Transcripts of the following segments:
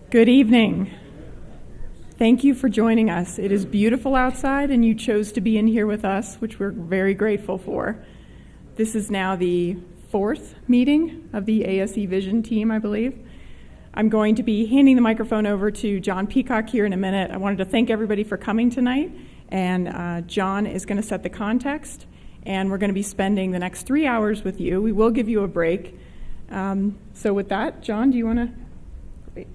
Good evening. Thank you for joining us. It is beautiful outside, and you chose to be in here with us, which we're very grateful for. This is now the fourth meeting of the ASE Vision team, I believe. I'm going to be handing the microphone over to John Peacock here in a minute. I wanted to thank everybody for coming tonight, and John is going to set the context, and we're going to be spending the next 3 hours with you. We will give you a break. So with that, John, do you want to... Great.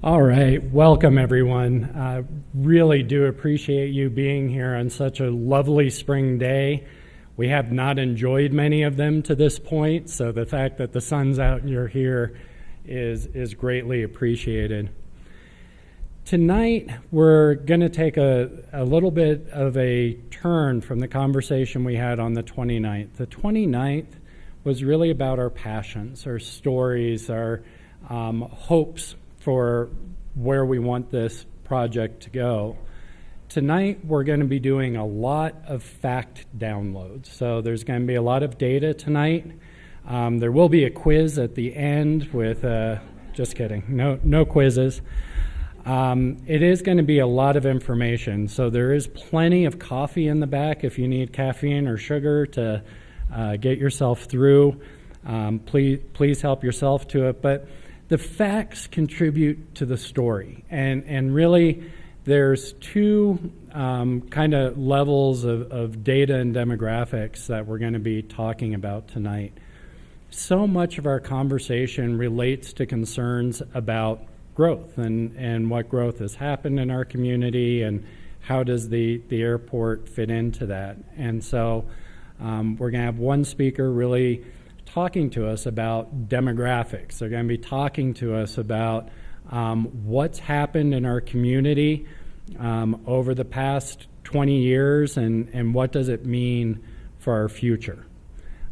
All right, welcome everyone. I really do appreciate you being here on such a lovely spring day. We have not enjoyed many of them to this point, so the fact that the sun's out and you're here is greatly appreciated. Tonight, we're going to take a little bit of a turn from the conversation we had on the 29th. The 29th was really about our passions, our stories, our hopes for where we want this project to go. Tonight, we're going to be doing a lot of fact downloads. So there's going to be a lot of data tonight. There will be a quiz at the end with, just kidding, no quizzes. It is going to be a lot of information. So there is plenty of coffee in the back if you need caffeine or sugar to get yourself through. Please help yourself to it. But the facts contribute to the story, and really there's two kind of levels of data and demographics that we're going to be talking about tonight. So much of our conversation relates to concerns about growth and what growth has happened in our community and how does the airport fit into that. And so we're going to have one speaker really talking to us about demographics. They're going to be talking to us about what's happened in our community over the past 20 years and what does it mean for our future.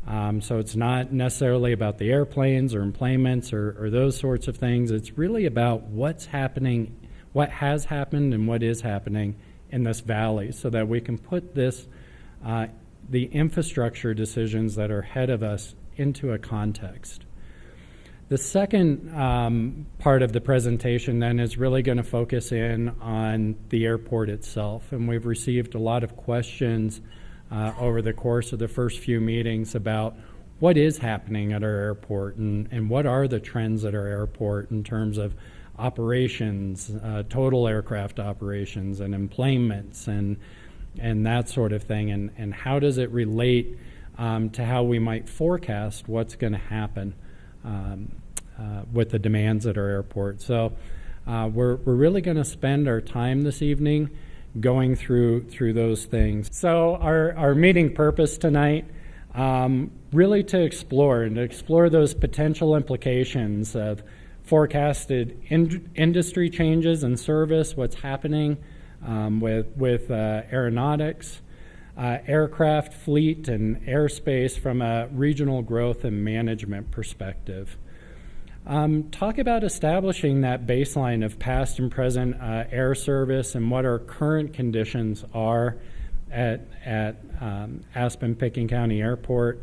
So it's not necessarily about the airplanes or employments or those sorts of things. It's really about what's happening, what has happened and what is happening in this valley so that we can put this, the infrastructure decisions that are ahead of us into a context. The second part of the presentation then is really going to focus in on the airport itself, and we've received a lot of questions over the course of the first few meetings about what is happening at our airport and what are the trends at our airport in terms of operations, total aircraft operations and employments and that sort of thing, and how does it relate to how we might forecast what's going to happen with the demands at our airport. So we're really going to spend our time this evening going through those things. So our meeting purpose tonight, really to explore those potential implications of forecasted industry changes in service, what's happening with aeronautics, aircraft fleet and airspace from a regional growth and management perspective. Talk about establishing that baseline of past and present air service and what our current conditions are at Aspen-Pitkin County Airport.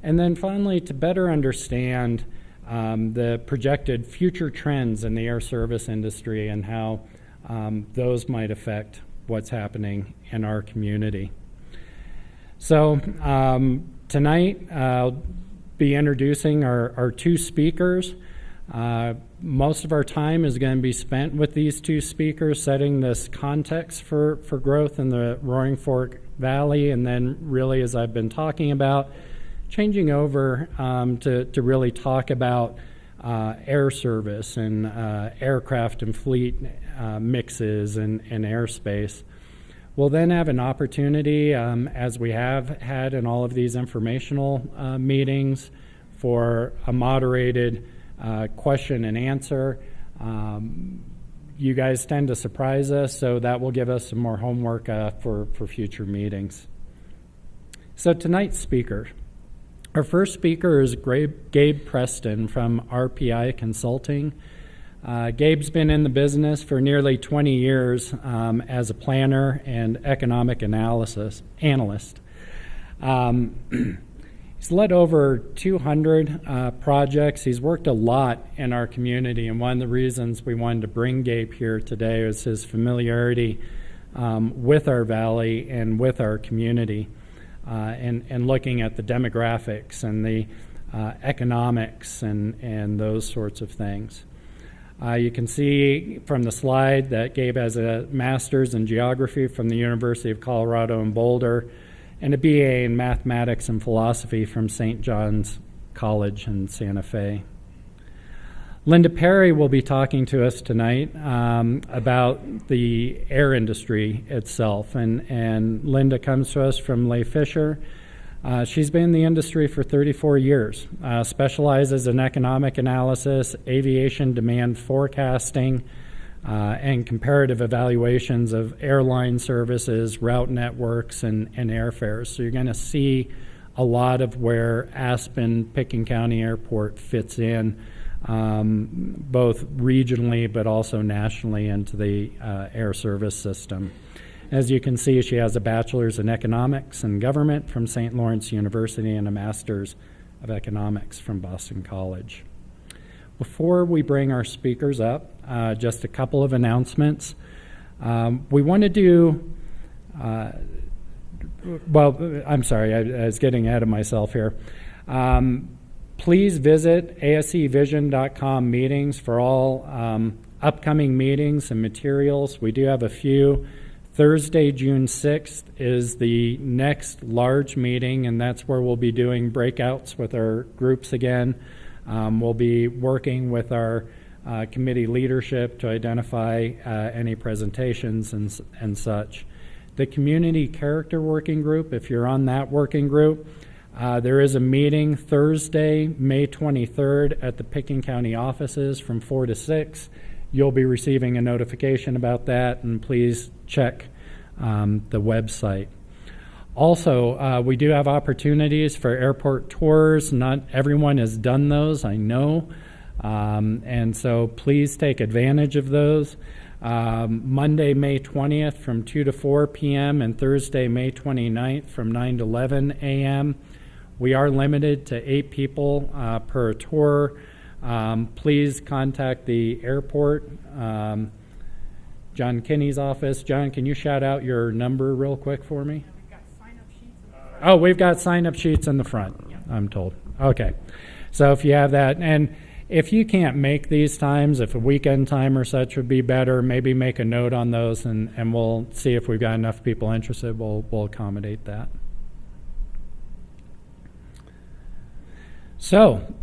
And then finally, to better understand the projected future trends in the air service industry and how those might affect what's happening in our community. So tonight I'll be introducing our two speakers. Most of our time is going to be spent with these two speakers, setting this context for growth in the Roaring Fork Valley, and then really, as I've been talking about, changing over to really talk about air service and aircraft and fleet mixes and airspace. We'll then have an opportunity, as we have had in all of these informational meetings, for a moderated question and answer. You guys tend to surprise us, so that will give us some more homework for future meetings. So tonight's speaker. Our first speaker is Gabe Preston from RPI Consulting. Gabe's been in the business for nearly 20 years as a planner and economic analyst. He's led over 200 projects. He's worked a lot in our community, and one of the reasons we wanted to bring Gabe here today is his familiarity with our valley and with our community, and looking at the demographics and the economics and those sorts of things. You can see from the slide that Gabe has a master's in geography from the University of Colorado in Boulder and a BA in mathematics and philosophy from St. John's College in Santa Fe. Linda Perry will be talking to us tonight about the air industry itself. And Linda comes to us from Leigh Fisher. She's been in the industry for 34 years, specializes in economic analysis, aviation demand forecasting, and comparative evaluations of airline services, route networks, and airfares. So you're going to see a lot of where Aspen-Pitkin County Airport fits in, both regionally but also nationally into the air service system. As you can see, she has a bachelor's in economics and government from St. Lawrence University and a master's of economics from Boston College. Before we bring our speakers up, just a couple of announcements. We want to do, I'm sorry, I was getting ahead of myself here. Please visit asevision.com meetings for all upcoming meetings and materials. We do have a few. Thursday, June 6th is the next large meeting, and that's where we'll be doing breakouts with our groups again. We'll be working with our committee leadership to identify any presentations and such. The Community Character Working Group, if you're on that working group, there is a meeting Thursday, May 23rd at the Pitkin County offices from 4 to 6. You'll be receiving a notification about that, and please check the website. Also, we do have opportunities for airport tours. Not everyone has done those, I know, and so please take advantage of those. Monday, May 20th from 2 to 4 p.m. and Thursday, May 29th from 9 to 11 a.m. We are limited to 8 people per tour. Please contact the airport, John Kinney's office. John, can you shout out your number real quick for me? Oh, we've got sign-up sheets in the front, I'm told. Okay. So if you have that, and if you can't make these times, if a weekend time or such would be better, maybe make a note on those, and we'll see if we've got enough people interested. We'll accommodate that. So,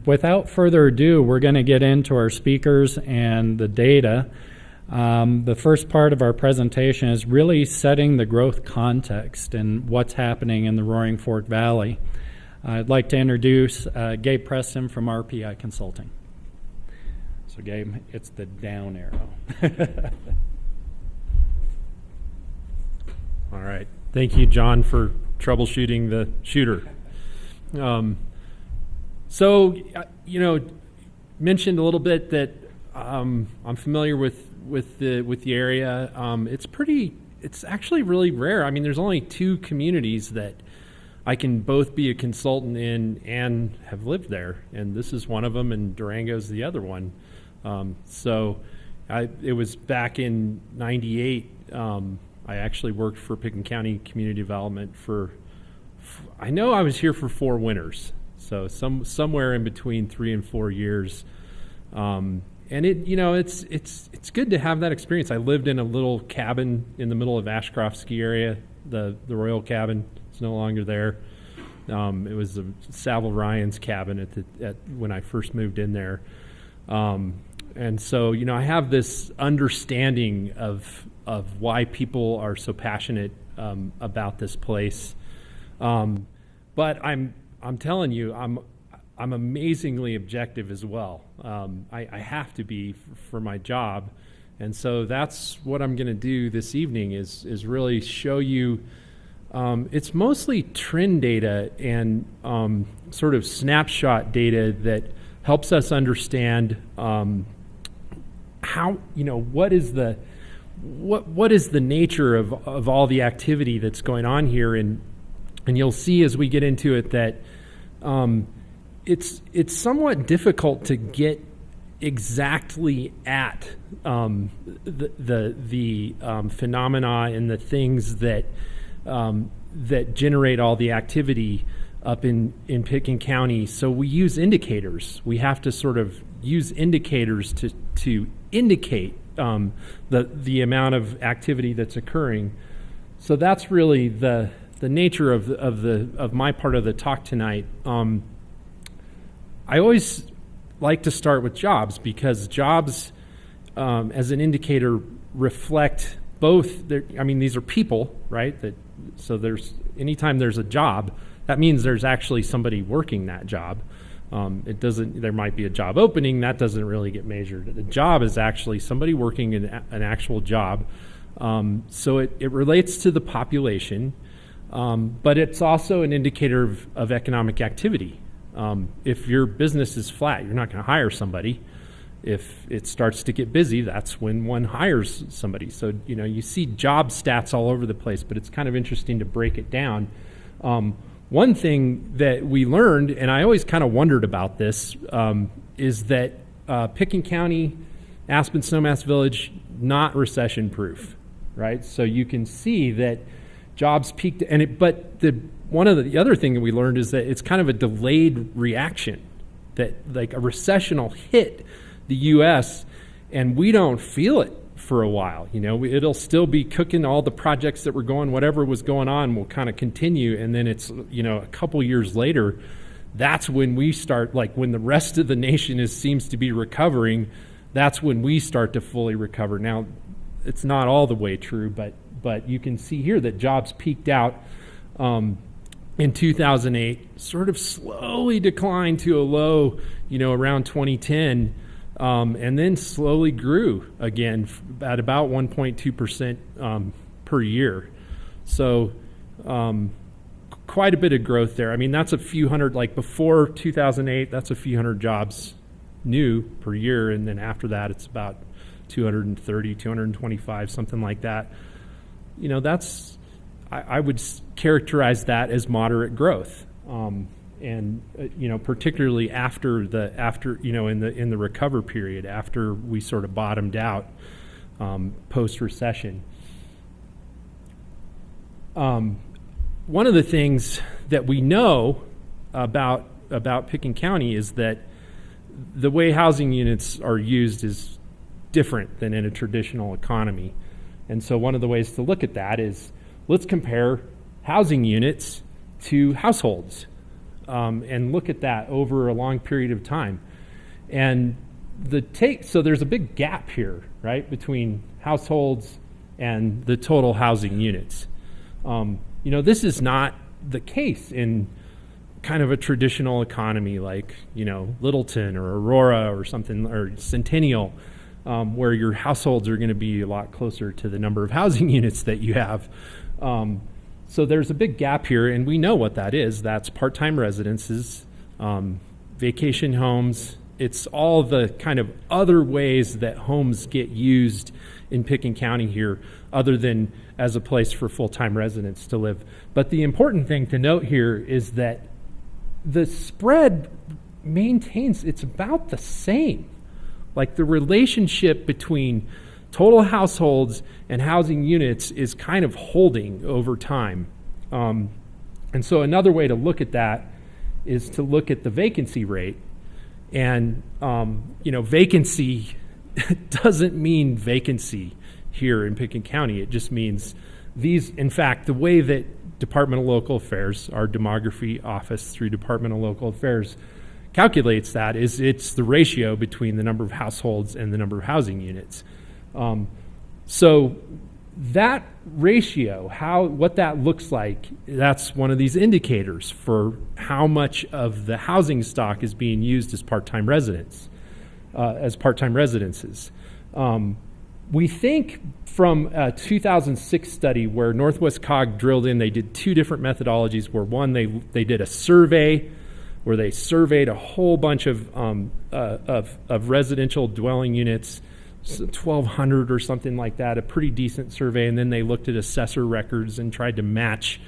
without further ado, we're going to get into our speakers and the data. The first part of our presentation is really setting the growth context and what's happening in the Roaring Fork Valley. I'd like to introduce Gabe Preston from RPI Consulting. So Gabe, it's the down arrow. All right. Thank you, John, for troubleshooting the shooter. So, mentioned a little bit that I'm familiar with the area. It's actually really rare. I mean, there's only 2 communities that I can both be a consultant in and have lived there, and this is one of them, and Durango's the other one. It was back in '98. I actually worked for Pitkin County Community Development I know I was here for 4 winters. So somewhere in between 3 and 4 years, and it's good to have that experience. I lived in a little cabin in the middle of Ashcroft ski area. The Royal Cabin is no longer there. It was the Savile Ryan's cabin when I first moved in there, and so I have this understanding of why people are so passionate about this place, but I'm telling you, I'm amazingly objective as well. I have to be for my job, and so that's what I'm going to do this evening is really show you. It's mostly trend data and sort of snapshot data that helps us understand how what is the nature of all the activity that's going on here, and And you'll see as we get into it that it's somewhat difficult to get exactly at the phenomena and the things that that generate all the activity up in Pitkin County. So we use indicators. We have to sort of use indicators to indicate the amount of activity that's occurring. So that's really the nature of my part of the talk tonight. I always like to start with jobs because jobs, as an indicator, reflect both. These are people, right? So anytime there's a job, that means there's actually somebody working that job. There might be a job opening, that doesn't really get measured. The job is actually somebody working an actual job. So it relates to the population, but it's also an indicator of economic activity. If your business is flat, you're not going to hire somebody. If it starts to get busy, that's when one hires somebody. So, you see job stats all over the place, but it's kind of interesting to break it down. One thing that we learned, and I always kind of wondered about this, is that Pitkin County, Aspen Snowmass Village, not recession-proof, right? So you can see that jobs peaked, one of the other thing that we learned is that it's kind of a delayed reaction, that like a recession will hit the U.S. and we don't feel it for a while. It'll still be cooking. All the projects that were going, whatever was going on will kind of continue, and then it's a couple years later, that's when we start, like when the rest of the nation seems to be recovering, that's when we start to fully recover. Now, it's not all the way true, but you can see here that jobs peaked out in 2008, sort of slowly declined to a low, around 2010, and then slowly grew again at about 1.2% per year. So quite a bit of growth there. That's a few hundred, like before 2008, that's a few hundred jobs new per year, and then after that, it's about 230, 225, something like that. I would characterize that as moderate growth, and particularly after in the recover period, after we sort of bottomed out post recession. One of the things that we know about Pitkin County is that the way housing units are used is different than in a traditional economy, and so one of the ways to look at that is, let's compare housing units to households and look at that over a long period of time. And so there's a big gap here, right, between households and the total housing units. This is not the case in kind of a traditional economy like, Littleton or Aurora or something, or Centennial, where your households are going to be a lot closer to the number of housing units that you have. So there's a big gap here, and we know what that is. That's part-time residences, vacation homes. It's all the kind of other ways that homes get used in Pitkin County here, other than as a place for full-time residents to live. But the important thing to note here is that the spread maintains, it's about the same. Like the relationship between total households and housing units is kind of holding over time. And so another way to look at that is to look at the vacancy rate. And, vacancy doesn't mean vacancy here in Pitkin County. It just means in fact, the way that Department of Local Affairs, our demography office through Department of Local Affairs, calculates that is it's the ratio between the number of households and the number of housing units. So that ratio, what that looks like, that's one of these indicators for how much of the housing stock is being used as part-time residences. We think from a 2006 study where Northwest Cog drilled in, they did two different methodologies where one, they did a survey where they surveyed a whole bunch of residential dwelling units, 1,200 or something like that, a pretty decent survey, and then they looked at assessor records and tried to match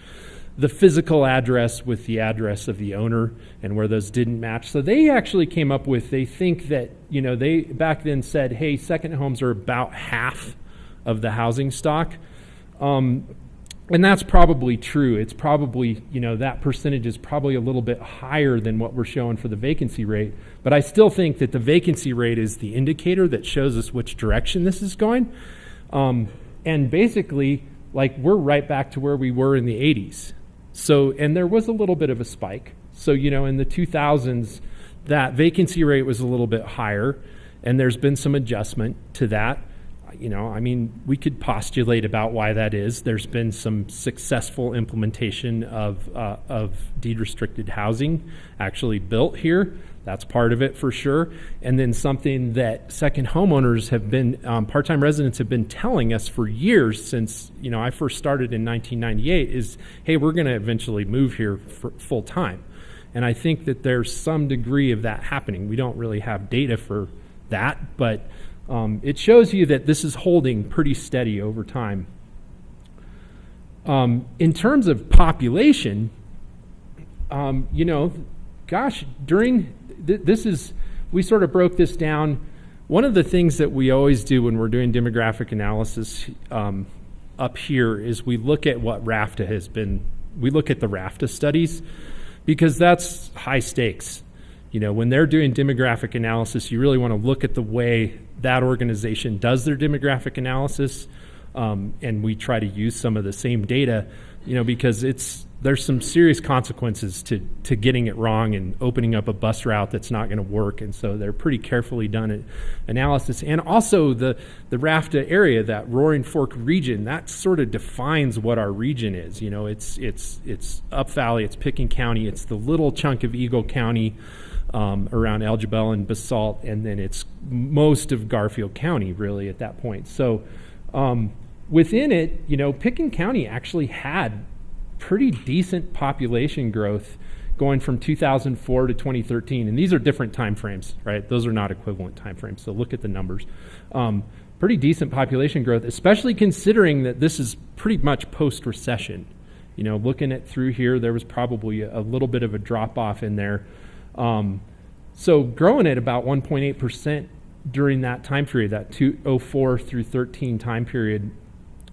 the physical address with the address of the owner and where those didn't match. So they actually came up with, they think that, they back then said, hey, second homes are about half of the housing stock. And that's probably true. It's probably, that percentage is probably a little bit higher than what we're showing for the vacancy rate. But I still think that the vacancy rate is the indicator that shows us which direction this is going. And basically, we're right back to where we were in the 80s. So, and there was a little bit of a spike. So, in the 2000s, that vacancy rate was a little bit higher, and there's been some adjustment to that. We could postulate about why that is. There's been some successful implementation of deed-restricted housing actually built here. That's part of it for sure. And then something that second homeowners have been, part-time residents have been telling us for years since, I first started in 1998 is, hey, we're going to eventually move here for full-time. And I think that there's some degree of that happening. We don't really have data for that, but it shows you that this is holding pretty steady over time. In terms of population, we sort of broke this down. One of the things that we always do when we're doing demographic analysis up here is we look at what RAFTA has been. We look at the RAFTA studies because that's high stakes. When they're doing demographic analysis, you really want to look at the way that organization does their demographic analysis, and we try to use some of the same data, because there's some serious consequences to getting it wrong and opening up a bus route that's not going to work, and so they're pretty carefully done analysis. And also the RAFTA area, that Roaring Fork region, that sort of defines what our region is. It's Up Valley, it's Pickens County, it's the little chunk of Eagle County, around Algebel and Basalt, and then it's most of Garfield County, really, at that point. So within it, Pickens County actually had pretty decent population growth going from 2004 to 2013, and these are different time frames, right? Those are not equivalent time frames, so look at the numbers. Pretty decent population growth, especially considering that this is pretty much post-recession. Looking at through here, there was probably a little bit of a drop-off in there. So growing at about 1.8% during that time period, that 2004 through 13 time period.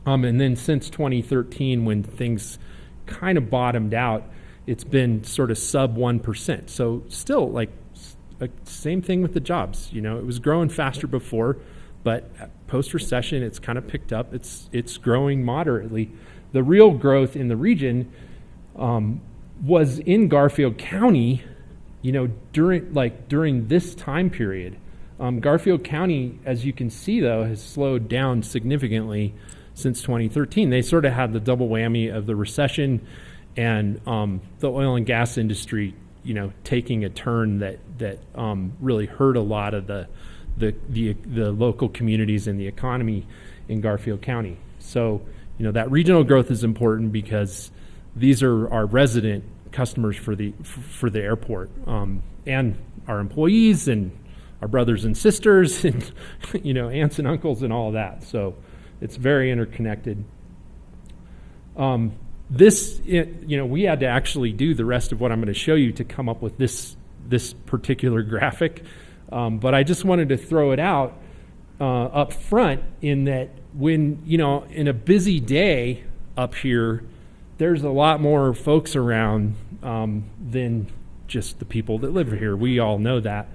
And then since 2013, when things kind of bottomed out, it's been sort of sub 1%. So still same thing with the jobs. It was growing faster before, but post-recession, it's kind of picked up. It's growing moderately. The real growth in the region was in Garfield County, during this time period. Garfield County, as you can see, though, has slowed down significantly since 2013. They sort of had the double whammy of the recession and the oil and gas industry, taking a turn that really hurt a lot of the local communities and the economy in Garfield County. So, that regional growth is important because these are our resident customers for the airport, and our employees and our brothers and sisters and aunts and uncles and all of that. So it's very interconnected. We had to actually do the rest of what I'm going to show you to come up with this particular graphic, but I just wanted to throw it out up front in that when in a busy day up here, there's a lot more folks around than just the people that live here. We all know that.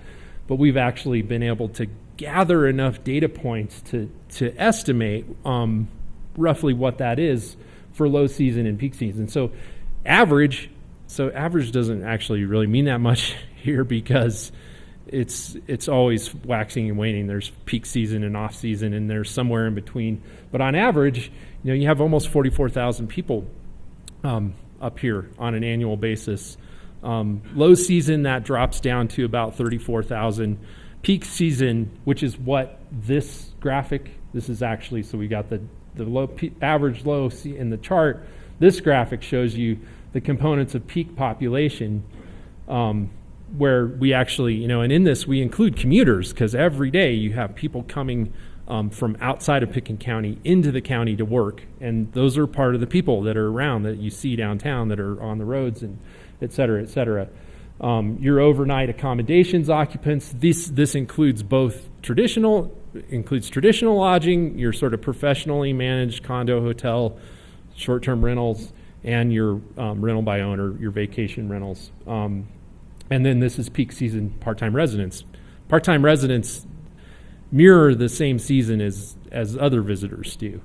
But we've actually been able to gather enough data points to estimate roughly what that is for low season and peak season. So average doesn't actually really mean that much here because it's always waxing and waning. There's peak season and off season, and there's somewhere in between. But on average, you have almost 44,000 people up here on an annual basis. Low season, that drops down to about 34,000. Peak season, which is what this graphic, this is actually, so we got the average low in the chart. This graphic shows you the components of peak population, where we actually, and in this we include commuters because every day you have people coming from outside of Pickens County into the county to work. And those are part of the people that are around that you see downtown that are on the roads and et cetera, et cetera. Your overnight accommodations occupants, this includes both traditional lodging, your sort of professionally managed condo, hotel, short-term rentals, and your rental by owner, your vacation rentals. And then this is peak season part-time residents. Part-time residents mirror the same season as other visitors do.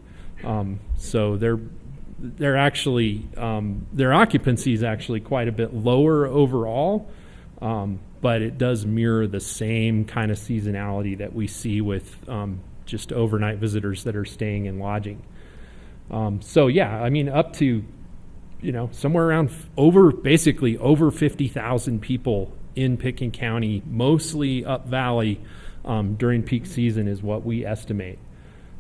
So they're actually, their occupancy is actually quite a bit lower overall, but it does mirror the same kind of seasonality that we see with just overnight visitors that are staying in lodging. So yeah, I mean, up to, somewhere around basically over 50,000 people in Pickens County, mostly up valley, during peak season is what we estimate.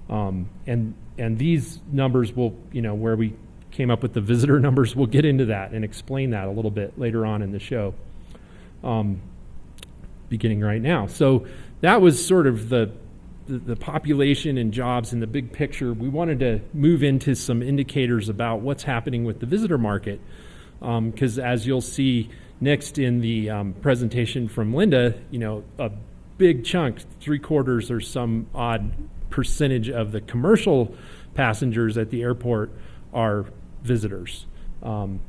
And these numbers will, where we came up with the visitor numbers, we'll get into that and explain that a little bit later on in the show, beginning right now. So that was sort of the population and jobs in the big picture. We wanted to move into some indicators about what's happening with the visitor market, because as you'll see next in the presentation from Linda, a big chunk, 3/4 or some odd percentage of the commercial passengers at the airport are visitors.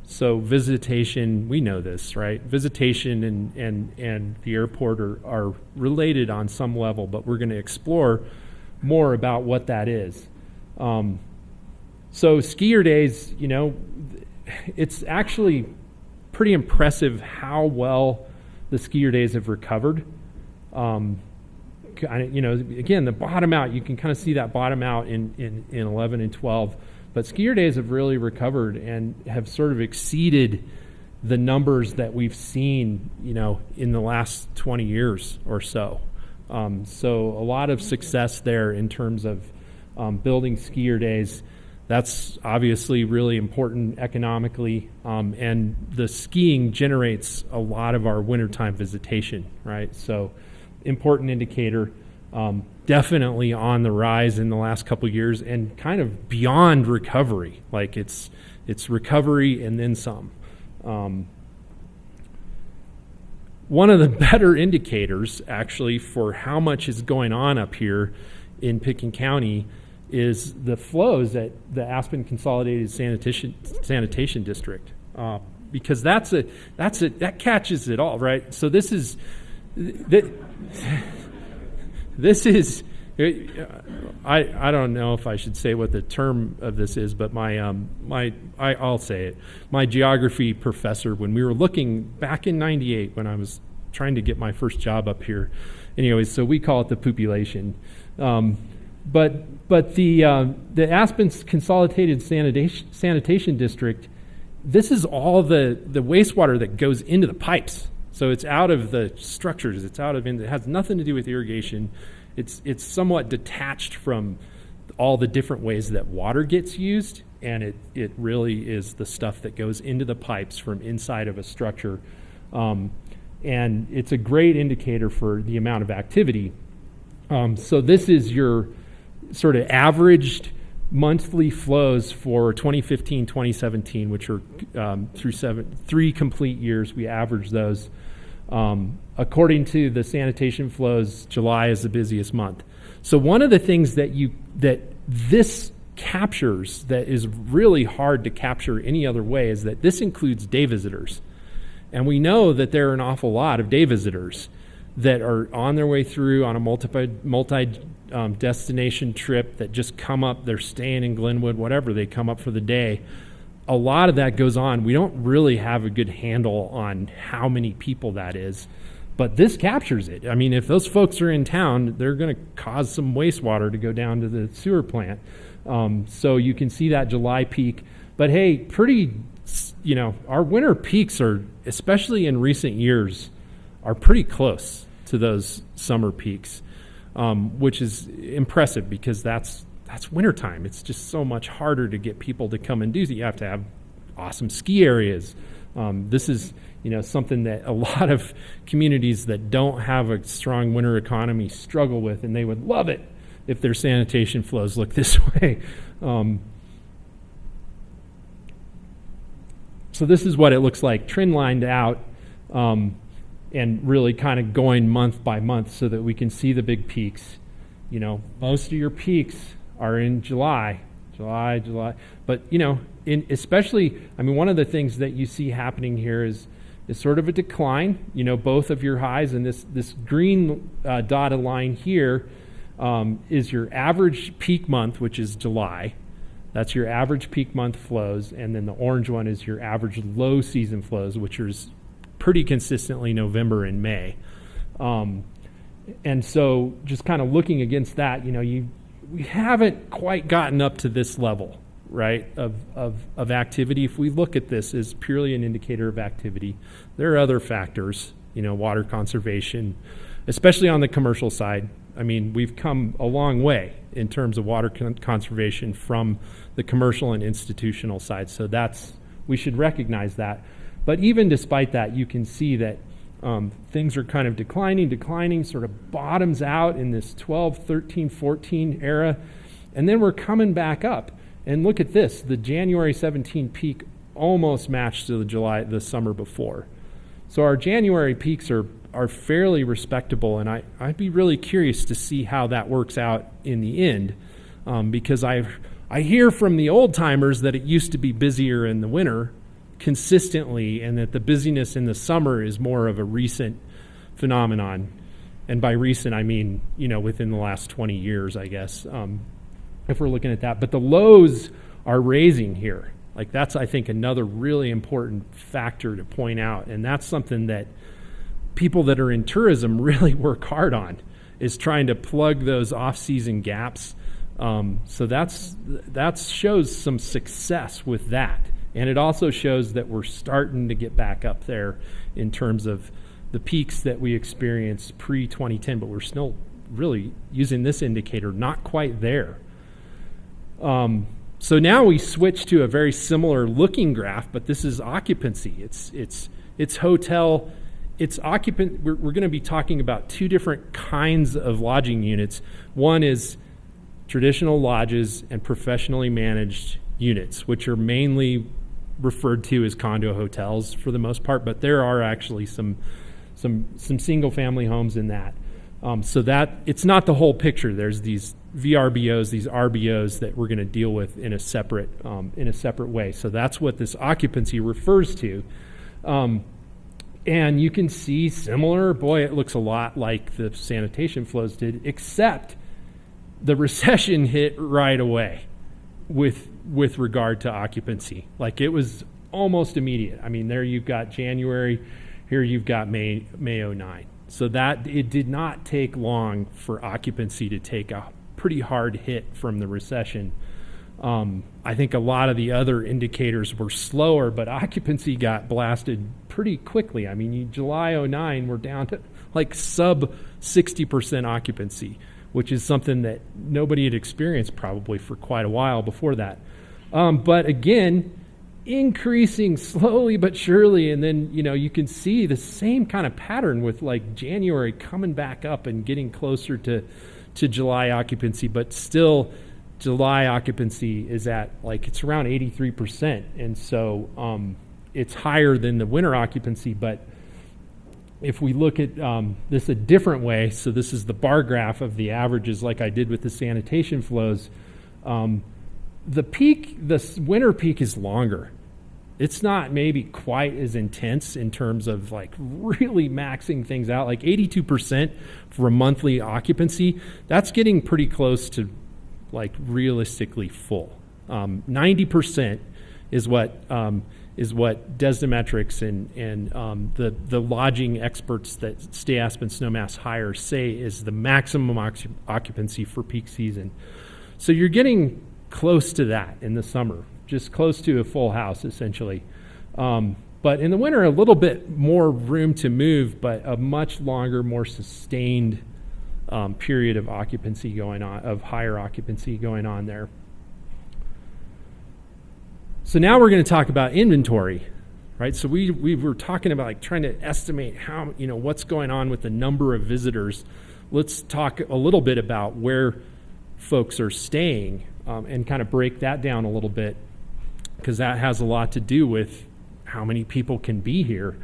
So visitation, we know this, right? Visitation and the airport are related on some level, but we're going to explore more about what that is. So skier days, it's actually pretty impressive how well the skier days have recovered. Again, the bottom out, you can kind of see that bottom out in 11 and 12. But skier days have really recovered and have sort of exceeded the numbers that we've seen, in the last 20 years or so. So a lot of success there in terms of building skier days. That's obviously really important economically. And the skiing generates a lot of our wintertime visitation, right? So important indicator. Definitely on the rise in the last couple of years and kind of beyond recovery. Like it's recovery and then some. One of the better indicators actually for how much is going on up here in Pickens County is the flows at the Aspen Consolidated Sanitation District, because that catches it all, right? So this is. I don't know if I should say what the term of this is, but I'll say it. My geography professor, when we were looking back in '98, when I was trying to get my first job up here, anyways, so we call it the population. But the Aspen Consolidated Sanitation District, this is all the wastewater that goes into the pipes. So it's out of the structures. It has nothing to do with irrigation. It's somewhat detached from all the different ways that water gets used, and it really is the stuff that goes into the pipes from inside of a structure. And it's a great indicator for the amount of activity. So this is your sort of averaged monthly flows for 2015, 2017, which are through 3 complete years. We average those. According to the sanitation flows, July is the busiest month. So one of the things that this captures that is really hard to capture any other way is that this includes day visitors. And we know that there are an awful lot of day visitors that are on their way through on a multi-destination trip that just come up, they're staying in Glenwood, whatever, they come up for the day. A lot of that goes on. We don't really have a good handle on how many people that is, but this captures it. I mean, if those folks are in town, they're going to cause some wastewater to go down to the sewer plant. So you can see that July peak. But hey, our winter peaks are, especially in recent years, are pretty close to those summer peaks, which is impressive because that's wintertime. It's just so much harder to get people to come and do it. You have to have awesome ski areas. This is, something that a lot of communities that don't have a strong winter economy struggle with, and they would love it if their sanitation flows look this way. So this is what it looks like, trend lined out, and really kind of going month by month so that we can see the big peaks. You know, most of your peaks are in July. But, you know, especially, I mean, one of the things that you see happening here is sort of a decline. You know, both of your highs, and this green dotted line here is your average peak month, which is July. That's your average peak month flows, and then the orange one is your average low season flows, which is pretty consistently November and May. And so just kind of looking against that, you know, we haven't quite gotten up to this level, right, of activity. If we look at this as purely an indicator of activity, there are other factors, you know, water conservation, especially on the commercial side. I mean, we've come a long way in terms of water conservation from the commercial and institutional side. So we should recognize that. But even despite that, you can see that things are kind of declining, sort of bottoms out in this 12, 13, 14 era. And then we're coming back up. And look at this, the January 17 peak almost matched to the summer before. So our January peaks are fairly respectable, and I'd be really curious to see how that works out in the end, because I hear from the old timers that it used to be busier in the winter consistently, and that the busyness in the summer is more of a recent phenomenon. And by recent, I mean, you know, within the last 20 years, I guess, if we're looking at that. But the lows are raising here. Like, that's, I think, another really important factor to point out, and that's something that people that are in tourism really work hard on, is trying to plug those off-season gaps. So that shows some success with that. And it also shows that we're starting to get back up there in terms of the peaks that we experienced pre-2010, but we're still really using this indicator, not quite there. So now we switch to a very similar looking graph, but this is occupancy. It's hotel. It's occupant. We're going to be talking about two different kinds of lodging units. One is traditional lodges and professionally managed units, which are mainly referred to as condo hotels for the most part, but there are actually some single family homes in that. So that it's not the whole picture. There's these VRBOs, these RBOs that we're going to deal with in a separate way. So that's what this occupancy refers to. And you can see similar, boy, it looks a lot like the sanitation flows did, except the recession hit right away with regard to occupancy. Like, it was almost immediate. I mean, there you've got January, here you've got May 09. So that it did not take long for occupancy to take a pretty hard hit from the recession. I think a lot of the other indicators were slower, but occupancy got blasted pretty quickly. I mean, July 09, we're down to like sub 60% occupancy, which is something that nobody had experienced probably for quite a while before that. But again, increasing slowly but surely, and then, you know, you can see the same kind of pattern with like January coming back up and getting closer to July occupancy, but still July occupancy is at like, it's around 83%, and so it's higher than the winter occupancy. But if we look at this a different way, so this is the bar graph of the averages like I did with the sanitation flows. The winter peak is longer. It's not maybe quite as intense in terms of like really maxing things out, like 82% for a monthly occupancy. That's getting pretty close to like realistically full. 90% is what Desdometrics and the lodging experts that Stay Aspen Snowmass hire say is the maximum occupancy for peak season. So you're getting close to that in the summer, just close to a full house essentially. But in the winter, a little bit more room to move, but a much longer, more sustained period of occupancy going on, of higher occupancy going on there. So now we're going to talk about inventory, right? So we were talking about like trying to estimate how, you know, what's going on with the number of visitors. Let's talk a little bit about where folks are staying, and kind of break that down a little bit, because that has a lot to do with how many people can be here.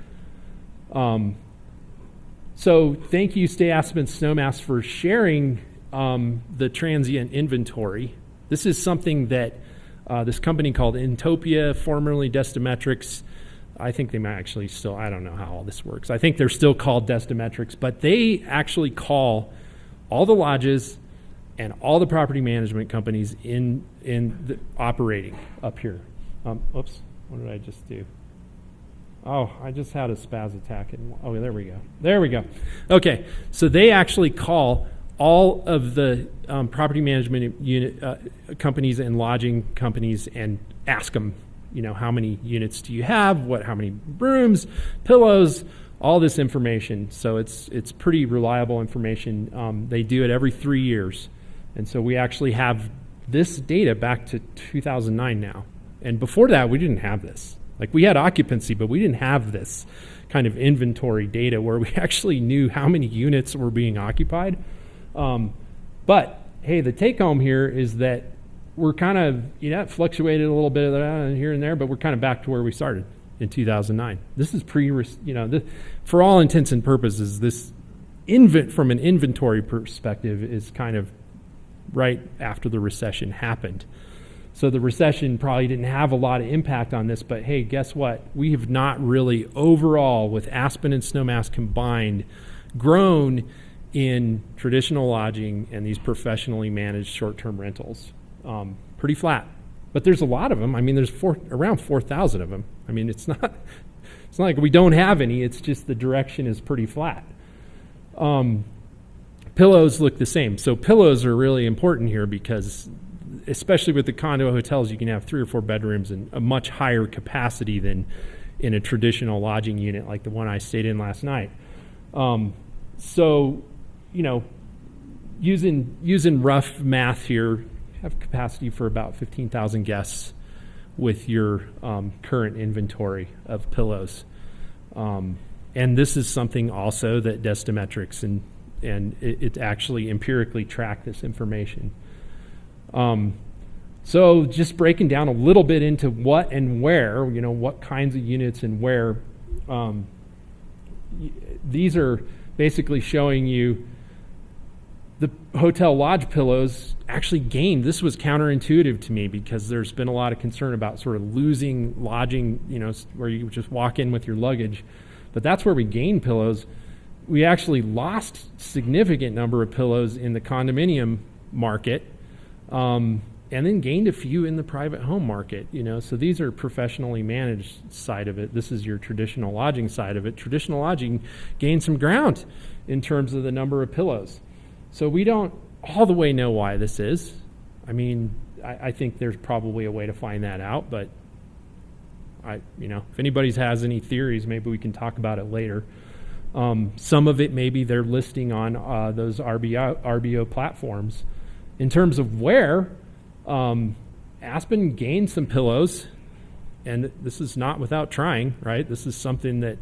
So thank you, Stay Aspen Snowmass, for sharing the transient inventory. This is something that this company called Intopia, formerly Destimetrics, I think they might actually still, I don't know how all this works. I think they're still called Destimetrics, but they actually call all the lodges and all the property management companies in the operating up here. Oops, what did I just do? Oh, I just had a spaz attack. Oh, there we go. There we go. Okay, so they actually call all of the property management unit companies and lodging companies and ask them, how many units do you have? How many rooms, pillows, all this information. So it's pretty reliable information. They do it every 3 years, and so we actually have this data back to 2009 now. And before that, we didn't have this. Like, we had occupancy, but we didn't have this kind of inventory data where we actually knew how many units were being occupied. But hey, the take home here is that we're kind of, it fluctuated a little bit here and there, but we're kind of back to where we started in 2009. This is for all intents and purposes, this from an inventory perspective is kind of right after the recession happened. So the recession probably didn't have a lot of impact on this, but hey, guess what? We have not really overall, with Aspen and Snowmass combined, grown in traditional lodging and these professionally managed short-term rentals. Pretty flat. But there's a lot of them. I mean, there's around 4,000 of them. I mean, it's not like we don't have any. It's just the direction is pretty flat. Pillows look the same. So pillows are really important here because, especially with the condo hotels, you can have 3 or 4 bedrooms and a much higher capacity than in a traditional lodging unit like the one I stayed in last night. So, using rough math here, have capacity for about 15,000 guests with your current inventory of pillows. And this is something also that Destimetrics and it actually empirically track this information. So just breaking down a little bit into what and where, what kinds of units and where, these are basically showing you the hotel lodge pillows actually gained. This was counterintuitive to me because there's been a lot of concern about sort of losing lodging, where you just walk in with your luggage. But that's where we gained pillows. We actually lost significant number of pillows in the condominium market, and then gained a few in the private home market. So these are professionally managed side of it. This is your traditional lodging side of it. Traditional lodging gained some ground in terms of the number of pillows. So we don't all the way know why this is. I mean, I think there's probably a way to find that out, but if anybody has any theories, maybe we can talk about it later. Some of it maybe they're listing on those RBO platforms. In terms of where, Aspen gained some pillows, and this is not without trying, right? This is something that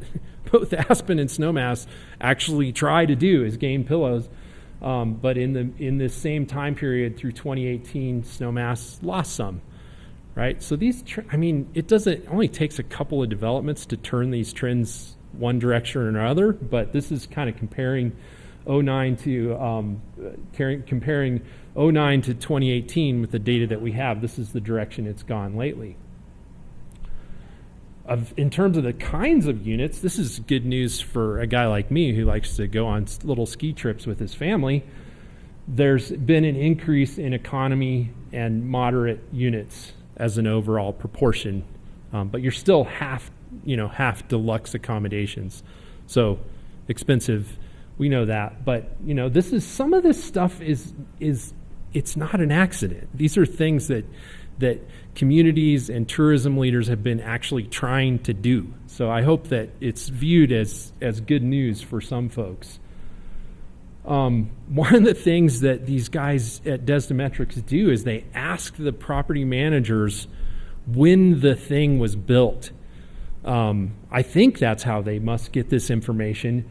both Aspen and Snowmass actually try to do, is gain pillows. But in this same time period through 2018, Snowmass lost some, right? So it only takes a couple of developments to turn these trends one direction or another, but this is kind of comparing 2009 to 2018 with the data that we have. This is the direction it's gone lately. In terms of the kinds of units, this is good news for a guy like me who likes to go on little ski trips with his family. There's been an increase in economy and moderate units as an overall proportion, but you're still half deluxe accommodations. So expensive, we know that. But some of this stuff is it's not an accident. These are things that communities and tourism leaders have been actually trying to do. So I hope that it's viewed as good news for some folks. One of the things that these guys at Destimetrics do is they ask the property managers when the thing was built. I think that's how they must get this information.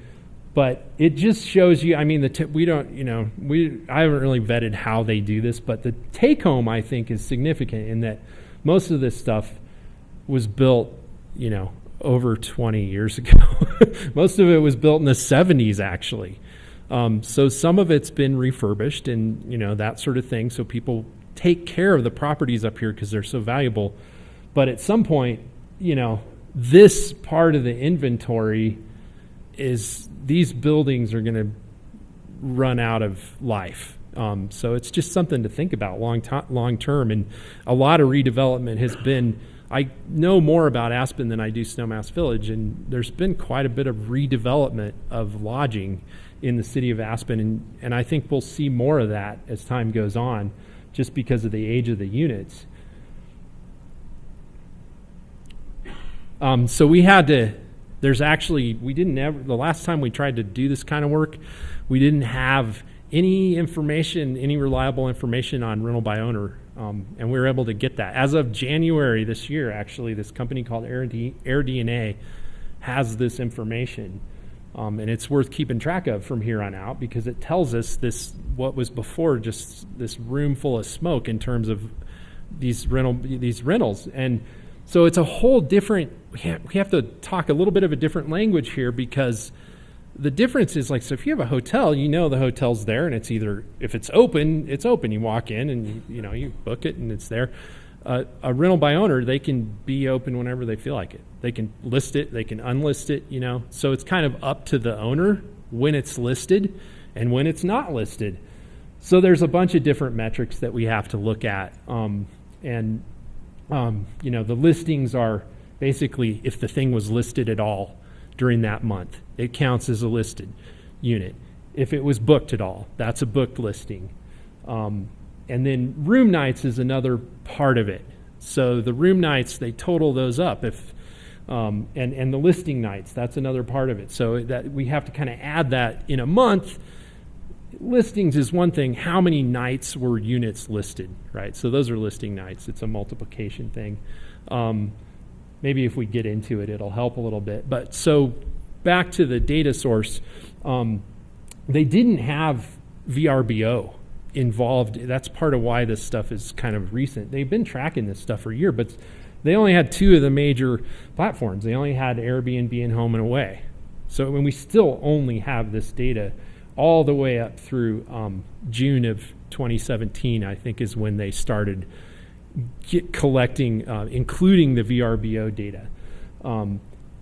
But it just shows you, I mean, we don't, you know, I haven't really vetted how they do this, but the take home, I think, is significant in that most of this stuff was built, you know, over 20 years ago. Most of it was built in the 70s, actually. So some of it's been refurbished and, you know, that sort of thing. So people take care of the properties up here because they're so valuable. But at some point, you know, this part of the inventory is these buildings are going to run out of life. So it's just something to think about long term. And a lot of redevelopment has been, I know more about Aspen than I do Snowmass Village, and there's been quite a bit of redevelopment of lodging in the city of Aspen, and I think we'll see more of that as time goes on, just because of the age of the units. So we had to, the last time we tried to do this kind of work, we didn't have any reliable information on rental by owner, and we were able to get that. As of January this year, actually, this company called AirDNA has this information, and it's worth keeping track of from here on out because it tells us what was before just this room full of smoke in terms of these rentals. And so it's a whole different, we have to talk a little bit of a different language here because the difference is, like, so if you have a hotel, you know the hotel's there, and it's either, if it's open, it's open. You walk in and you book it and it's there. A rental by owner, they can be open whenever they feel like it. They can list it, they can unlist it, you know. So it's kind of up to the owner when it's listed and when it's not listed. So there's a bunch of different metrics that we have to look at. The listings are basically if the thing was listed at all during that month, it counts as a listed unit. If it was booked at all, that's a booked listing. And then room nights is another part of it. So the room nights, they total those up. And the listing nights, that's another part of it. So that we have to kind of add that in a month. Listings is one thing. How many nights were units listed, right? So those are listing nights. It's a multiplication thing. Maybe if we get into it, it'll help a little bit. But so back to the data source, they didn't have VRBO involved. That's part of why this stuff is kind of recent. They've been tracking this stuff for a year, but they only had two of the major platforms. They only had Airbnb and Home and Away. So when we still only have this data all the way up through June of 2017, I think is when they started collecting, including the VRBO data.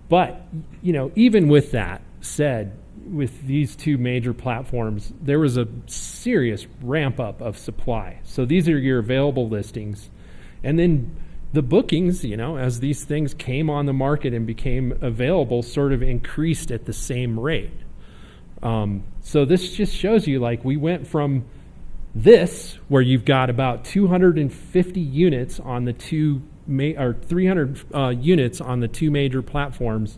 But, even with that said, with these two major platforms, there was a serious ramp up of supply. So these are your available listings. And then the bookings, as these things came on the market and became available, sort of increased at the same rate. So this just shows you, like, we went from this, where you've got about 250 units on the 300 units on the two major platforms,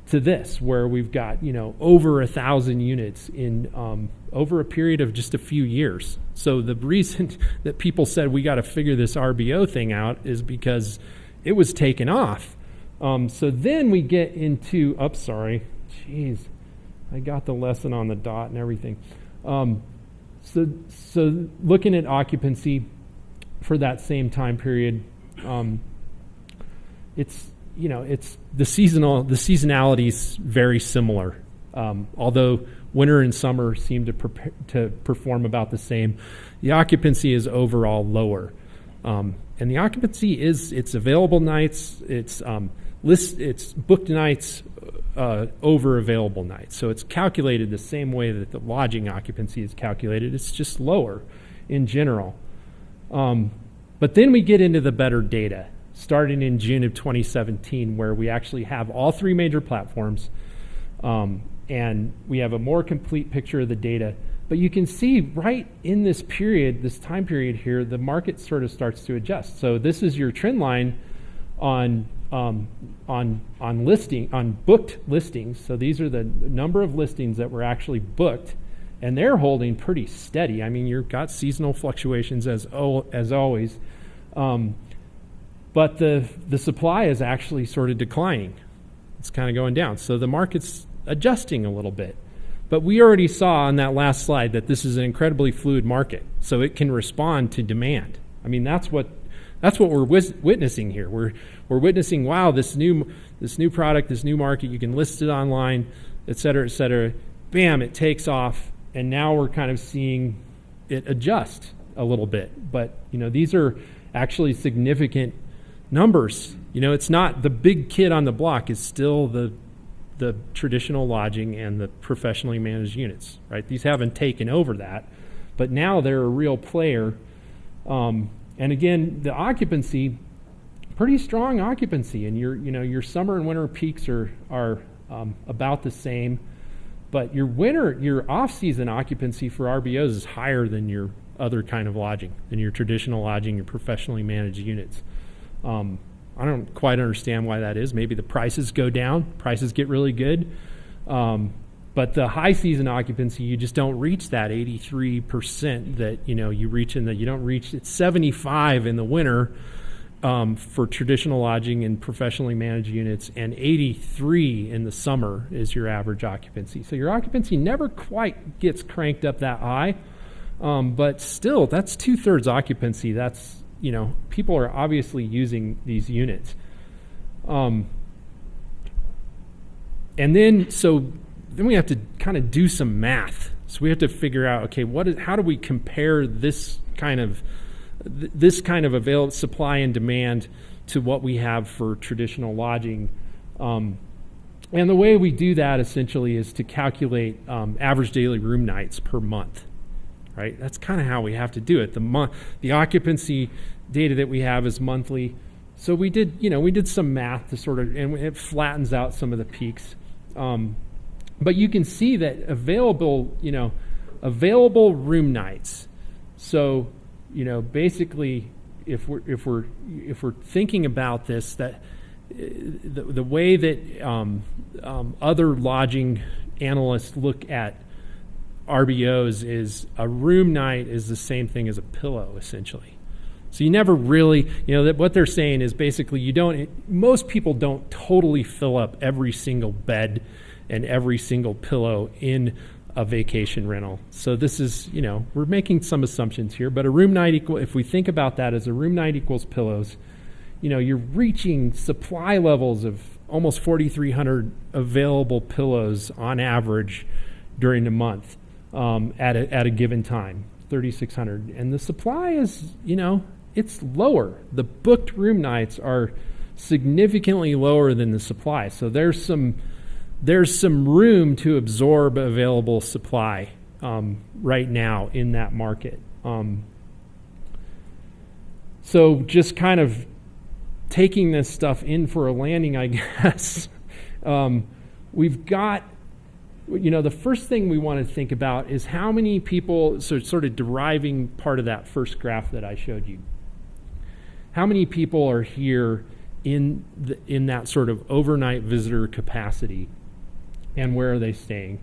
to this, where we've got, over 1,000 units in over a period of just a few years. So the reason that people said we got to figure this RBO thing out is because it was taken off. So then we get into, I got the lesson on the dot and everything. So looking at occupancy for that same time period, it's the seasonality is very similar. Although winter and summer seem to perform about the same, the occupancy is overall lower. And the occupancy it's available nights, it's booked nights over available nights. So it's calculated the same way that the lodging occupancy is calculated. It's just lower in general. But then we get into the better data, starting in June of 2017, where we actually have all three major platforms, and we have a more complete picture of the data. But you can see right in this period, this time period here, the market sort of starts to adjust. So this is your trend line on booked listings. So these are the number of listings that were actually booked, and they're holding pretty steady. I mean, you've got seasonal fluctuations as always. But the supply is actually sort of declining. It's kind of going down. So the market's adjusting a little bit. But we already saw on that last slide that this is an incredibly fluid market, so it can respond to demand. I mean, that's what we're witnessing here. We're witnessing, wow, this new product, this new market, you can list it online, et cetera, et cetera. Bam, it takes off, and now we're kind of seeing it adjust a little bit. But, these are actually significant numbers. It's not the big kid on the block is still the traditional lodging and the professionally managed units, right? These haven't taken over that, but now they're a real player. And again, the occupancy, pretty strong occupancy, and your summer and winter peaks are about the same, but your off-season occupancy for RBOs is higher than your other kind of lodging, than your traditional lodging, your professionally managed units. I don't quite understand why that is. Maybe the prices go down, prices get really good. But the high season occupancy, you just don't reach that 83% that you reach you don't reach. It's 75 in the winter for traditional lodging and professionally managed units, and 83 in the summer is your average occupancy. So your occupancy never quite gets cranked up that high, but still, that's 2/3 occupancy. That's people are obviously using these units. And then we have to kind of do some math. So we have to figure out, okay, how do we compare this kind of available supply and demand to what we have for traditional lodging? And the way we do that essentially is to calculate average daily room nights per month. Right? That's kind of how we have to do it. The occupancy data that we have is monthly. So we did some math to sort of, and it flattens out some of the peaks. But you can see that available room nights. So, basically, if we're thinking about this, that the way that other lodging analysts look at RBOs is a room night is the same thing as a pillow, essentially. So you never really, what they're saying is basically most people don't totally fill up every single bed and every single pillow in a vacation rental. So this is, we're making some assumptions here, but a room night if we think about that as a room night equals pillows, you're reaching supply levels of almost 4,300 available pillows on average during the month. At a given time, 3,600. And the supply is, it's lower. The booked room nights are significantly lower than the supply. So there's some room to absorb available supply right now in that market. So just kind of taking this stuff in for a landing, I guess, we've got, the first thing we want to think about is how many people, so sort of deriving part of that first graph that I showed you. How many people are here in that sort of overnight visitor capacity, and where are they staying?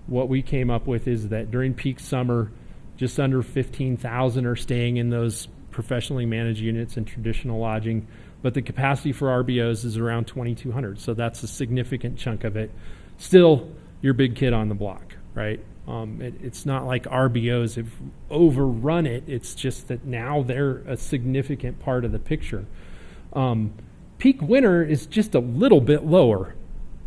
What we came up with is that during peak summer, just under 15,000 are staying in those professionally managed units and traditional lodging, but the capacity for RBOs is around 2,200, so that's a significant chunk of it. Still, your big kid on the block, right? It's not like RBOs have overrun it. It's just that now they're a significant part of the picture. Peak winter is just a little bit lower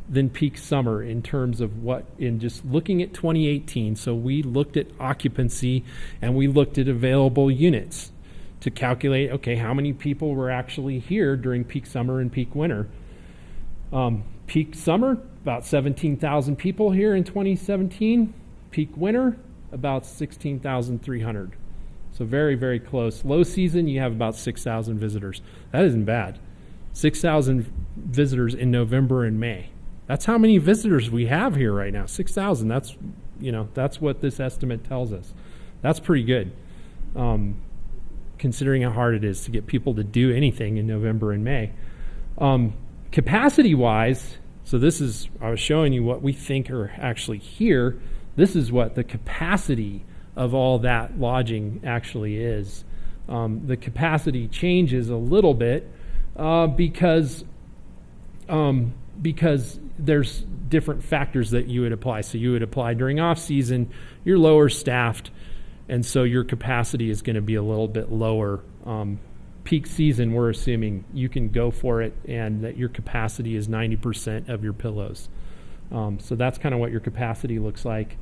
than peak summer in terms of in just looking at 2018. So we looked at occupancy and we looked at available units to calculate, okay, how many people were actually here during peak summer and peak winter. Peak summer, about 17,000 people here in 2017. Peak winter, about 16,300. So very, very close. Low season, you have about 6,000 visitors. That isn't bad. 6,000 visitors in November and May. That's how many visitors we have here right now. 6,000. That's what this estimate tells us. That's pretty good, considering how hard it is to get people to do anything in November and May. Capacity-wise, so I was showing you what we think are actually here. This is what the capacity of all that lodging actually is. The capacity changes a little bit because because there's different factors that you would apply. So you would apply during off season, you're lower staffed, and so your capacity is going to be a little bit lower. Peak season, we're assuming you can go for it and that your capacity is 90% of your pillows. So that's kind of what your capacity looks like.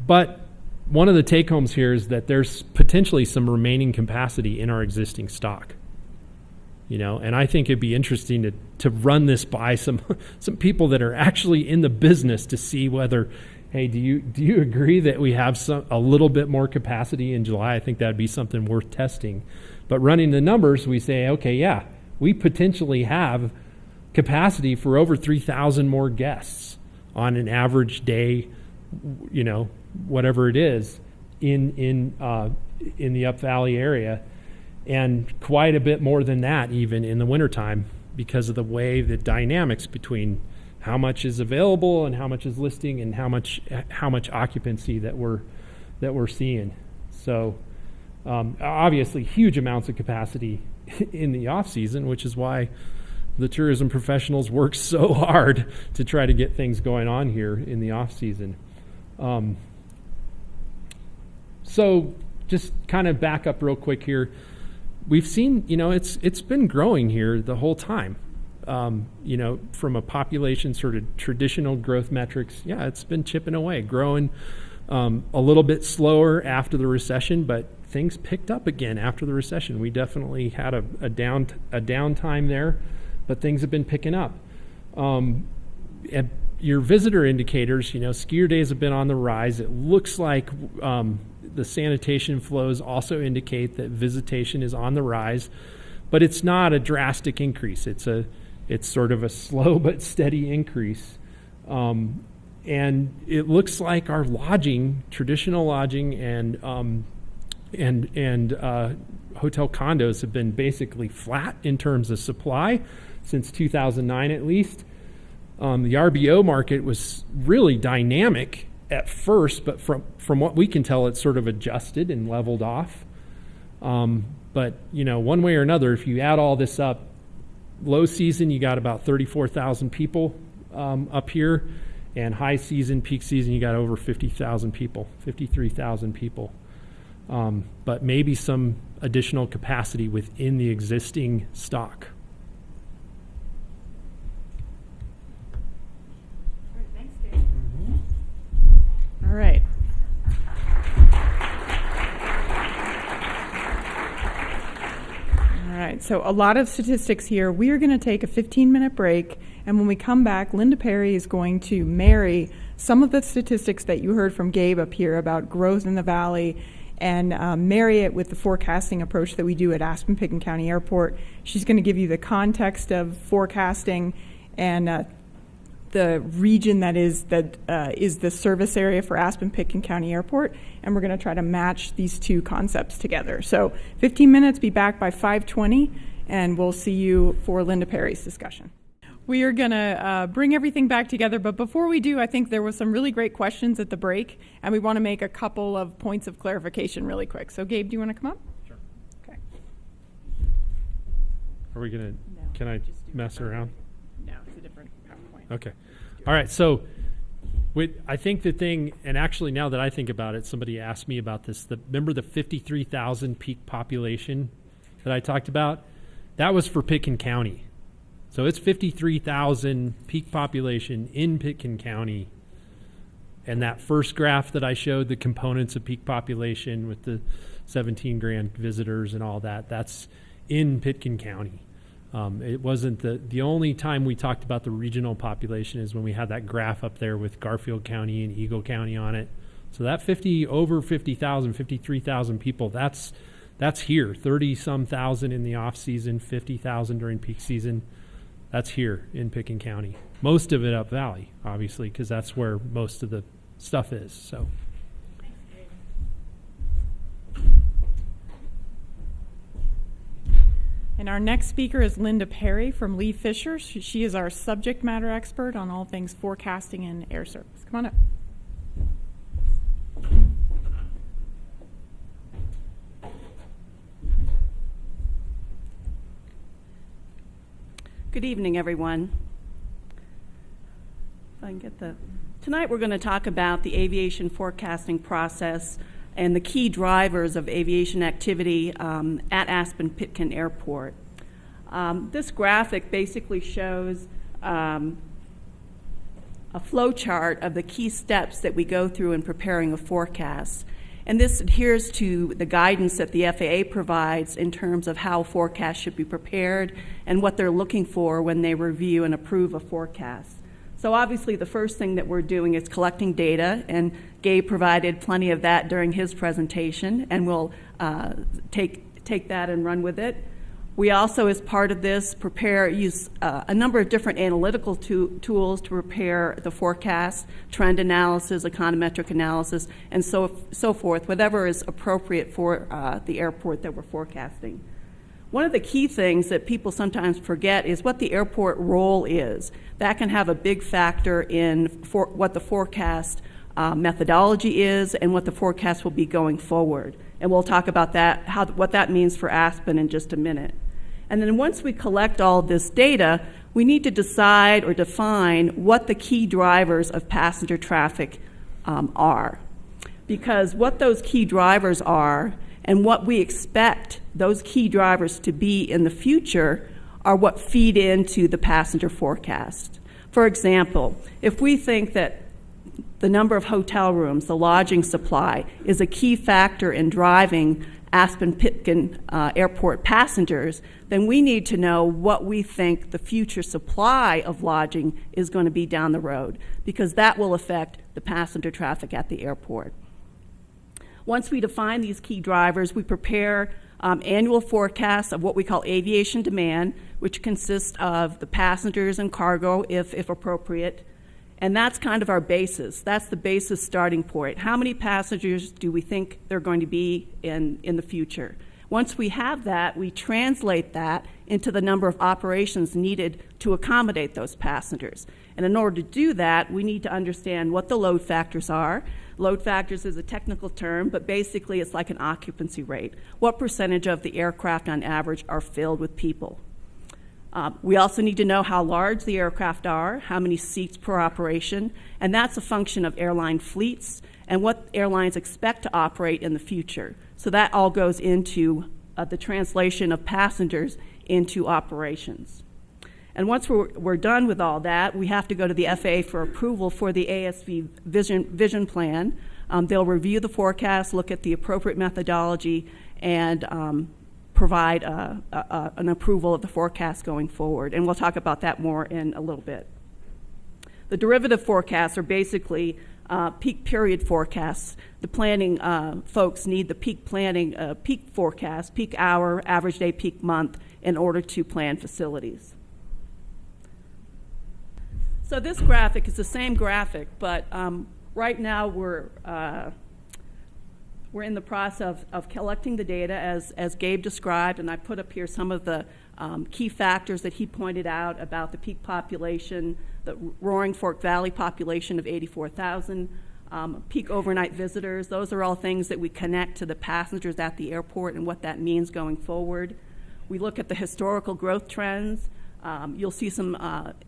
But one of the take-homes here is that there's potentially some remaining capacity in our existing stock. And I think it'd be interesting to run this by some people that are actually in the business to see whether, hey, do you agree that we have a little bit more capacity in July? I think that'd be something worth testing. But running the numbers, we say, okay, yeah, we potentially have capacity for over 3,000 more guests on an average day, whatever it is, in the Up Valley area. And quite a bit more than that even in the wintertime because of the way the dynamics between how much is available and how much is listing and how much occupancy that we're seeing. So obviously huge amounts of capacity in the off season, which is why the tourism professionals work so hard to try to get things going on here in the off season. So just kind of back up real quick here. We've seen, it's been growing here the whole time. From a population sort of traditional growth metrics, yeah, it's been chipping away, growing a little bit slower after the recession, but things picked up again after the recession. We definitely had a downtime there, but things have been picking up. And your visitor indicators, skier days have been on the rise. It looks like the sanitation flows also indicate that visitation is on the rise, but it's not a drastic increase. It's sort of a slow but steady increase. And it looks like our lodging, traditional lodging and hotel condos have been basically flat in terms of supply since 2009 at least. The RBO market was really dynamic at first, but from what we can tell, it's sort of adjusted and leveled off. But one way or another, if you add all this up, low season you got about 34,000 people up here, and high season, peak season, you got over 50,000 people, 53,000 people. But maybe some additional capacity within the existing stock. All right. All right, so a lot of statistics here. We are going to take a 15-minute break, and when we come back, Linda Perry is going to marry some of the statistics that you heard from Gabe up here about growth in the valley and marry it with the forecasting approach that we do at Aspen-Picken County Airport. She's going to give you the context of forecasting and the region that is the service area for Aspen-Picken County Airport, and we're going to try to match these two concepts together. So 15 minutes, be back by 5:20, and we'll see you for Linda Perry's discussion. We are going to bring everything back together, but before we do, I think there was some really great questions at the break, and we want to make a couple of points of clarification really quick. So Gabe, do you want to come up? Sure. Okay. Are we going to, can I mess around? No, it's a different PowerPoint. Okay. All right. So I think the thing, and actually now that I think about it, somebody asked me about this. Remember the 53,000 peak population that I talked about? That was for Picken County. So it's 53,000 peak population in Picken County. And that first graph that I showed, the components of peak population with the 17 grand visitors and all that, that's in Picken County. It wasn't the only time we talked about the regional population is when we had that graph up there with Garfield County and Eagle County on it. So that over 50,000, 53,000 people, that's here. 30-some thousand in the off season, 50,000 during peak season. That's here in Picken County. Most of it up Valley, obviously, because that's where most of the stuff is. So. And our next speaker is Linda Perry from Lee Fisher. She is our subject matter expert on all things forecasting and air service. Come on up. Good evening, everyone. If I can get Tonight we're going to talk about the aviation forecasting process and the key drivers of aviation activity at Aspen-Pitkin Airport. This graphic basically shows a flow chart of the key steps that we go through in preparing a forecast. And this adheres to the guidance that the FAA provides in terms of how forecasts should be prepared and what they're looking for when they review and approve a forecast. So obviously the first thing that we're doing is collecting data, and Gabe provided plenty of that during his presentation, and we'll take that and run with it. We also, as part of this, use a number of different analytical tools to prepare the forecast, trend analysis, econometric analysis, and so forth, whatever is appropriate for the airport that we're forecasting. One of the key things that people sometimes forget is what the airport role is. That can have a big factor in what the forecast methodology is and what the forecast will be going forward. And we'll talk about that, what that means for Aspen in just a minute. And then once we collect all this data, we need to decide or define what the key drivers of passenger traffic are. Because what those key drivers are and what we expect those key drivers to be in the future are what feed into the passenger forecast. For example, if we think that the number of hotel rooms, the lodging supply, is a key factor in driving Aspen-Pitkin Airport passengers, then we need to know what we think the future supply of lodging is going to be down the road, because that will affect the passenger traffic at the airport. Once we define these key drivers, we prepare annual forecasts of what we call aviation demand, which consists of the passengers and cargo, if appropriate. And that's kind of our basis. That's the basis starting point. How many passengers do we think there are going to be in the future? Once we have that, we translate that into the number of operations needed to accommodate those passengers. And in order to do that, we need to understand what the load factors are. Load factors is a technical term, but basically it's like an occupancy rate. What percentage of the aircraft on average are filled with people? We also need to know how large the aircraft are, how many seats per operation, and that's a function of airline fleets and what airlines expect to operate in the future. So that all goes into the translation of passengers into operations. And once we're done with all that, we have to go to the FAA for approval for the ASV vision plan. They'll review the forecast, look at the appropriate methodology, and provide an approval of the forecast going forward. And we'll talk about that more in a little bit. The derivative forecasts are basically peak period forecasts. The planning folks need the peak planning, peak forecast, peak hour, average day, peak month in order to plan facilities. So this graphic is the same graphic, but right now we're in the process of collecting the data as Gabe described, and I put up here some of the key factors that he pointed out about the peak population, the Roaring Fork Valley population of 84,000, peak overnight visitors. Those are all things that we connect to the passengers at the airport and what that means going forward. We look at the historical growth trends. You'll see some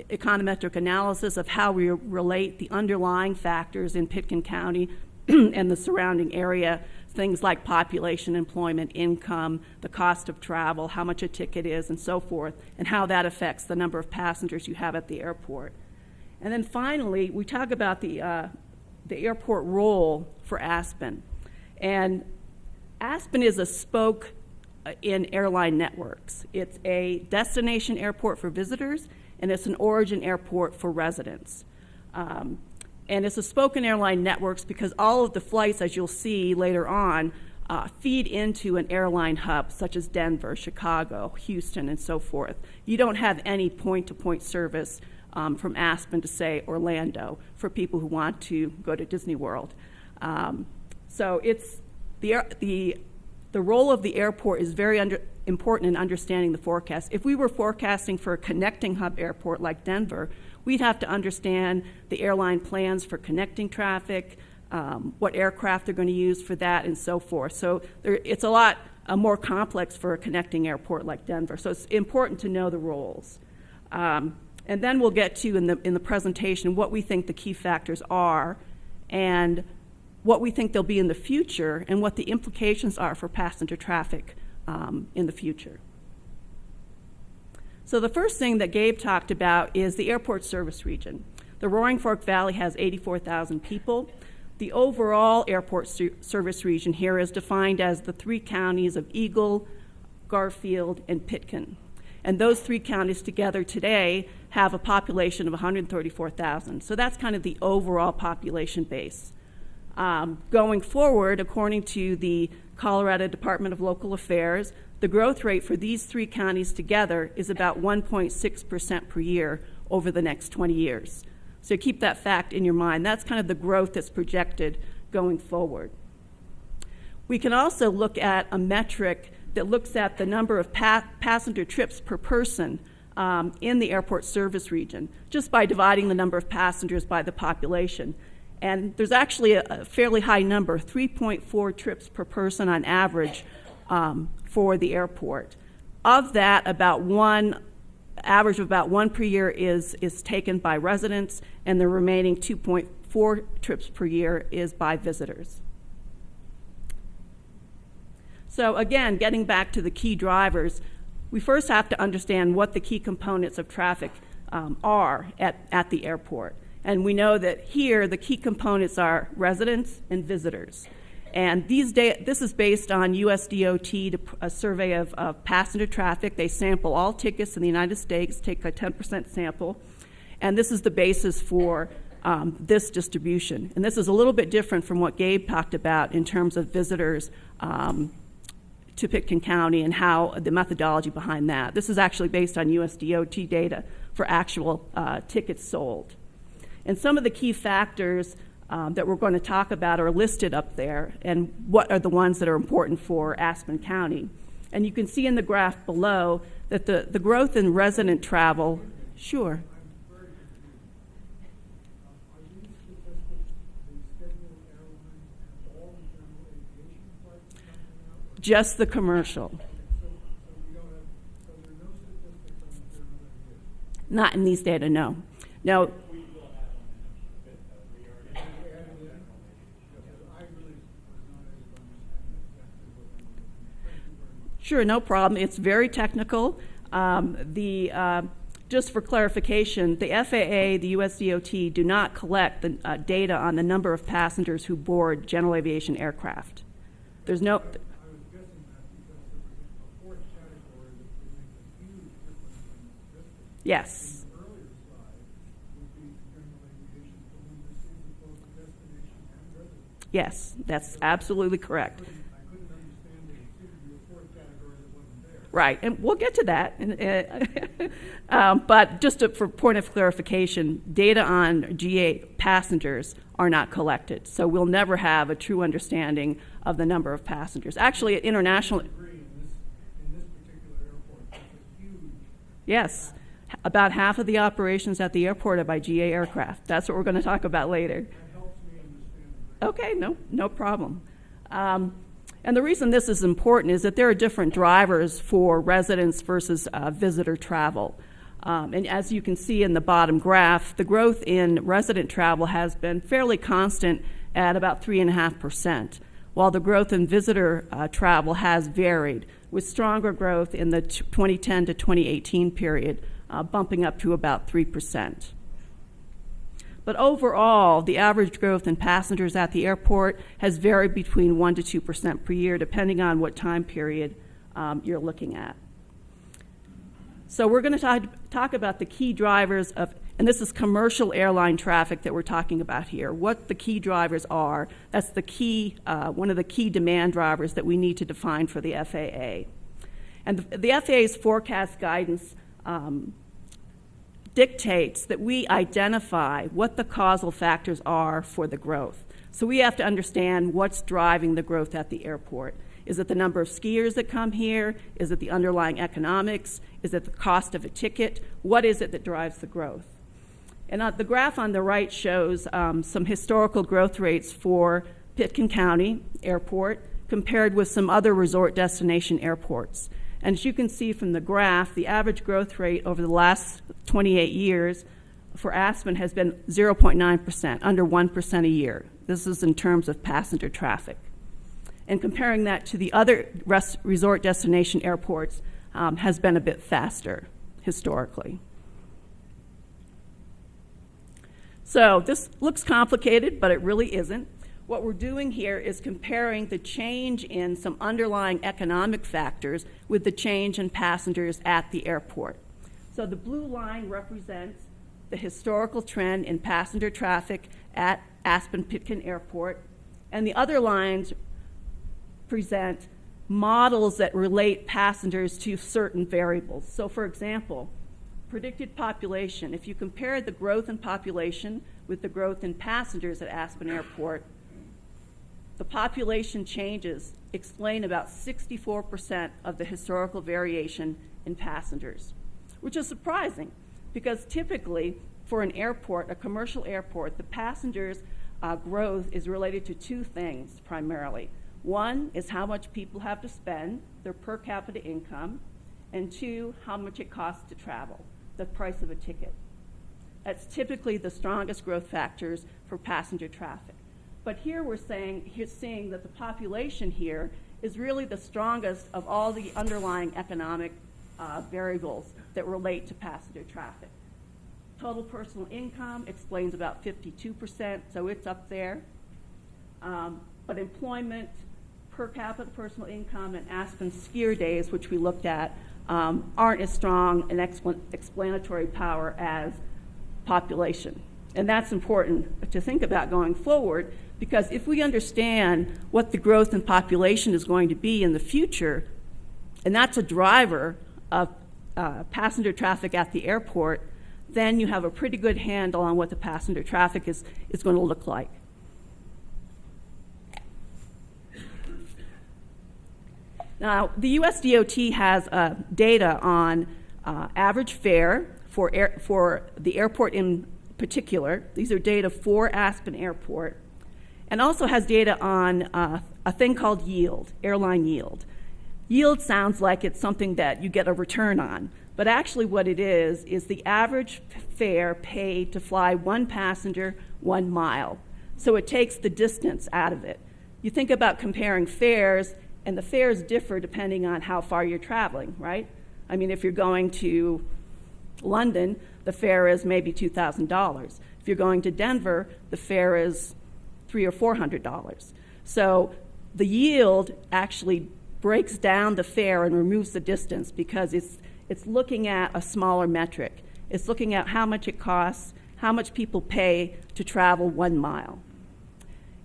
econometric analysis of how we relate the underlying factors in Pitkin County and the surrounding area, things like population, employment, income, the cost of travel, how much a ticket is, and so forth, and how that affects the number of passengers you have at the airport. And then finally, we talk about the airport role for Aspen. And Aspen is a spoke in airline networks. It's a destination airport for visitors, and it's an origin airport for residents. And it's a spoke in airline networks because all of the flights, as you'll see later on, feed into an airline hub such as Denver, Chicago, Houston, and so forth. You don't have any point-to-point service from Aspen to, say, Orlando for people who want to go to Disney World. So it's the role of the airport is very important in understanding the forecast. If we were forecasting for a connecting hub airport like Denver, we'd have to understand the airline plans for connecting traffic, what aircraft they're going to use for that, and so forth. So it's a lot more complex for a connecting airport like Denver. So it's important to know the roles. And then we'll get to, in the presentation, what we think the key factors are and what we think they'll be in the future and what the implications are for passenger traffic in the future. So the first thing that Gabe talked about is the airport service region. The Roaring Fork Valley has 84,000 people. The overall airport service region here is defined as the 3 counties of Eagle, Garfield, and Pitkin. And those 3 counties together today have a population of 134,000. So that's kind of the overall population base. Going forward, according to the Colorado Department of Local Affairs, the growth rate for these 3 counties together is about 1.6% per year over the next 20 years. So keep that fact in your mind. That's kind of the growth that's projected going forward. We can also look at a metric that looks at the number of passenger trips per person in the airport service region, just by dividing the number of passengers by the population. And there's actually a fairly high number, 3.4 trips per person on average for the airport. Of that, average of about 1 per year is taken by residents, and the remaining 2.4 trips per year is by visitors. So again, getting back to the key drivers, we first have to understand what the key components of traffic are at the airport. And we know that here the key components are residents and visitors. And this is based on USDOT, a survey of passenger traffic. They sample all tickets in the United States, take a 10% sample, and this is the basis for this distribution. And this is a little bit different from what Gabe talked about in terms of visitors to Pitkin County and how the methodology behind that. This is actually based on USDOT data for actual tickets sold. And some of the key factors that we're going to talk about are listed up there, and what are the ones that are important for Aspen County. And you can see in the graph below that the growth in resident travel, sure. Just the commercial. Not in these data, no. No. Sure, no problem. It's very technical. Just for clarification, the FAA, the USDOT do not collect the data on the number of passengers who board general aviation aircraft. There's no. Yes. Yes, that's absolutely correct. Right, and we'll get to that. But just for point of clarification, data on GA passengers are not collected, so we'll never have a true understanding of the number of passengers. Actually, at international, in this particular airport, that's a huge. Yes, about half of the operations at the airport are by GA aircraft. That's what we're going to talk about later. That helps me understand. Okay, no problem. And the reason this is important is that there are different drivers for residents versus visitor travel. And as you can see in the bottom graph, the growth in resident travel has been fairly constant at about 3.5%, while the growth in visitor travel has varied, with stronger growth in the 2010 to 2018 period, bumping up to about 3%. But overall, the average growth in passengers at the airport has varied between 1% to 2% per year, depending on what time period you're looking at. So we're going to talk about the key drivers of, and this is commercial airline traffic that we're talking about here, what the key drivers are. That's the key, one of the key demand drivers that we need to define for the FAA. And the FAA's forecast guidance dictates that we identify what the causal factors are for the growth. So we have to understand what's driving the growth at the airport. Is it the number of skiers that come here? Is it the underlying economics? Is it the cost of a ticket? What is it that drives the growth? And the graph on the right shows some historical growth rates for Pitkin County Airport compared with some other resort destination airports. And as you can see from the graph, the average growth rate over the last 28 years for Aspen has been 0.9%, under 1% a year. This is in terms of passenger traffic. And comparing that to the other resort destination airports has been a bit faster historically. So this looks complicated, but it really isn't. What we're doing here is comparing the change in some underlying economic factors with the change in passengers at the airport. So the blue line represents the historical trend in passenger traffic at Aspen-Pitkin Airport, and the other lines present models that relate passengers to certain variables. So for example, predicted population. If you compare the growth in population with the growth in passengers at Aspen Airport, the population changes explain about 64% of the historical variation in passengers, which is surprising because typically for an airport, a commercial airport, the passengers' growth is related to two things primarily. One is how much people have to spend, their per capita income, and two, how much it costs to travel, the price of a ticket. That's typically the strongest growth factors for passenger traffic. But here we're seeing that the population here is really the strongest of all the underlying economic variables that relate to passenger traffic. Total personal income explains about 52%, so it's up there. But employment, per capita personal income, and Aspen skier days, which we looked at, aren't as strong an explanatory power as population. And that's important to think about going forward, because if we understand what the growth in population is going to be in the future, and that's a driver of passenger traffic at the airport, then you have a pretty good handle on what the passenger traffic is going to look like. Now, the US DOT has data on average fare for the airport in particular. These are data for Aspen Airport, and also has data on a thing called yield, airline yield. Yield sounds like it's something that you get a return on, but actually what it is the average fare paid to fly one passenger 1 mile. So it takes the distance out of it. You think about comparing fares, and the fares differ depending on how far you're traveling, right? I mean, if you're going to London, the fare is maybe $2,000. If you're going to Denver, the fare is $300 or $400. So the yield actually breaks down the fare and removes the distance because it's looking at a smaller metric. It's looking at how much it costs, how much people pay to travel 1 mile.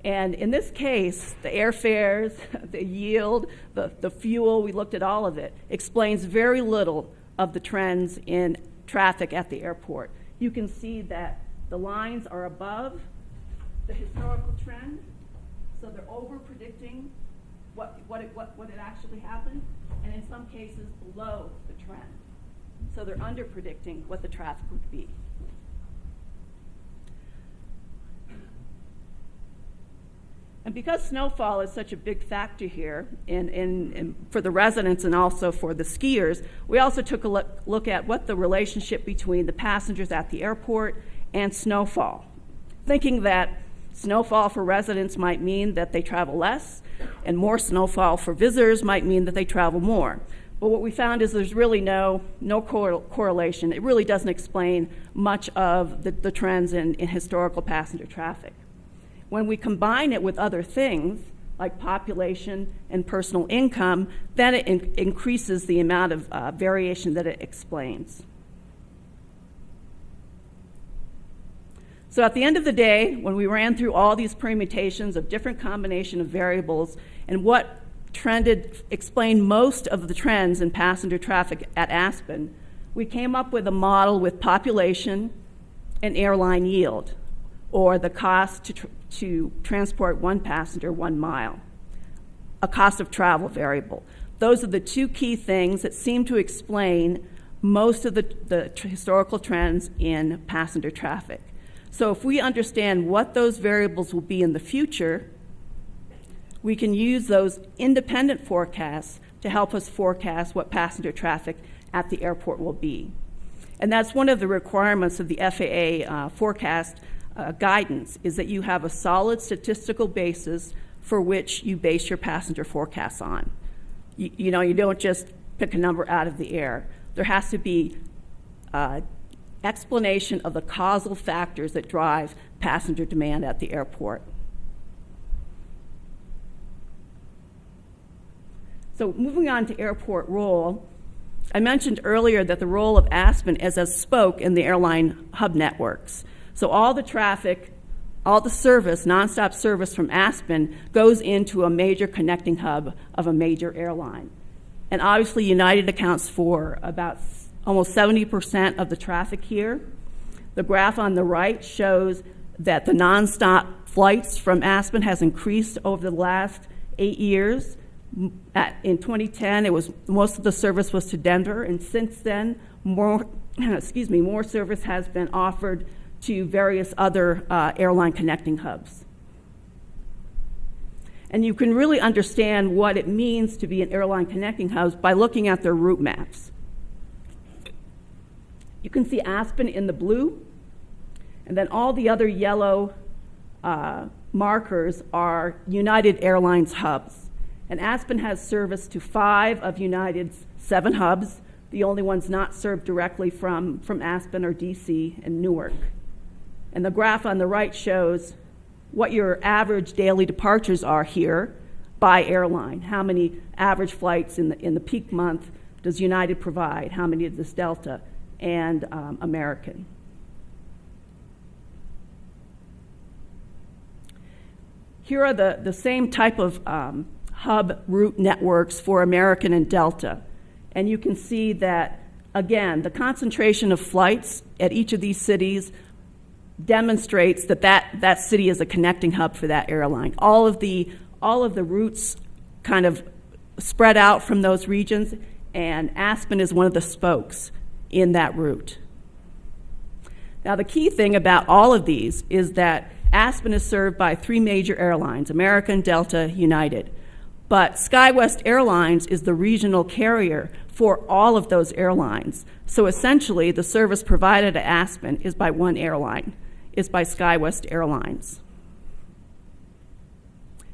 And in this case, the airfares, the yield, the fuel, we looked at all of it, explains very little of the trends in traffic at the airport. You can see that the lines are above the historical trend, so they're over-predicting what had actually happened, and in some cases below the trend. So they're under-predicting what the traffic would be. And because snowfall is such a big factor here for the residents and also for the skiers, we also took a look at what the relationship between the passengers at the airport and snowfall, thinking that snowfall for residents might mean that they travel less, and more snowfall for visitors might mean that they travel more. But what we found is there's really no correlation. It really doesn't explain much of the trends in historical passenger traffic. When we combine it with other things, like population and personal income, then it increases the amount of variation that it explains. So at the end of the day, when we ran through all these permutations of different combination of variables and what explained most of the trends in passenger traffic at Aspen, we came up with a model with population and airline yield, or the cost to transport one passenger 1 mile, a cost of travel variable. Those are the two key things that seem to explain most of the historical trends in passenger traffic. So if we understand what those variables will be in the future, we can use those independent forecasts to help us forecast what passenger traffic at the airport will be. And that's one of the requirements of the FAA forecast guidance, is that you have a solid statistical basis for which you base your passenger forecasts on. You don't just pick a number out of the air. There has to be explanation of the causal factors that drive passenger demand at the airport. So moving on to airport role, I mentioned earlier that the role of Aspen is as spoke in the airline hub networks. So all the traffic, all the service, nonstop service from Aspen goes into a major connecting hub of a major airline. And obviously United accounts for about almost 70% of the traffic here. The graph on the right shows that the nonstop flights from Aspen has increased over the last 8 years. In 2010, most of the service was to Denver, and since then, more service has been offered to various other airline connecting hubs. And you can really understand what it means to be an airline connecting hub by looking at their route maps. You can see Aspen in the blue, and then all the other yellow markers are United Airlines hubs. And Aspen has service to 5 of United's 7 hubs. The only ones not served directly from Aspen are DC and Newark. And the graph on the right shows what your average daily departures are here by airline. How many average flights in the peak month does United provide? How many does Delta and American? Here are the same type of hub route networks for American and Delta. And you can see that, again, the concentration of flights at each of these cities demonstrates that city is a connecting hub for that airline. All of the routes kind of spread out from those regions, and Aspen is one of the spokes in that route. Now, the key thing about all of these is that Aspen is served by 3 major airlines, American, Delta, United. But SkyWest Airlines is the regional carrier for all of those airlines. So essentially, the service provided at Aspen is by one airline, is by SkyWest Airlines.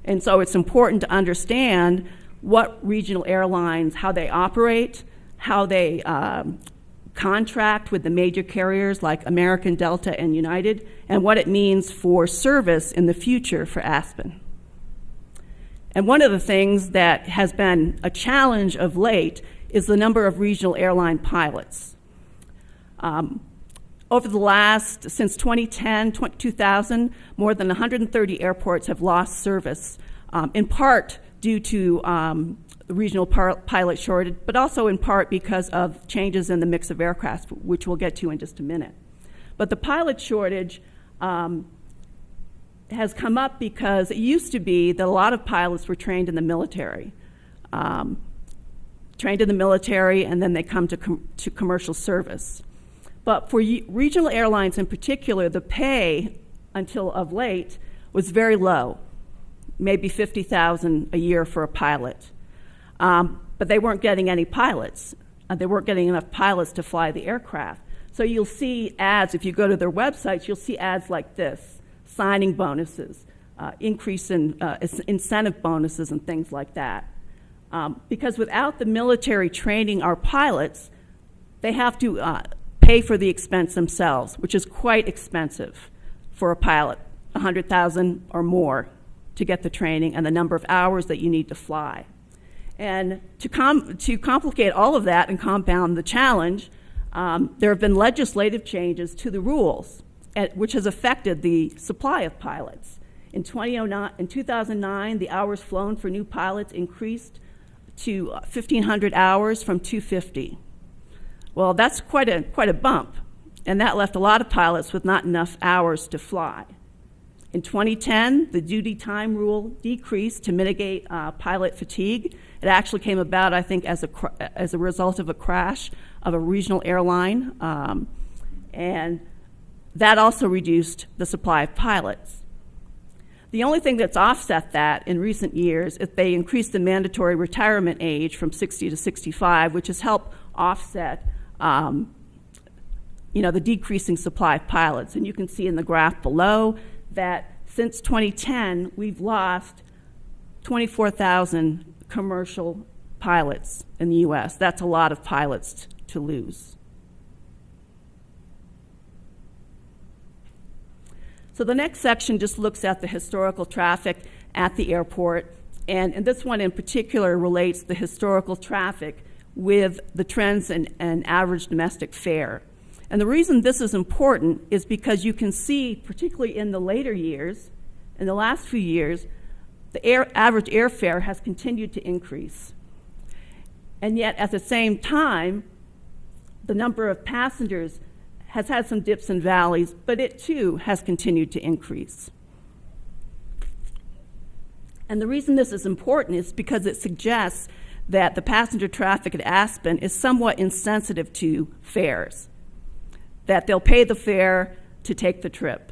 And so it's important to understand what regional airlines, how they operate, how they contract with the major carriers like American, Delta, and United, and what it means for service in the future for Aspen. And one of the things that has been a challenge of late is the number of regional airline pilots. Over the last, since 2000, more than 130 airports have lost service, in part due to the regional pilot shortage, but also in part because of changes in the mix of aircraft, which we'll get to in just a minute. But the pilot shortage has come up because it used to be that a lot of pilots were trained in the military. And then they come to commercial service. But for regional airlines in particular, the pay until of late was very low, maybe $50,000 a year for a pilot. But they weren't getting any pilots. They weren't getting enough pilots to fly the aircraft. So you'll see ads, if you go to their websites, you'll see ads like this: signing bonuses, increase in incentive bonuses, and things like that. Because without the military training our pilots, they have to pay for the expense themselves, which is quite expensive for a pilot, $100,000 or more to get the training and the number of hours that you need to fly. And to complicate all of that and compound the challenge, there have been legislative changes to the rules, which has affected the supply of pilots. In 2009, the hours flown for new pilots increased to 1,500 hours from 250. Well, that's quite a bump, and that left a lot of pilots with not enough hours to fly. In 2010, the duty time rule decreased to mitigate pilot fatigue. It actually came about, I think, as a result of a crash of a regional airline, and that also reduced the supply of pilots. The only thing that's offset that in recent years is they increased the mandatory retirement age from 60 to 65, which has helped offset the decreasing supply of pilots. And you can see in the graph below that since 2010, we've lost 24,000 commercial pilots in the U.S. That's a lot of pilots to lose. So the next section just looks at the historical traffic at the airport, and this one in particular relates the historical traffic with the trends in average domestic fare. And the reason this is important is because you can see, particularly in the later years, in the last few years, the average airfare has continued to increase. And yet, at the same time, the number of passengers has had some dips and valleys, but it too has continued to increase. And the reason this is important is because it suggests that the passenger traffic at Aspen is somewhat insensitive to fares, that they'll pay the fare to take the trip.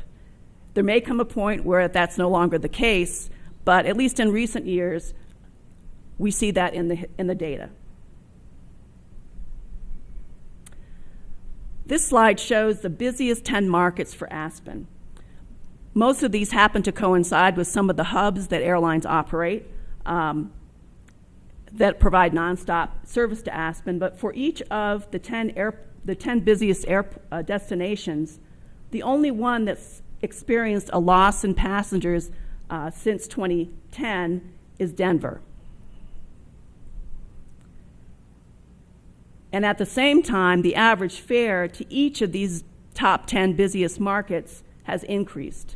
There may come a point where that's no longer the case, but at least in recent years, we see that in the data. This slide shows the busiest 10 markets for Aspen. Most of these happen to coincide with some of the hubs that airlines operate that provide nonstop service to Aspen. But for each of the 10 busiest destinations, the only one that's experienced a loss in passengers since 2010 is Denver. And at the same time, the average fare to each of these top 10 busiest markets has increased.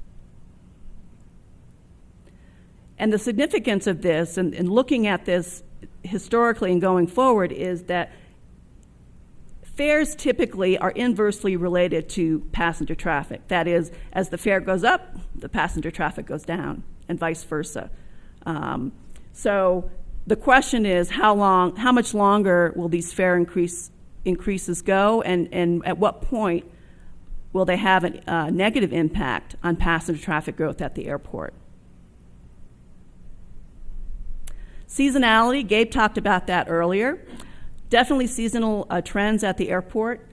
And the significance of this, and looking at this historically and going forward, is that fares typically are inversely related to passenger traffic. That is, as the fare goes up, the passenger traffic goes down, and vice versa. So the question is, how much longer will these fare increases go, and at what point will they have a negative impact on passenger traffic growth at the airport? Seasonality, Gabe talked about that earlier. Definitely seasonal trends at the airport.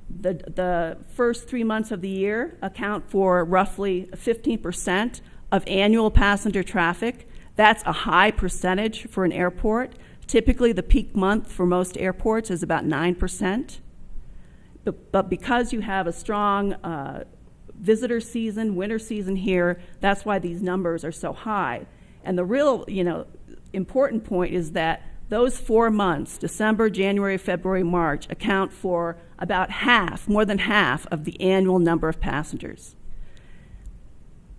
The first 3 months of the year account for roughly 15% of annual passenger traffic. That's a high percentage for an airport. Typically, the peak month for most airports is about 9%. But because you have a strong visitor season, winter season here, that's why these numbers are so high. And the real, important point is that those 4 months, December, January, February, March, account for about more than half of the annual number of passengers.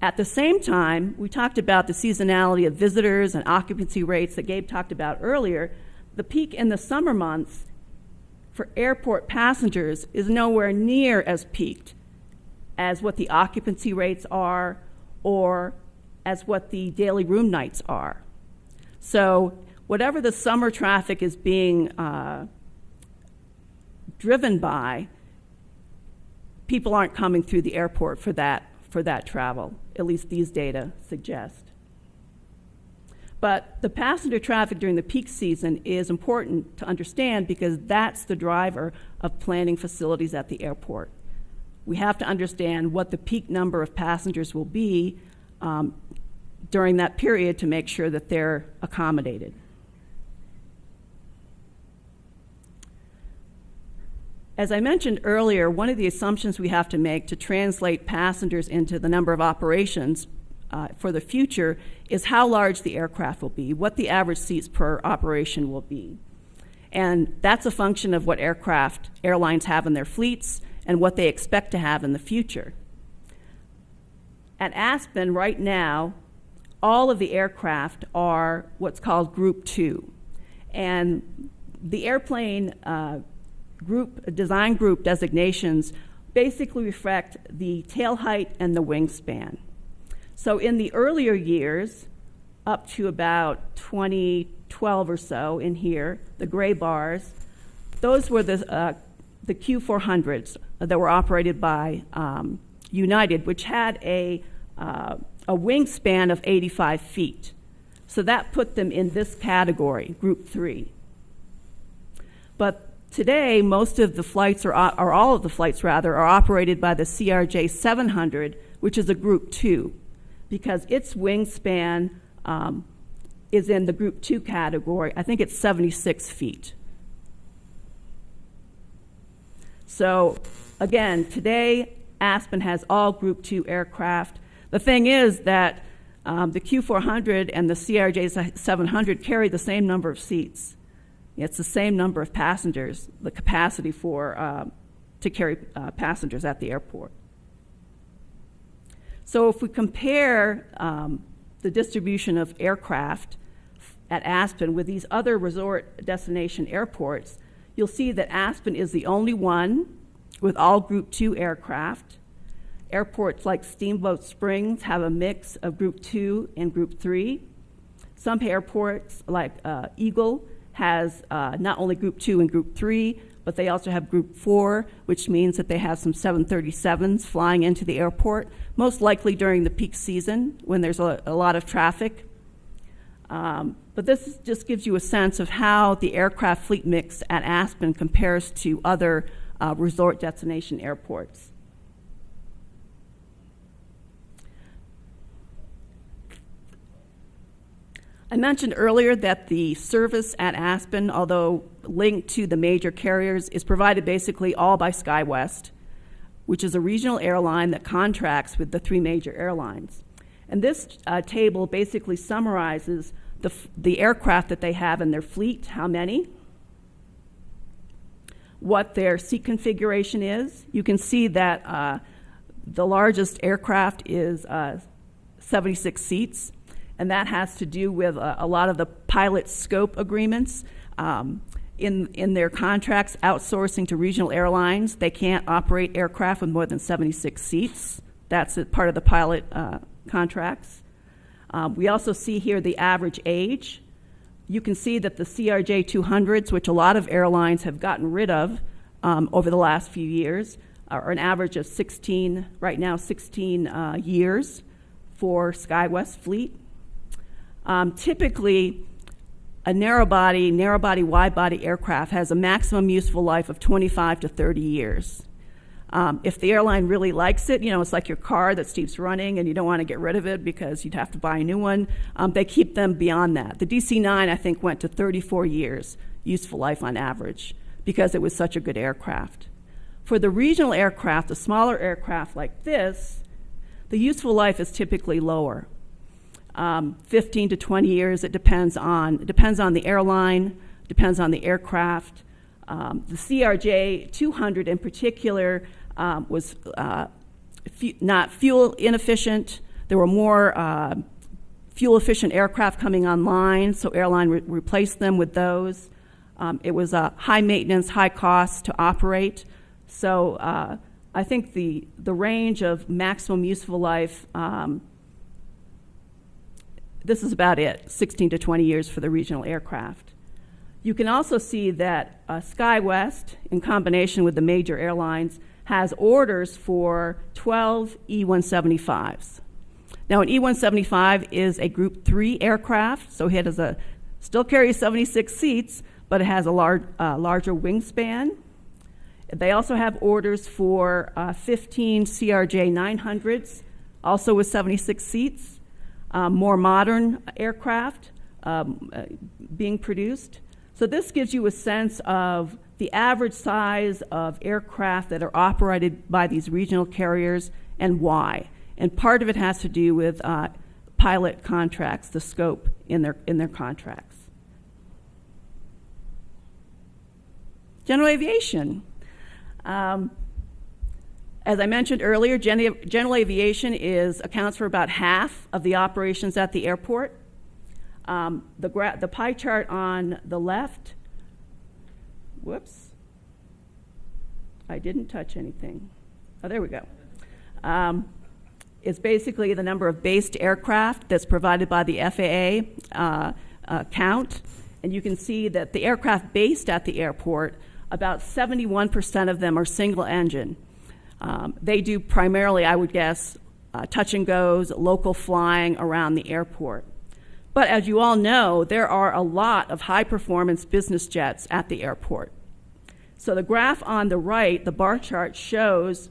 At the same time, we talked about the seasonality of visitors and occupancy rates that Gabe talked about earlier. The peak in the summer months for airport passengers is nowhere near as peaked as what the occupancy rates are or as what the daily room nights are. So whatever the summer traffic is being driven by, people aren't coming through the airport for that travel, at least these data suggest. But the passenger traffic during the peak season is important to understand because that's the driver of planning facilities at the airport. We have to understand what the peak number of passengers will be during that period to make sure that they're accommodated. As I mentioned earlier, one of the assumptions we have to make to translate passengers into the number of operations for the future is how large the aircraft will be, what the average seats per operation will be. And that's a function of what aircraft airlines have in their fleets and what they expect to have in the future. At Aspen right now, all of the aircraft are what's called Group 2. And the airplane design group designations basically reflect the tail height and the wingspan. So in the earlier years, up to about 2012 or so in here, the gray bars, those were the Q400s that were operated by United, which had a a wingspan of 85 feet. So that put them in this category, Group 3. But today, most of the flights, or all of the flights rather, are operated by the CRJ 700, which is a Group 2, because its wingspan is in the Group 2 category. I think it's 76 feet. So again, today, Aspen has all Group 2 aircraft. The thing is that the Q400 and the CRJ 700 carry the same number of seats. It's the same number of passengers, the capacity for to carry passengers at the airport. So if we compare the distribution of aircraft at Aspen with these other resort destination airports, you'll see that Aspen is the only one with all Group 2 aircraft. Airports like Steamboat Springs have a mix of Group 2 and Group 3. Some airports, like Eagle, has not only Group 2 and Group 3, but they also have Group 4, which means that they have some 737s flying into the airport, most likely during the peak season when there's a lot of traffic. But this just gives you a sense of how the aircraft fleet mix at Aspen compares to other resort destination airports. I mentioned earlier that the service at Aspen, although linked to the major carriers, is provided basically all by SkyWest, which is a regional airline that contracts with the 3 major airlines. And this table basically summarizes the aircraft that they have in their fleet, how many, what their seat configuration is. You can see that the largest aircraft is 76 seats, and that has to do with a lot of the pilot scope agreements in their contracts outsourcing to regional airlines. They can't operate aircraft with more than 76 seats. That's part of the pilot contracts. We also see here the average age. You can see that the CRJ 200s, which a lot of airlines have gotten rid of over the last few years, are an average of 16, right now 16 years for SkyWest fleet. Typically, a narrow-body, wide-body aircraft has a maximum useful life of 25 to 30 years. If the airline really likes it, it's like your car that keeps running and you don't want to get rid of it because you'd have to buy a new one, they keep them beyond that. The DC-9, I think, went to 34 years useful life on average because it was such a good aircraft. For the regional aircraft, the smaller aircraft like this, the useful life is typically lower. 15 to 20 years, it depends on the airline, depends on the aircraft. The CRJ 200 in particular was not fuel inefficient. There were more fuel efficient aircraft coming online, so airline replaced them with those. It was a high maintenance, high cost to operate. So I think the range of maximum useful life, this is about it, 16 to 20 years for the regional aircraft. You can also see that SkyWest, in combination with the major airlines, has orders for 12 E-175s. Now, an E-175 is a Group 3 aircraft, so it still carries 76 seats, but it has a larger wingspan. They also have orders for 15 CRJ 900s, also with 76 seats. More modern aircraft being produced. So this gives you a sense of the average size of aircraft that are operated by these regional carriers and why. And part of it has to do with pilot contracts, the scope in their contracts. General aviation. As I mentioned earlier, general aviation accounts for about half of the operations at the airport. The pie chart on the left, whoops, I didn't touch anything. Oh, there we go. It's basically the number of based aircraft that's provided by the FAA count. And you can see that the aircraft based at the airport, about 71% of them are single engine. They do primarily, I would guess, touch and goes, local flying around the airport. But as you all know, there are a lot of high-performance business jets at the airport. So the graph on the right, the bar chart, shows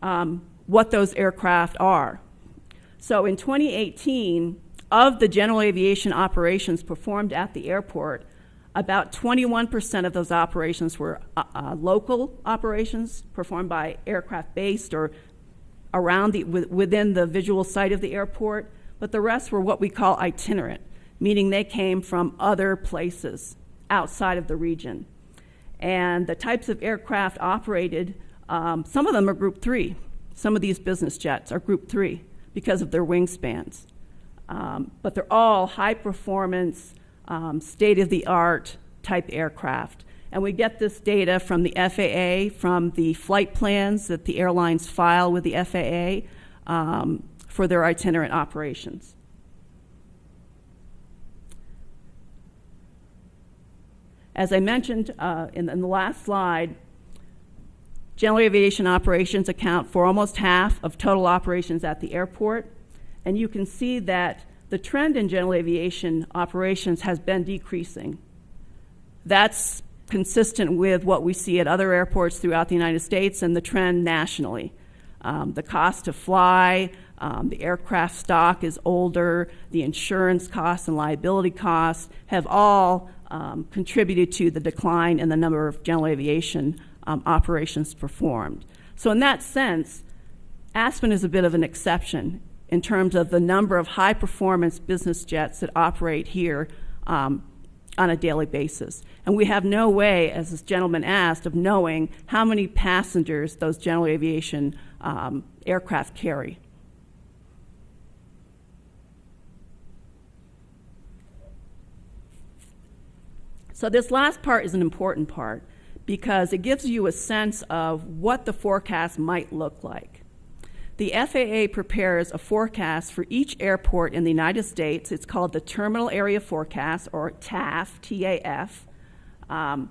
what those aircraft are. So in 2018, of the general aviation operations performed at the airport, about 21% of those operations were local operations performed by aircraft based or around within the visual site of the airport, but the rest were what we call itinerant, meaning they came from other places outside of the region. And the types of aircraft operated, some of them are Group 3. Some of these business jets are Group 3 because of their wingspans. But they're all high-performance, state-of-the-art type aircraft. And we get this data from the FAA, from the flight plans that the airlines file with the FAA for their itinerant operations. As I mentioned in the last slide, general aviation operations account for almost half of total operations at the airport. And you can see that the trend in general aviation operations has been decreasing. That's consistent with what we see at other airports throughout the United States and the trend nationally. The cost to fly, the aircraft stock is older, the insurance costs and liability costs have all contributed to the decline in the number of general aviation operations performed. So in that sense, Aspen is a bit of an exception in terms of the number of high-performance business jets that operate here on a daily basis. And we have no way, as this gentleman asked, of knowing how many passengers those general aviation aircraft carry. So this last part is an important part because it gives you a sense of what the forecast might look like. The FAA prepares a forecast for each airport in the United States. It's called the Terminal Area Forecast, or TAF, T-A-F. And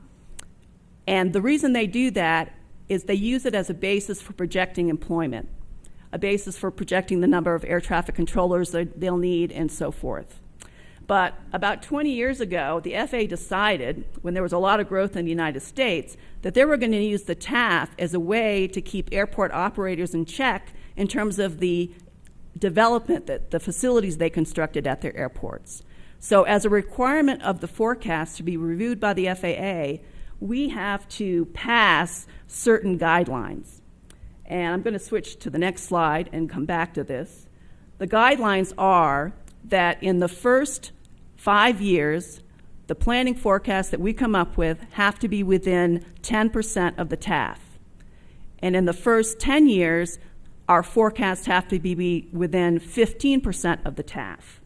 the reason they do that is they use it as a basis for projecting employment, a basis for projecting the number of air traffic controllers that they'll need, and so forth. But about 20 years ago, the FAA decided, when there was a lot of growth in the United States, that they were going to use the TAF as a way to keep airport operators in check in terms of the development, the facilities they constructed at their airports. So as a requirement of the forecast to be reviewed by the FAA, we have to pass certain guidelines. And I'm going to switch to the next slide and come back to this. The guidelines are that in the first 5 years, the planning forecasts that we come up with have to be within 10% of the TAF. And in the first 10 years, our forecasts have to be within 15% of the TAF.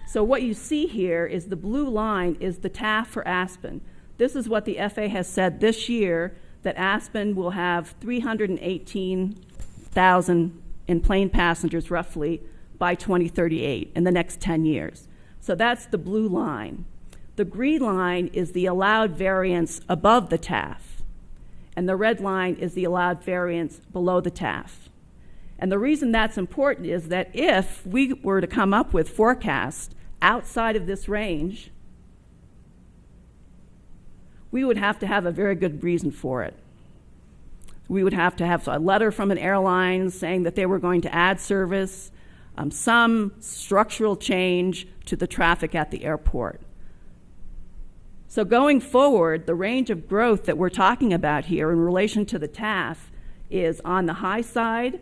So what you see here is the blue line is the TAF for Aspen. This is what the FAA has said this year, that Aspen will have 318,000 in-plane passengers roughly by 2038 in the next 10 years. So that's the blue line. The green line is the allowed variance above the TAF. And the red line is the allowed variance below the TAF. And the reason that's important is that if we were to come up with forecasts outside of this range, we would have to have a very good reason for it. We would have to have a letter from an airline saying that they were going to add service, some structural change to the traffic at the airport. So going forward, the range of growth that we're talking about here in relation to the TAF is on the high side.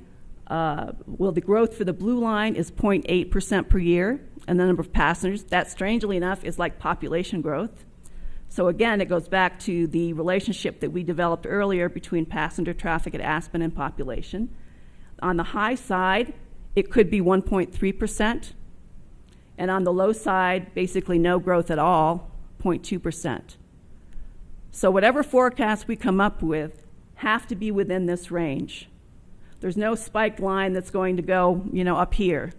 The growth for the blue line is 0.8% per year, and the number of passengers, that strangely enough is like population growth. So again, it goes back to the relationship that we developed earlier between passenger traffic at Aspen and population. On the high side, it could be 1.3%, and on the low side, basically no growth at all, 0.2%. So whatever forecast we come up with have to be within this range. There's no spiked line that's going to go, up here.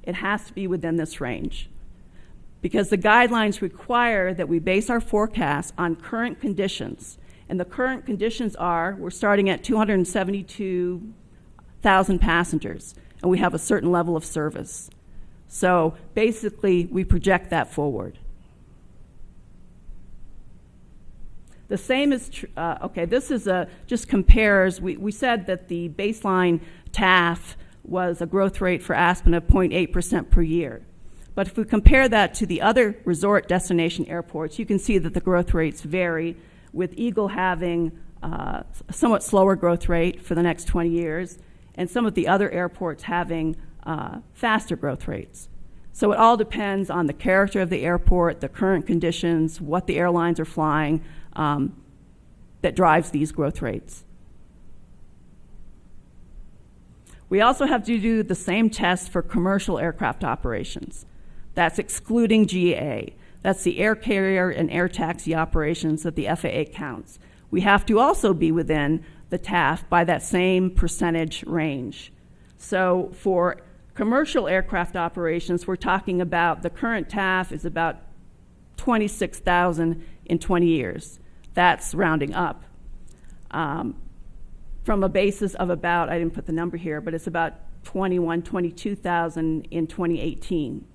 It has to be within this range. Because the guidelines require that we base our forecast on current conditions. And the current conditions are, we're starting at 272 1,000 passengers, and we have a certain level of service. So basically, we project that forward. The same is true. This is just compares. We said that the baseline TAF was a growth rate for Aspen of 0.8% per year. But if we compare that to the other resort destination airports, you can see that the growth rates vary, with Eagle having a somewhat slower growth rate for the next 20 years, and some of the other airports having faster growth rates. So it all depends on the character of the airport, the current conditions, what the airlines are flying, that drives these growth rates. We also have to do the same test for commercial aircraft operations. That's excluding GA. That's the air carrier and air taxi operations that the FAA counts. We have to also be within the TAF by that same percentage range. So for commercial aircraft operations, we're talking about the current TAF is about 26,000 in 20 years. That's rounding up. From a basis of about, I didn't put the number here, but it's about 22,000 in 2018.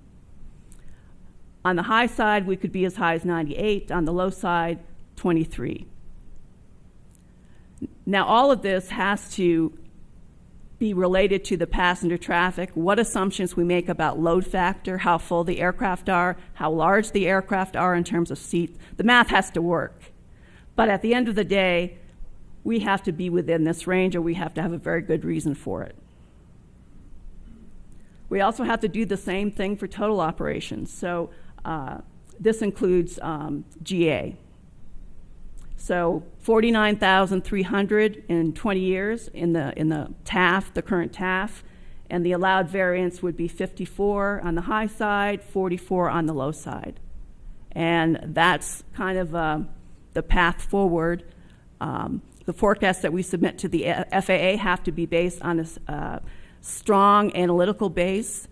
On the high side, we could be as high as 98. On the low side, 23. Now, all of this has to be related to the passenger traffic, what assumptions we make about load factor, how full the aircraft are, how large the aircraft are in terms of seats. The math has to work. But at the end of the day, we have to be within this range, or we have to have a very good reason for it. We also have to do the same thing for total operations. So this includes GA. So 49,300 in 20 years in the TAF, the current TAF, and the allowed variance would be 54 on the high side, 44 on the low side. And that's kind of the path forward. The forecasts that we submit to the FAA have to be based on a strong analytical base,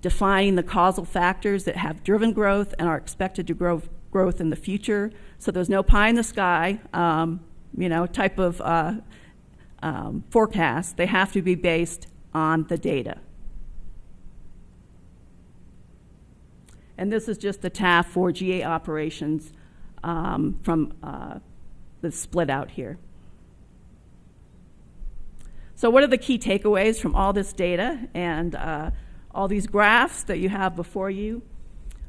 defining the causal factors that have driven growth and are expected to grow growth in the future. So there's no pie in the sky, type of forecast. They have to be based on the data. And this is just the TAF for GA operations from the split out here. So what are the key takeaways from all this data and all these graphs that you have before you?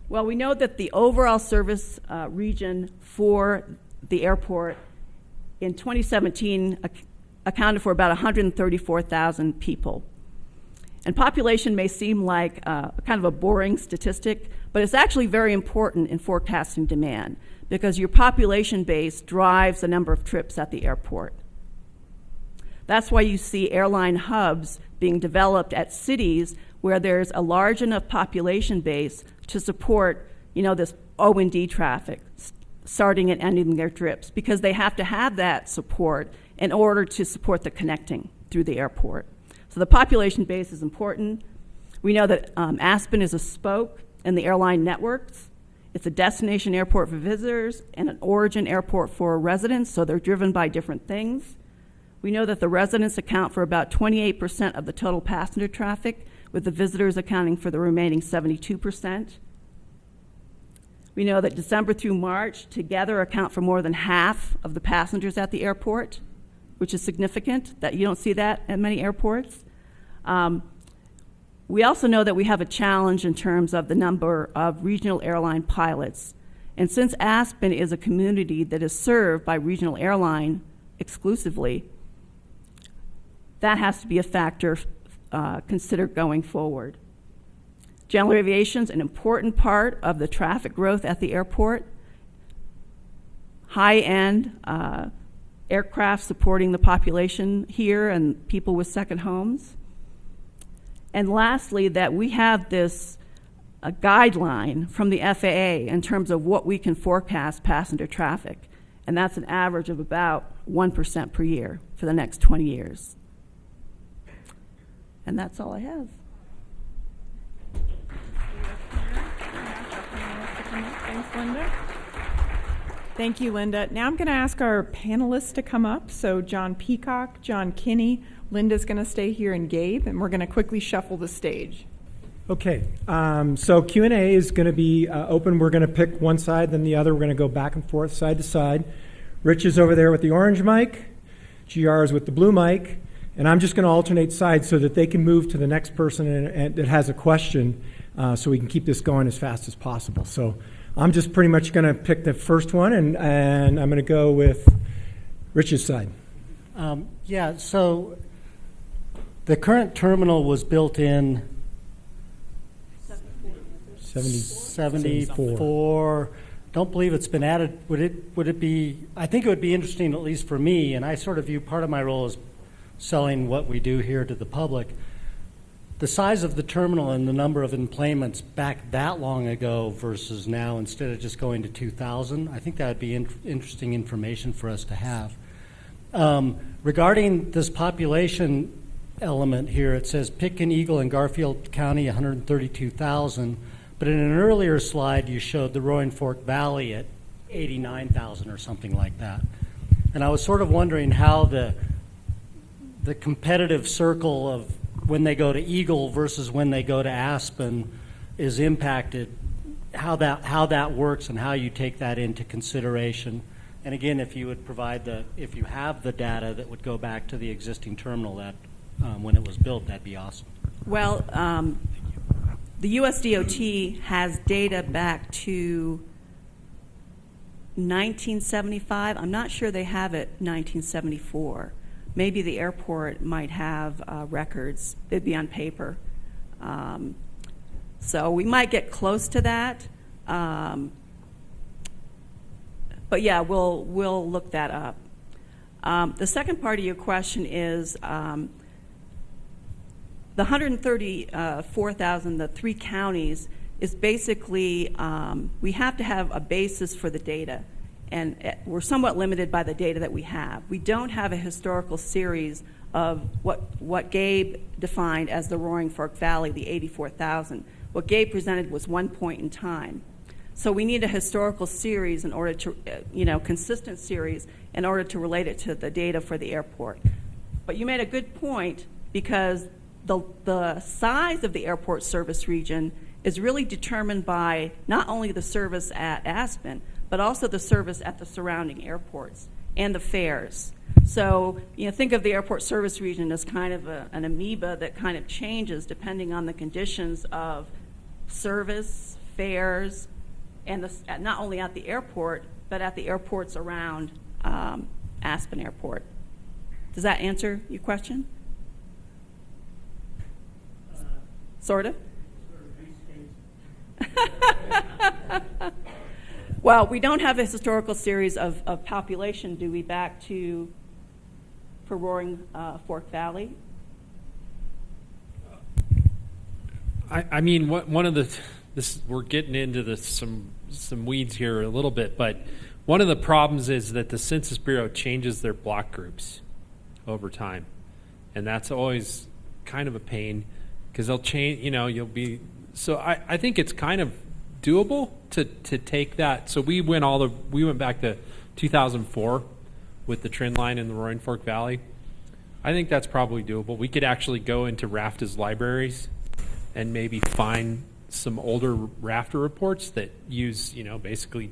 Well, we know that the overall service region for the airport in 2017 accounted for about 134,000 people. And population may seem like kind of a boring statistic, but it's actually very important in forecasting demand because your population base drives the number of trips at the airport. That's why you see airline hubs being developed at cities where there's a large enough population base to support, this O&D traffic starting and ending their trips, because they have to have that support in order to support the connecting through the airport. So the population base is important. We know that Aspen is a spoke in the airline networks. It's a destination airport for visitors and an origin airport for residents, so they're driven by different things. We know that the residents account for about 28% of the total passenger traffic, with the visitors accounting for the remaining 72%. We know that December through March together account for more than half of the passengers at the airport, which is significant, that you don't see that at many airports. We also know that we have a challenge in terms of the number of regional airline pilots. And since Aspen is a community that is served by regional airline exclusively, that has to be a factor considered going forward. General aviation is an important part of the traffic growth at the airport. High-end aircraft supporting the population here and people with second homes. And lastly, that we have this guideline from the FAA in terms of what we can forecast passenger traffic. And that's an average of about 1% per year for the next 20 years. And that's all I have. Thanks, Linda. Thank you, Linda. Now I'm going to ask our panelists to come up. So John Peacock, John Kinney, Linda's going to stay here and Gabe, and we're going to quickly shuffle the stage. Okay, so Q&A is going to be open. We're going to pick one side, then the other. We're going to go back and forth, side to side. Rich is over there with the orange mic. GR is with the blue mic. And I'm just going to alternate sides so that they can move to the next person that has a question so we can keep this going as fast as possible. So I'm just pretty much going to pick the first one, and I'm going to go with Rich's side. Yeah, so the current terminal was built in 74. Don't believe it's been added. Would it be, I think it would be interesting, at least for me, and I sort of view part of my role as selling what we do here to the public. The size of the terminal and the number of enplanements back that long ago versus now, instead of just going to 2,000, I think that would be interesting information for us to have. Regarding this population element here, it says Pitkin, Eagle, and Garfield County, 132,000. But in an earlier slide, you showed the Roaring Fork Valley at 89,000 or something like that. And I was sort of wondering how the competitive circle of when they go to Eagle versus when they go to Aspen is impacted, how that works and how you take that into consideration. And again, if you would provide if you have the data that would go back to the existing terminal that when it was built, that'd be awesome. Well, the USDOT has data back to 1975. I'm not sure they have it 1974. Maybe the airport might have records. They'd be on paper. So we might get close to that. But yeah, we'll look that up. The second part of your question is the 134,000, the 3 counties, is basically we have to have a basis for the data. And we're somewhat limited by the data that we have. We don't have a historical series of what Gabe defined as the Roaring Fork Valley, the 84,000. What Gabe presented was one point in time. So we need a historical series in order to, consistent series in order to relate it to the data for the airport. But you made a good point, because the size of the airport service region is really determined by not only the service at Aspen, but also the service at the surrounding airports and the fares. So, think of the airport service region as kind of an amoeba that kind of changes depending on the conditions of service, fares, and not only at the airport, but at the airports around Aspen Airport. Does that answer your question? Sort of? Well, we don't have a historical series of population, do we, back to for Roaring Fork Valley? I mean, one of we're getting into some weeds here a little bit, but one of the problems is that the Census Bureau changes their block groups over time, and that's always kind of a pain, because they'll change. You'll be so. I think it's kind of doable to take that. So we went back to 2004 with the trend line in the Roaring Fork Valley. I think that's probably doable. We could actually go into RAFTA's libraries and maybe find some older RAFTA reports that use, basically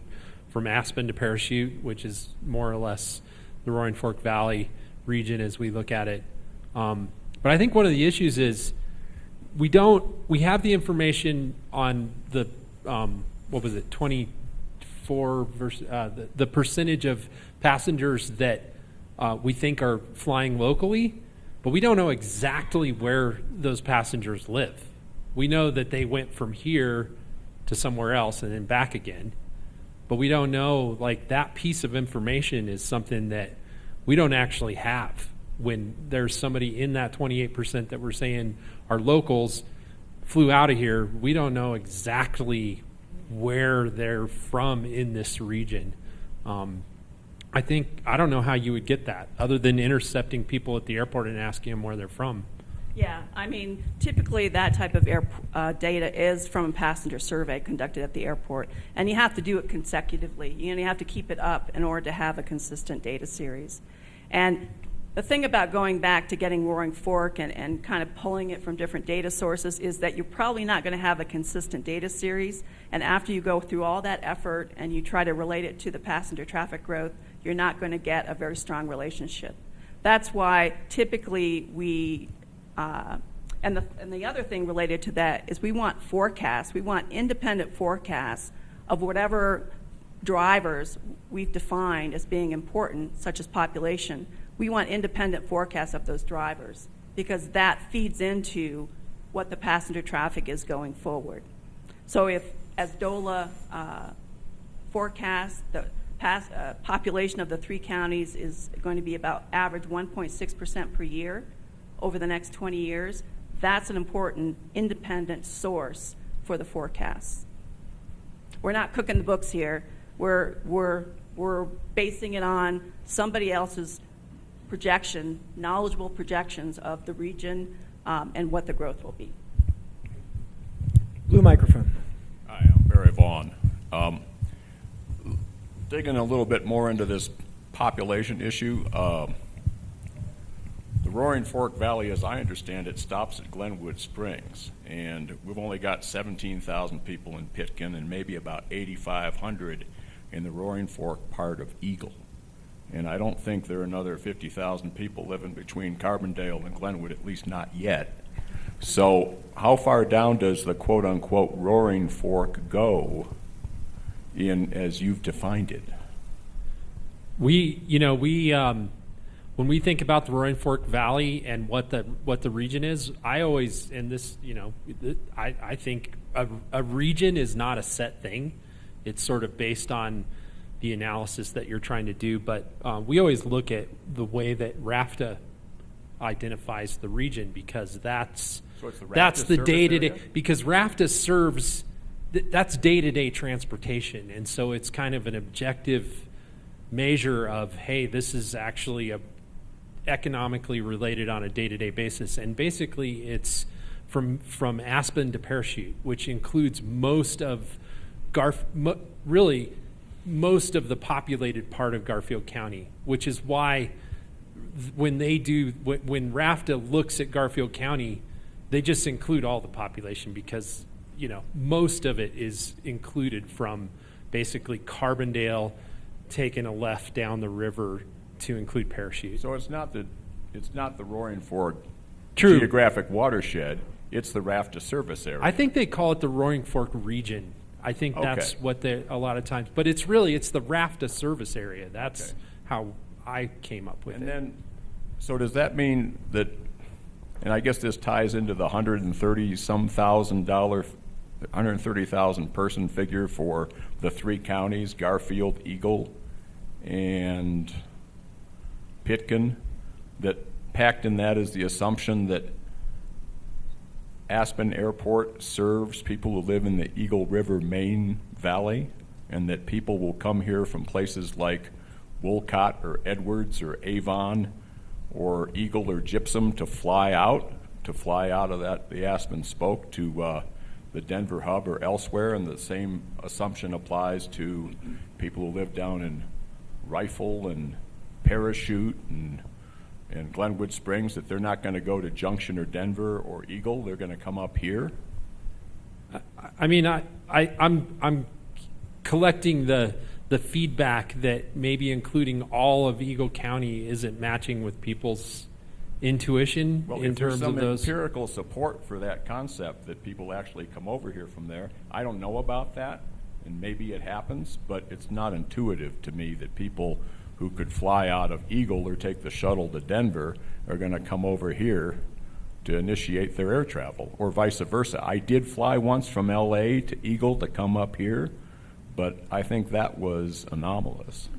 from Aspen to Parachute, which is more or less the Roaring Fork Valley region as we look at it. But I think one of the issues is we have the information on the 24 versus the percentage of passengers that we think are flying locally, but we don't know exactly where those passengers live. We know that they went from here to somewhere else and then back again, but we don't know, that piece of information is something that we don't actually have. When there's somebody in that 28% that we're saying are locals flew out of here, we don't know exactly where they're from in this region. I don't know how you would get that other than intercepting people at the airport and asking them where they're from. Yeah, typically that type of data is from a passenger survey conducted at the airport, and you have to do it consecutively. You have to keep it up in order to have a consistent data series. And The thing about going back to getting Roaring Fork and kind of pulling it from different data sources is that you're probably not going to have a consistent data series. And after you go through all that effort and you try to relate it to the passenger traffic growth, you're not going to get a very strong relationship. That's why typically we, and the other thing related to that is we want forecasts. We want independent forecasts of whatever drivers we've defined as being important, such as population. We want independent forecasts of those drivers because that feeds into what the passenger traffic is going forward. So if, as DOLA forecasts, the population of the 3 counties is going to be about average 1.6% per year over the next 20 years, that's an important independent source for the forecasts. We're not cooking the books here. We're basing it on somebody else's projection, knowledgeable projections of the region and what the growth will be. Blue microphone. Hi, I'm Barry Vaughn. Digging a little bit more into this population issue, the Roaring Fork Valley, as I understand it, stops at Glenwood Springs, and we've only got 17,000 people in Pitkin and maybe about 8,500 in the Roaring Fork part of Eagle. And I don't think there are another 50,000 people living between Carbondale and Glenwood, at least not yet. So how far down does the quote-unquote Roaring Fork go in as you've defined it? When we think about the Roaring Fork Valley and what the region is, I always, and this, I think a region is not a set thing. It's sort of based on the analysis that you're trying to do, but we always look at the way that RAFTA identifies the region because that's the day-to-day, because RAFTA serves, that's day-to-day transportation, and so it's kind of an objective measure of, hey, this is actually economically related on a day-to-day basis, and basically it's from Aspen to Parachute, which includes most of most of the populated part of Garfield County, which is why when RAFTA looks at Garfield County, they just include all the population because, most of it is included from basically Carbondale taking a left down the river to include Parachute. So it's not the Roaring Fork True. geographic watershed, it's the RAFTA service area. I think they call it the Roaring Fork region. I think that's what they a lot of times, but it's the RAFTA service area. That's how I came up with it. And then, so does that mean that, and I guess this ties into the $130,000 person figure for the 3 counties, Garfield, Eagle, and Pitkin, that packed in that is the assumption that Aspen Airport serves people who live in the Eagle River main valley, and that people will come here from places like Wolcott or Edwards or Avon or Eagle or Gypsum to fly out of the Aspen spoke to the Denver hub or elsewhere, and the same assumption applies to people who live down in Rifle and Parachute and Glenwood Springs, that they're not going to go to Junction or Denver or Eagle, they're going to come up here? I mean, I'm collecting the feedback that maybe including all of Eagle County isn't matching with people's intuition in terms of those. Well, if there's some empirical support for that concept that people actually come over here from there, I don't know about that, and maybe it happens, but it's not intuitive to me that people who could fly out of Eagle or take the shuttle to Denver are going to come over here to initiate their air travel, or vice versa. I did fly once from LA to Eagle to come up here, but I think that was anomalous.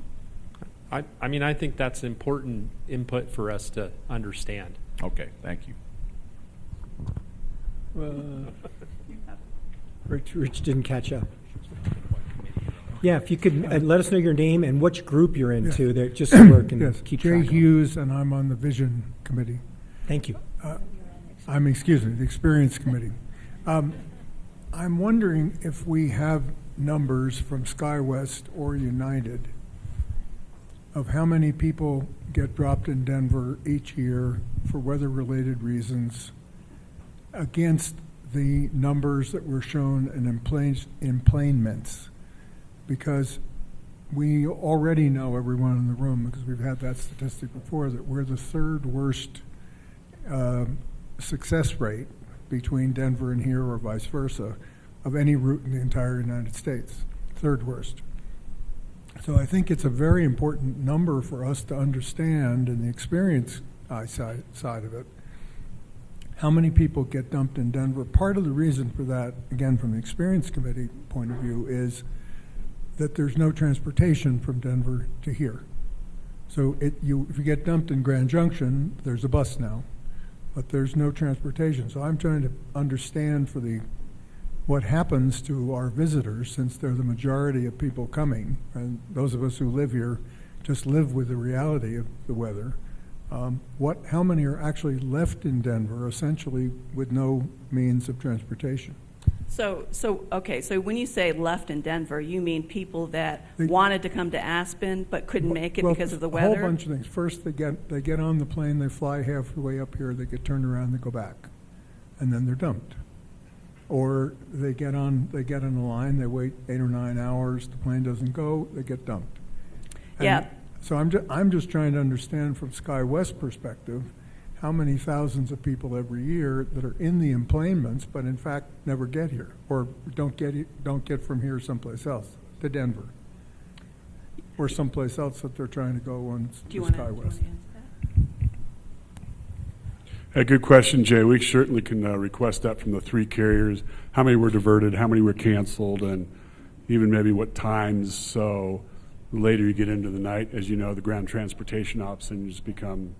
I mean, I think that's important input for us to understand. Okay, thank you. Rich didn't catch up. Yeah, if you could let us know your name and which group you're into, that just so we can Yes, keep Jay track of it. Hughes, and I'm on the Vision Committee. Thank you. The Experience Committee. I'm wondering if we have numbers from SkyWest or United of how many people get dropped in Denver each year for weather-related reasons against the numbers that were shown in emplanements, because we already know, everyone in the room, because we've had that statistic before, that we're the third worst success rate between Denver and here or vice versa of any route in the entire United States. Third worst. So I think it's a very important number for us to understand in the experience side of it. How many people get dumped in Denver? Part of the reason for that, again, from the experience committee point of view, is that there's no transportation from Denver to here. So if you get dumped in Grand Junction, there's a bus now, but there's no transportation. So I'm trying to understand for what happens to our visitors, since they're the majority of people coming, and those of us who live here just live with the reality of the weather. How many are actually left in Denver, essentially with no means of transportation? So when you say left in Denver, you mean people that wanted to come to Aspen but couldn't make it because of the weather? A whole bunch of things. First, they get on the plane, they fly half the way up here, they get turned around, they go back, and then they're dumped. Or they get on a line, they wait 8 or 9 hours, the plane doesn't go, they get dumped. Yeah. So I'm just trying to understand from SkyWest perspective how many thousands of people every year that are in the emplanements but in fact never get here or don't get from here someplace else to Denver or someplace else that they're trying to go on Do you to want to SkyWest. answer that? Good question, Jay. We certainly can request that from the 3 carriers. How many were diverted, how many were canceled, and even maybe what times. So the later you get into the night, as you know, the ground transportation options become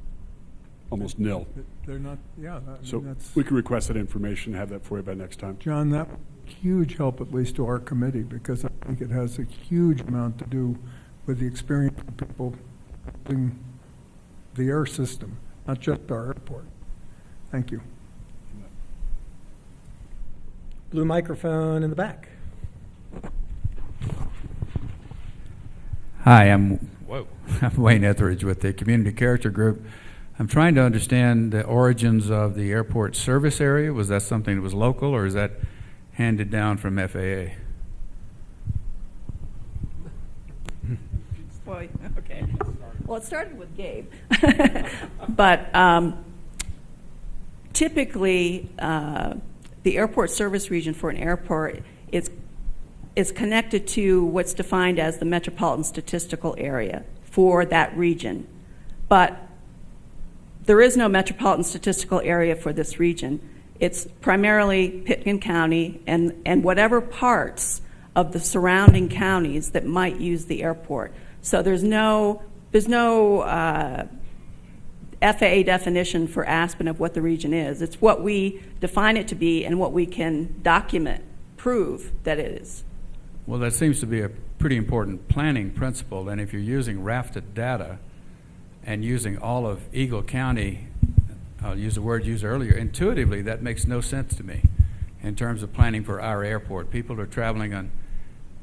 almost nil. They're not, yeah. So that's, we can request that information and have that for you by next time. John, that huge help at least to our committee, because I think it has a huge amount to do with the experience of people using the air system, not just our airport. Thank you. Blue microphone in the back. Hi, I'm Wayne Etheridge with the Community Character Group. I'm trying to understand the origins of the airport service area. Was that something that was local, or is that handed down from FAA? Boy, okay. Well, it started with Gabe. But typically, the airport service region for an airport is connected to what's defined as the metropolitan statistical area for that region. But there is no metropolitan statistical area for this region. It's primarily Pitkin County and whatever parts of the surrounding counties that might use the airport. So there's no FAA definition for Aspen of what the region is. It's what we define it to be and what we can document, prove that it is. Well, that seems to be a pretty important planning principle. And if you're using rafted data and using all of Eagle County, I'll use the word used earlier, intuitively that makes no sense to me in terms of planning for our airport. People are traveling on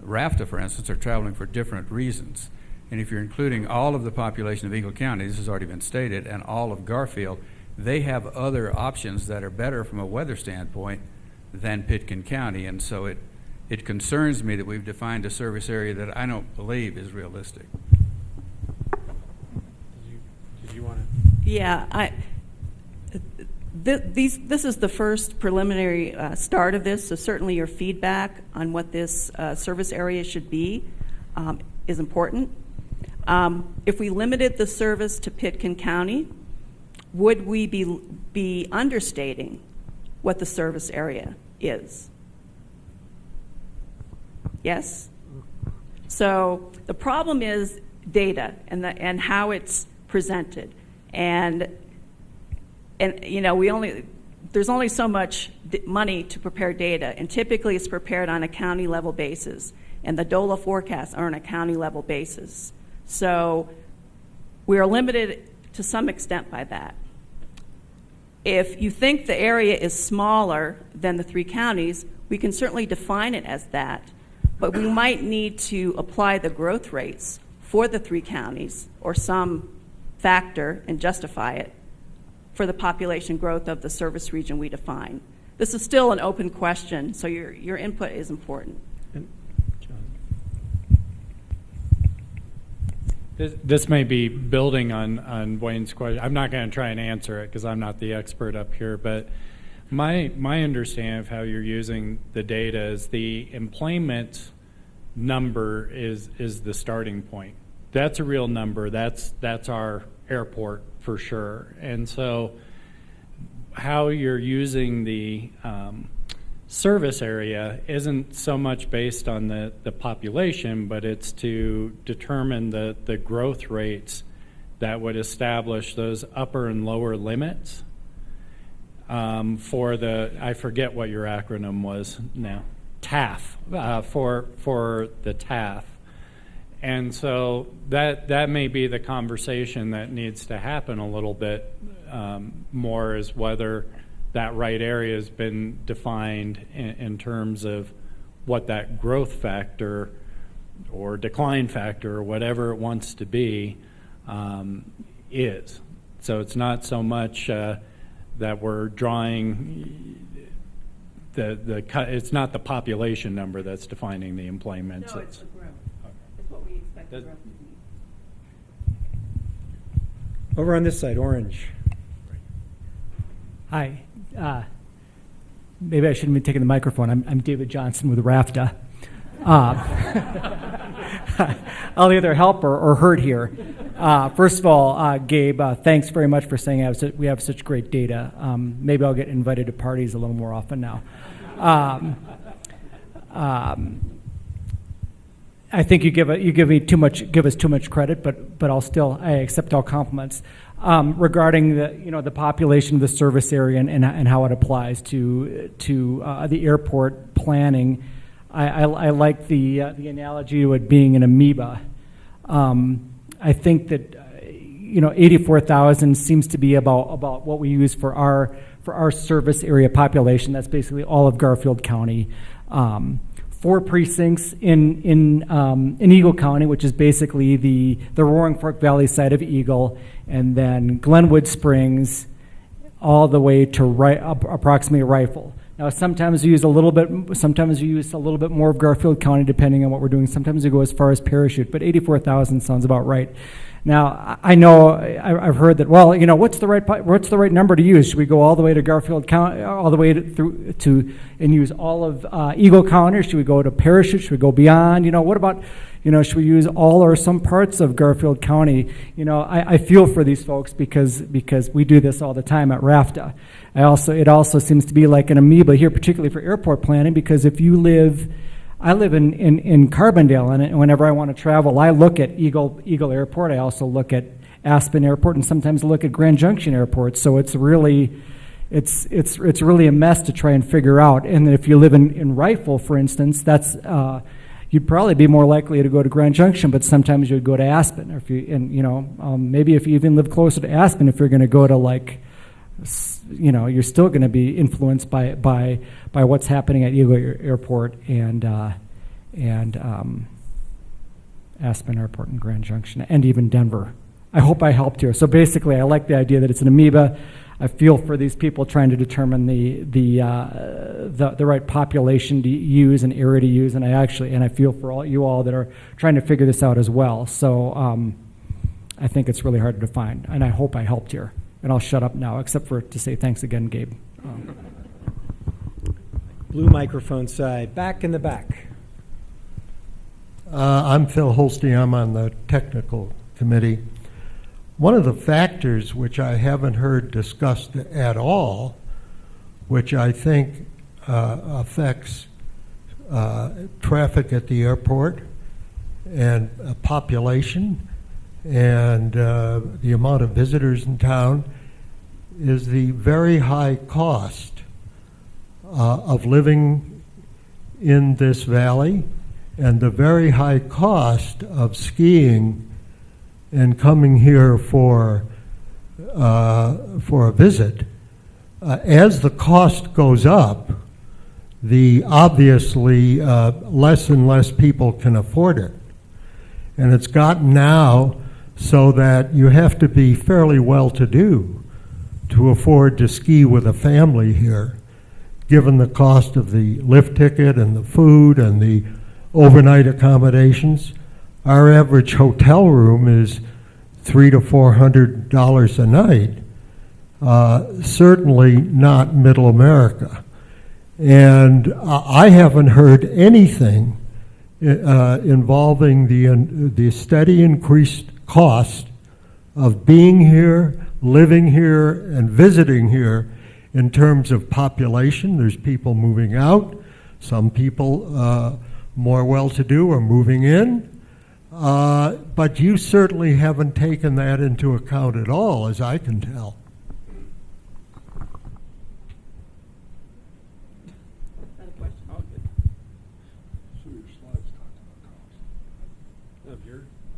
RAFTA, for instance, are traveling for different reasons. And if you're including all of the population of Eagle County, this has already been stated, and all of Garfield, they have other options that are better from a weather standpoint than Pitkin County. And so it concerns me that we've defined a service area that I don't believe is realistic. Did you want to? Yeah, this is the first preliminary start of this, so certainly your feedback on what this service area should be is important. If we limited the service to Pitkin County, would we be understating what the service area is? Yes? So the problem is data and how it's presented. And you know, there's only so much money to prepare data, and typically it's prepared on a county level basis, and the DOLA forecasts are on a county level basis. So we are limited to some extent by that. If you think the area is smaller than the 3 counties, we can certainly define it as that, but we might need to apply the growth rates for the 3 counties or some factor and justify it for the population growth of the service region we define. This is still an open question, so your input is important. This may be building on Wayne's question. I'm not going to try and answer it because I'm not the expert up here, but my understanding of how you're using the data is the employment number is the starting point. That's a real number. That's our airport for sure. And so how you're using the service area isn't so much based on the population, but it's to determine the growth rates that would establish those upper and lower limits for the, I forget what your acronym was now, TAF, for the TAF. And so that may be the conversation that needs to happen a little bit more, is whether that right area has been defined in terms of what that growth factor or decline factor or whatever it wants to be is. So it's not so much that we're drawing it's not the population number that's defining the employment. No, it's the growth. It's what we expect the growth to be. Over on this side, orange. Hi. Maybe I shouldn't be taking the microphone. I'm David Johnson with RAFTA. I'll either help or hurt here. First of all, Gabe, thanks very much for saying we have such great data. Maybe I'll get invited to parties a little more often now. I think you give us too much credit, but I accept all compliments. Regarding the population of the service area and how it applies to the airport planning, I like the analogy of it being an amoeba. I think that 84,000 seems to be about what we use for our service area population. That's basically all of Garfield County. 4 precincts in Eagle County, which is basically the Roaring Fork Valley side of Eagle, and then Glenwood Springs, all the way to approximately Rifle. Now, sometimes we use a little bit more of Garfield County, depending on what we're doing. Sometimes we go as far as Parachute, but 84,000 sounds about right. Now, I know I've heard that. Well, what's the right number to use? Should we go all the way to Garfield County, all the way to and use all of Eagle County? Or should we go to Parachute? Should we go beyond? What about, should we use all or some parts of Garfield County? I feel for these folks because we do this all the time at RAFTA. It also seems to be like an amoeba here, particularly for airport planning, because if you live. I live in Carbondale, and whenever I want to travel, I look at Eagle Airport. I also look at Aspen Airport, and sometimes I look at Grand Junction Airport. So it's really a mess to try and figure out. And if you live in Rifle, for instance, that's you'd probably be more likely to go to Grand Junction, but sometimes you'd go to Aspen. Or maybe if you even live closer to Aspen, if you're going to go to you're still going to be influenced by what's happening at Eagle Airport and Aspen Airport and Grand Junction, and even Denver. I hope I helped here. So basically, I like the idea that it's an amoeba. I feel for these people trying to determine the right population to use and area to use, and I feel for you all that are trying to figure this out as well. So I think it's really hard to define, and I hope I helped here. And I'll shut up now, except for to say thanks again, Gabe. Blue microphone side, back in the back. I'm Phil Holstein. I'm on the technical committee. One of the factors which I haven't heard discussed at all, which I think affects traffic at the airport and population and the amount of visitors in town, is the very high cost of living in this valley and the very high cost of skiing and coming here for a visit. As the cost goes up, obviously less and less people can afford it. And it's gotten now so that you have to be fairly well-to-do to afford to ski with a family here, given the cost of the lift ticket and the food and the overnight accommodations. Our average hotel room is $300 to $400 a night. Certainly not middle America. And I haven't heard anything involving the steady increased cost of being here, living here, and visiting here in terms of population. There's people moving out. Some people more well-to-do are moving in. But you certainly haven't taken that into account at all, as I can tell.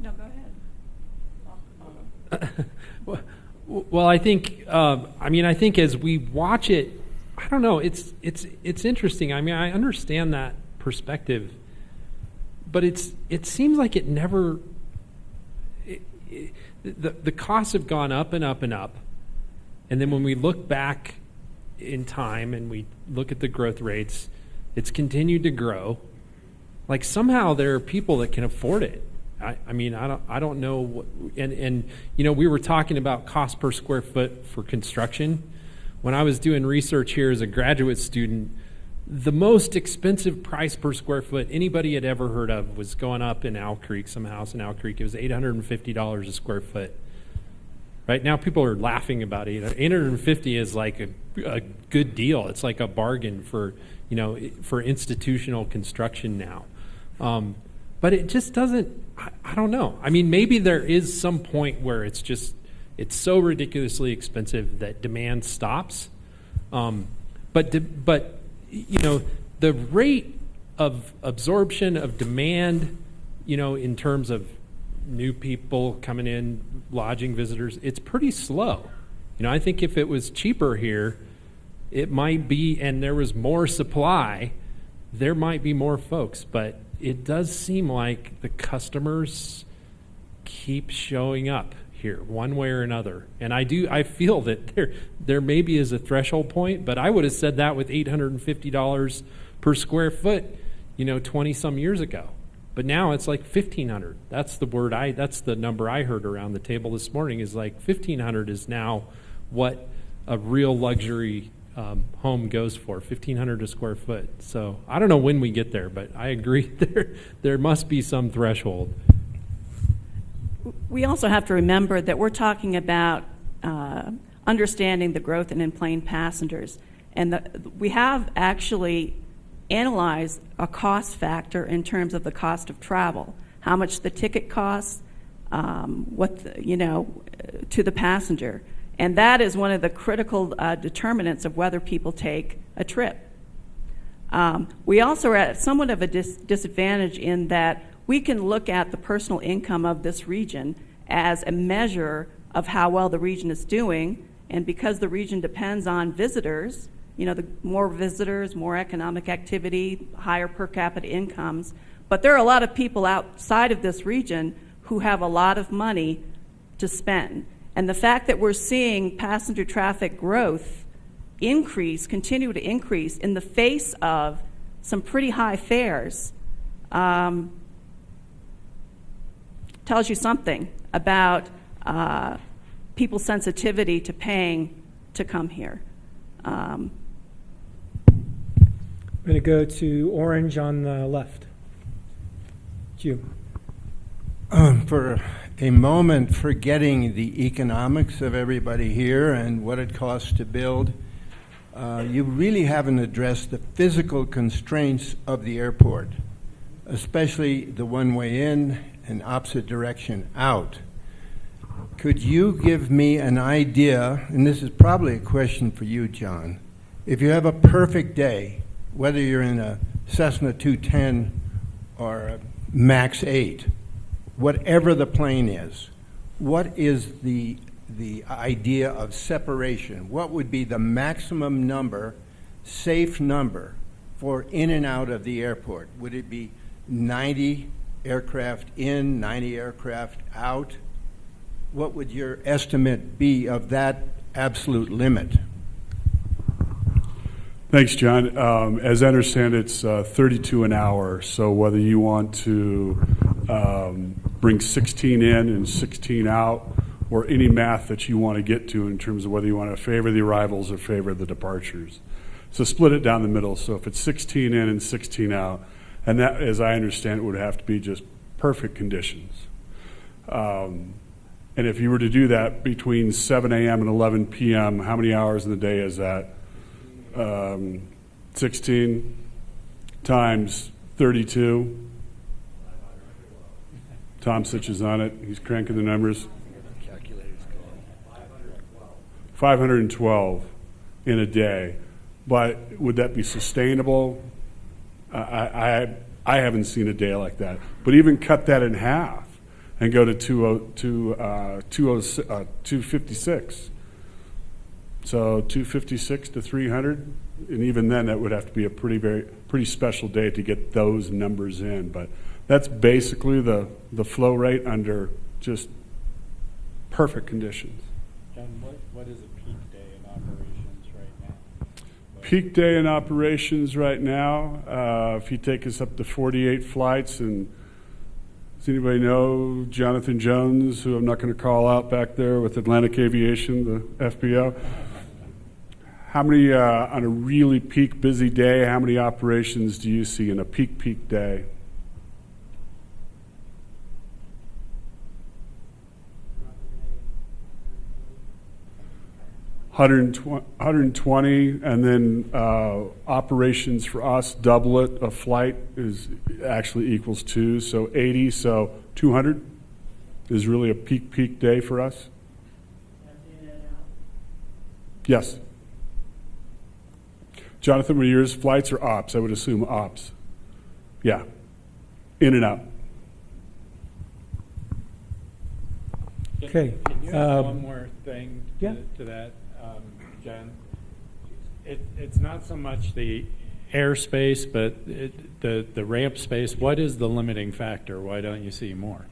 No, go ahead. Well, I think, I think as we watch it, I don't know, it's interesting. I mean, I understand that perspective, but it seems like it never, the costs have gone up and up and up. And then when we look back in time and we look at the growth rates, it's continued to grow. Like somehow there are people that can afford it. I don't know what, and we were talking about cost per square foot for construction. When I was doing research here as a graduate student, the most expensive price per square foot anybody had ever heard of was going up in Owl Creek, some house in Owl Creek. It was $850 a square foot. Right now people are laughing about it. $850 is like a good deal. It's like a bargain for institutional construction now. But it just doesn't, I don't know. I mean, maybe there is some point where it's so ridiculously expensive that demand stops. But the rate of absorption of demand, in terms of new people coming in, lodging visitors, it's pretty slow. I think if it was cheaper here, it might be, and there was more supply, there might be more folks, but it does seem like the customers keep showing up here one way or another. And I feel that there maybe is a threshold point, but I would have said that with $850 per square foot, 20 some years ago. But now it's like $1,500. That's the number I heard around the table this morning, is like $1,500 is now what a real luxury home goes for, $1,500 a square foot. So I don't know when we get there, but I agree there must be some threshold. We also have to remember that we're talking about understanding the growth in in-plane passengers, and we have actually analyzed a cost factor in terms of the cost of travel, how much the ticket costs, to the passenger. And that is one of the critical determinants of whether people take a trip. We also are at somewhat of a disadvantage in that we can look at the personal income of this region as a measure of how well the region is doing. And because the region depends on visitors, the more visitors, more economic activity, higher per capita incomes. But there are a lot of people outside of this region who have a lot of money to spend. And the fact that we're seeing passenger traffic growth continue to increase in the face of some pretty high fares, tells you something about people's sensitivity to paying to come here. I'm going to go to Orange on the left. It's you. For a moment, forgetting the economics of everybody here and what it costs to build, you really haven't addressed the physical constraints of the airport, especially the one-way in and opposite direction out. Could you give me an idea, and this is probably a question for you, John, if you have a perfect day, whether you're in a Cessna 210 or a MAX 8, whatever the plane is, what is the idea of separation? What would be the maximum number, safe number, for in and out of the airport? Would it be 90 aircraft in, 90 aircraft out. What would your estimate be of that absolute limit? Thanks, John. As I understand, it's 32 an hour. So whether you want to bring 16 in and 16 out, or any math that you want to get to in terms of whether you want to favor the arrivals or favor the departures. So split it down the middle. So if it's 16 in and 16 out, and that, as I understand it, would have to be just perfect conditions. And if you were to do that between 7 a.m. and 11 p.m., how many hours in the day is that? 16 times 32. Tom Sitch is on it. He's cranking the numbers. 512 in a day. But would that be sustainable? I haven't seen a day like that. But even cut that in half and go to 256. So 256 to 300, and even then that would have to be a pretty special day to get those numbers in. But that's basically the flow rate under just perfect conditions. John, what is a peak day in operations right now? Peak day in operations right now, if you take us up to 48 flights, and does anybody know Jonathan Jones, who I'm not going to call out back there with Atlantic Aviation, the FBO? How many, on a really peak busy day, how many operations do you see in a peak day? $120, and then operations for us, double it, a flight is actually equals 2, so 80, so 200 is really a peak day for us. Yes. Jonathan, were yours flights or ops? I would assume ops. Yeah. In and out. Okay. Can you add one more thing yeah. to that, John? It's not so much the airspace, but the ramp space. What is the limiting factor? Why don't you see more?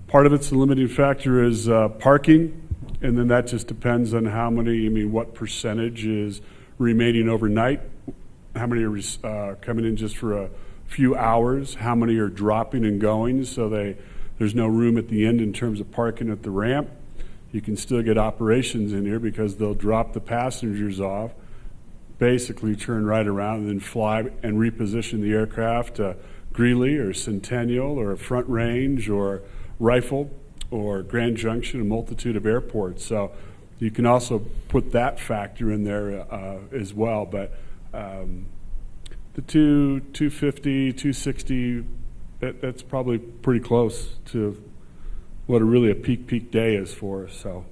Part of it's the limiting factor is parking, and then that just depends on what percentage is remaining overnight, how many are coming in just for a few hours, how many are dropping and going, so there's no room at the end in terms of parking at the ramp. You can still get operations in here because they'll drop the passengers off, basically turn right around and then fly and reposition the aircraft to Greeley or Centennial or Front Range or Rifle or Grand Junction, a multitude of airports. So you can also put that factor in there as well. But the 250, 260, that's probably pretty close to what really a peak day is for us. So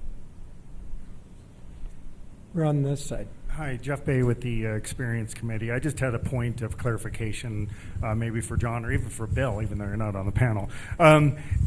We're on this side. Hi, Jeff Bay with the Experience Committee. I just had a point of clarification, maybe for John or even for Bill, even though you're not on the panel.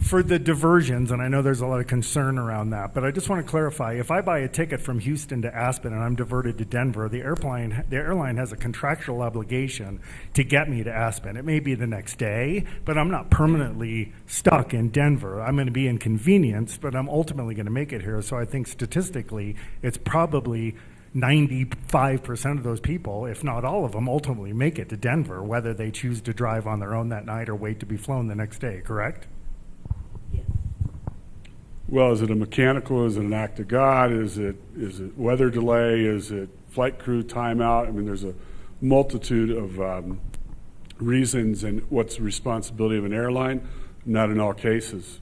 For the diversions, and I know there's a lot of concern around that, but I just want to clarify, if I buy a ticket from Houston to Aspen and I'm diverted to Denver, the airline has a contractual obligation to get me to Aspen. It may be the next day, but I'm not permanently stuck in Denver. I'm going to be inconvenienced, but I'm ultimately going to make it here. So I think statistically, it's probably 95% of those people, if not all of them, ultimately make it to Denver, whether they choose to drive on their own that night or wait to be flown the next day, correct? Yes. Well, is it a mechanical? Is it an act of God? Is it weather delay? Is it flight crew timeout? I mean, there's a multitude of reasons, and what's the responsibility of an airline? Not in all cases.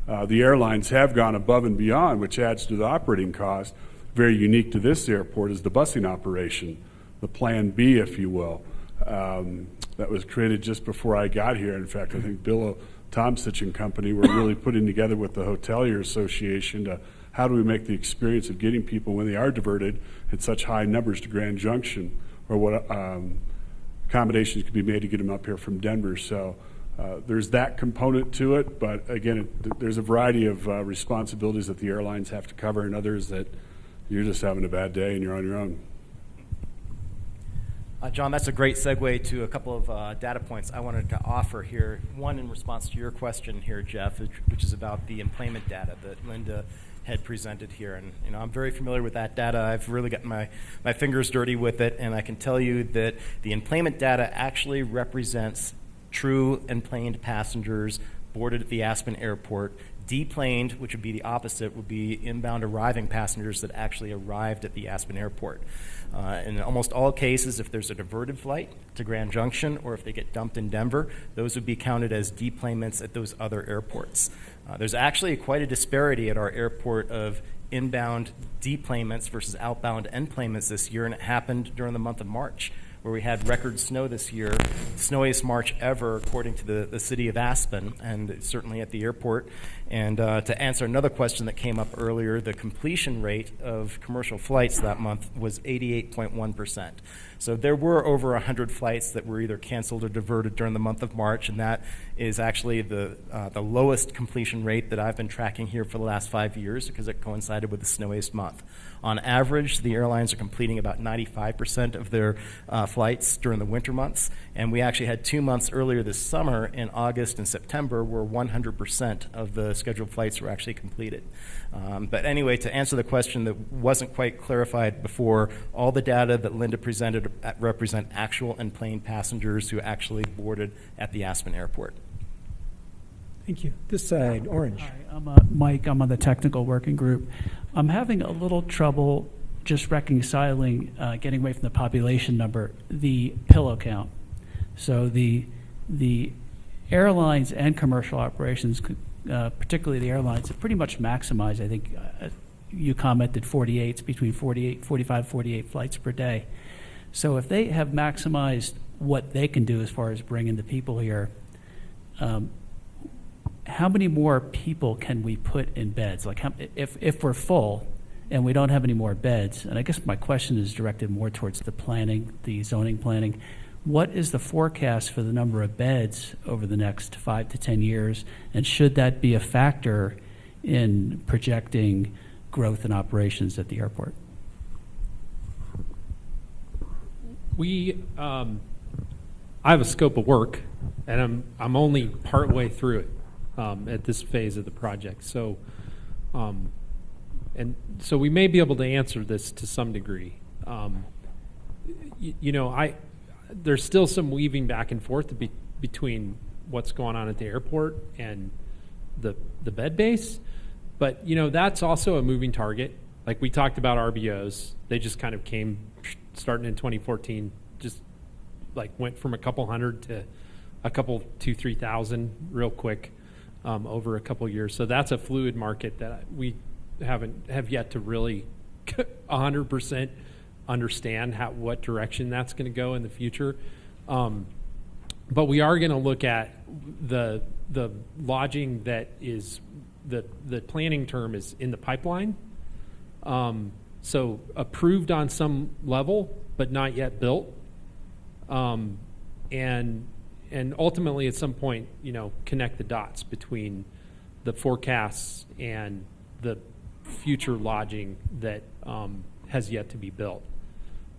The airlines have gone above and beyond, which adds to the operating cost. Very unique to this airport is the busing operation, the Plan B, if you will. That was created just before I got here. In fact, I think Bill Tomsich and company were really putting together with the Hotelier Association to how do we make the experience of getting people when they are diverted at such high numbers to Grand Junction, or what accommodations could be made to get them up here from Denver. So there's that component to it, but again, there's a variety of responsibilities that the airlines have to cover, and others that you're just having a bad day and you're on your own. John, that's a great segue to a couple of data points I wanted to offer here. One in response to your question here, Jeff, which is about the employment data that Linda had presented here. And I'm very familiar with that data. I've really gotten my fingers dirty with it, and I can tell you that the employment data actually represents true emplaned passengers boarded at the Aspen Airport. Deplaned, which would be the opposite, would be inbound arriving passengers that actually arrived at the Aspen Airport. In almost all cases, if there's a diverted flight to Grand Junction or if they get dumped in Denver, those would be counted as deplanements at those other airports. There's actually quite a disparity at our airport of inbound deplanements versus outbound enplanements this year, and it happened during the month of March, where we had record snow this year, snowiest March ever, according to the city of Aspen, and certainly at the airport. And to answer another question that came up earlier, the completion rate of commercial flights that month was 88.1%. So there were over 100 flights that were either canceled or diverted during the month of March, and that is actually the lowest completion rate that I've been tracking here for the last 5 years because it coincided with the snowiest month. On average, the airlines are completing about 95% of their flights during the winter months, and we actually had 2 months earlier this summer in August and September where 100% of the scheduled flights were actually completed. But anyway, to answer the question that wasn't quite clarified before, all the data that Linda presented represent actual and plane passengers who actually boarded at the Aspen Airport. Thank you. This side, orange. Hi, I'm Mike. I'm on the technical working group. I'm having a little trouble just reconciling, getting away from the population number, the pillow count. So the airlines and commercial operations, particularly the airlines, have pretty much maximized. I think you commented 48, between 45, 48 flights per day. So if they have maximized what they can do as far as bringing the people here, how many more people can we put in beds? Like, if we're full and we don't have any more beds, and I guess my question is directed more towards the planning, the zoning planning, what is the forecast for the number of beds over the next 5 to 10 years, and should that be a factor in projecting growth in operations at the airport? I have a scope of work, and I'm only partway through it. At this phase of the project. So we may be able to answer this to some degree. There's still some weaving back and forth between what's going on at the airport and the bed base, but that's also a moving target. Like we talked about RBOs, they just kind of came starting in 2014, just like went from a couple hundred to a couple 2,000-3,000 real quick. Over a couple years. So that's a fluid market that we have yet to really 100% understand what direction that's going to go in the future. But we are going to look at the lodging that is the planning term is in the pipeline. So approved on some level, but not yet built. And ultimately, at some point, connect the dots between the forecasts and the future lodging that has yet to be built.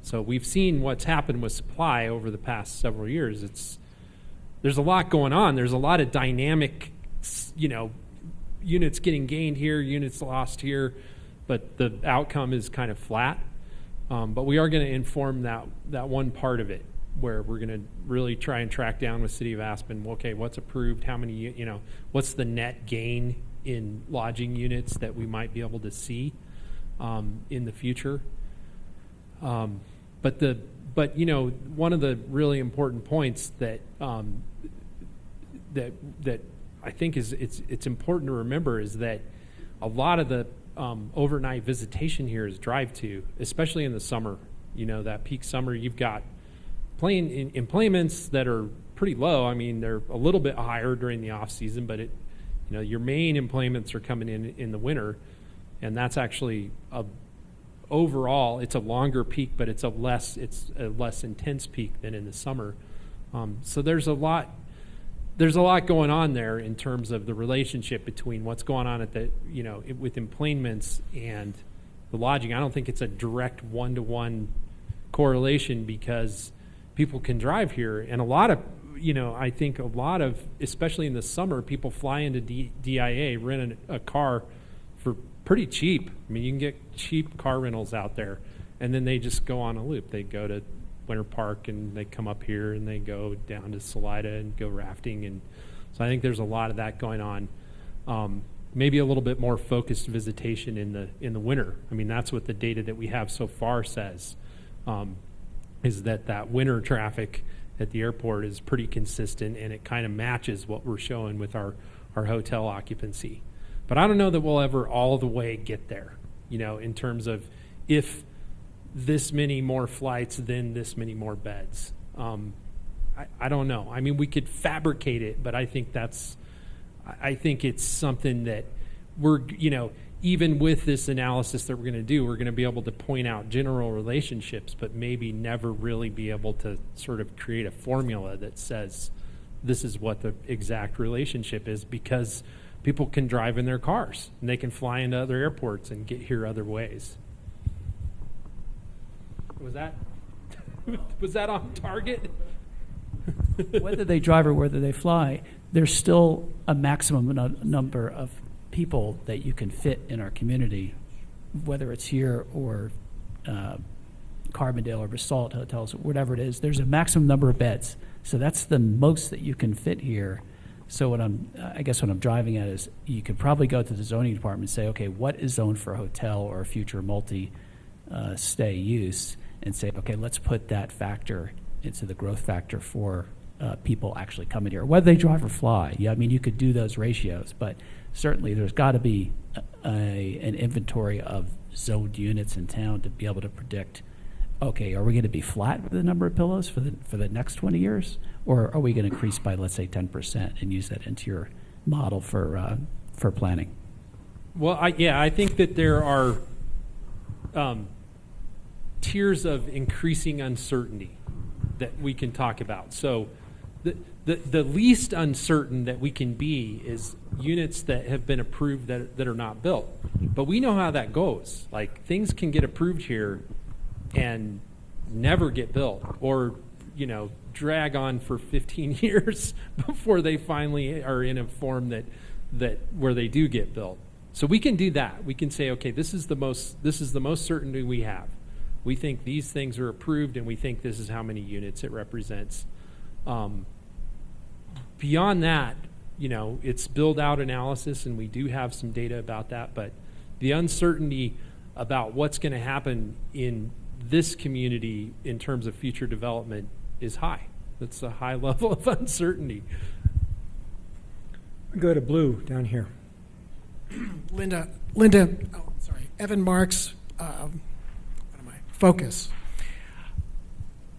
So we've seen what's happened with supply over the past several years. There's a lot going on. There's a lot of dynamic, units getting gained here, units lost here, but the outcome is kind of flat. But we are going to inform that one part of it, where we're going to really try and track down with City of Aspen, okay, what's approved, how many, what's the net gain in lodging units that we might be able to see in the future. But one of the really important points that that I think it's important to remember is that a lot of the overnight visitation here is drive-to, especially in the summer. That peak summer, you've got plane employments that are pretty low. I mean, they're a little bit higher during the off season, but your main employments are coming in the winter, and that's actually overall it's a longer peak, but it's a less intense peak than in the summer. So there's a lot going on there in terms of the relationship between what's going on at the with employments and the lodging. I don't think it's a direct one-to-one correlation because people can drive here. And a lot of, I think a lot of, especially in the summer, people fly into DIA, rent a car for pretty cheap. I mean, you can get cheap car rentals out there, and then they just go on a loop. They go to Winter Park, and they come up here, and they go down to Salida and go rafting. And so I think there's a lot of that going on. Maybe a little bit more focused visitation in the winter. I mean, that's what the data that we have so far says, is that winter traffic at the airport is pretty consistent, and it kind of matches what we're showing with our hotel occupancy. But I don't know that we'll ever all the way get there, in terms of if this many more flights, then this many more beds. I don't know. I mean, we could fabricate it, but I think it's something that we're, even with this analysis that we're going to do, we're going to be able to point out general relationships, but maybe never really be able to sort of create a formula that says this is what the exact relationship is, because people can drive in their cars and they can fly into other airports and get here other ways. Was that on target? Whether they drive or whether they fly, there's still a maximum number of people that you can fit in our community, whether it's here or Carbondale or Basalt hotels, whatever it is. There's a maximum number of beds, so that's the most that you can fit here. So what I'm driving at is you could probably go to the zoning department and say, okay, what is zoned for a hotel or a future multi-stay use, and say, okay, let's put that factor into the growth factor for people actually coming here, whether they drive or fly. Yeah, I mean, you could do those ratios, but certainly there's got to be an inventory of zoned units in town to be able to predict, okay, are we going to be flat with the number of pillows for the next 20 years? Or are we going to increase by, let's say, 10% and use that into your model for planning? Well, I think that there are tiers of increasing uncertainty that we can talk about. So the least uncertain that we can be is units that have been approved that are not built. But we know how that goes. Like, things can get approved here and never get built, or drag on for 15 years before they finally are in a form that where they do get built. So we can do that. We can say, okay, this is the most certainty we have. We think these things are approved, and we think this is how many units it represents. Beyond that, it's build-out analysis, and we do have some data about that, but the uncertainty about what's going to happen in this community in terms of future development is high. That's a high level of uncertainty. Go to Blue down here. Evan Marks, Focus.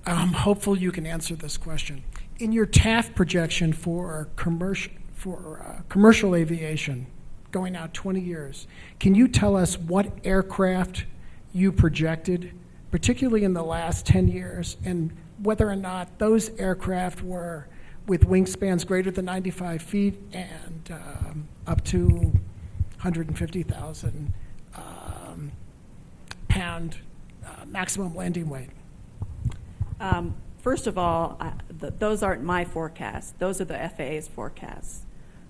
I'm hopeful you can answer this question. In your TAF projection for commercial aviation going out 20 years, can you tell us what aircraft you projected, particularly in the last 10 years, and whether or not those aircraft were with wingspans greater than 95 feet and up to 150,000 pound maximum landing weight? First of all, those aren't my forecasts. Those are the FAA's forecasts,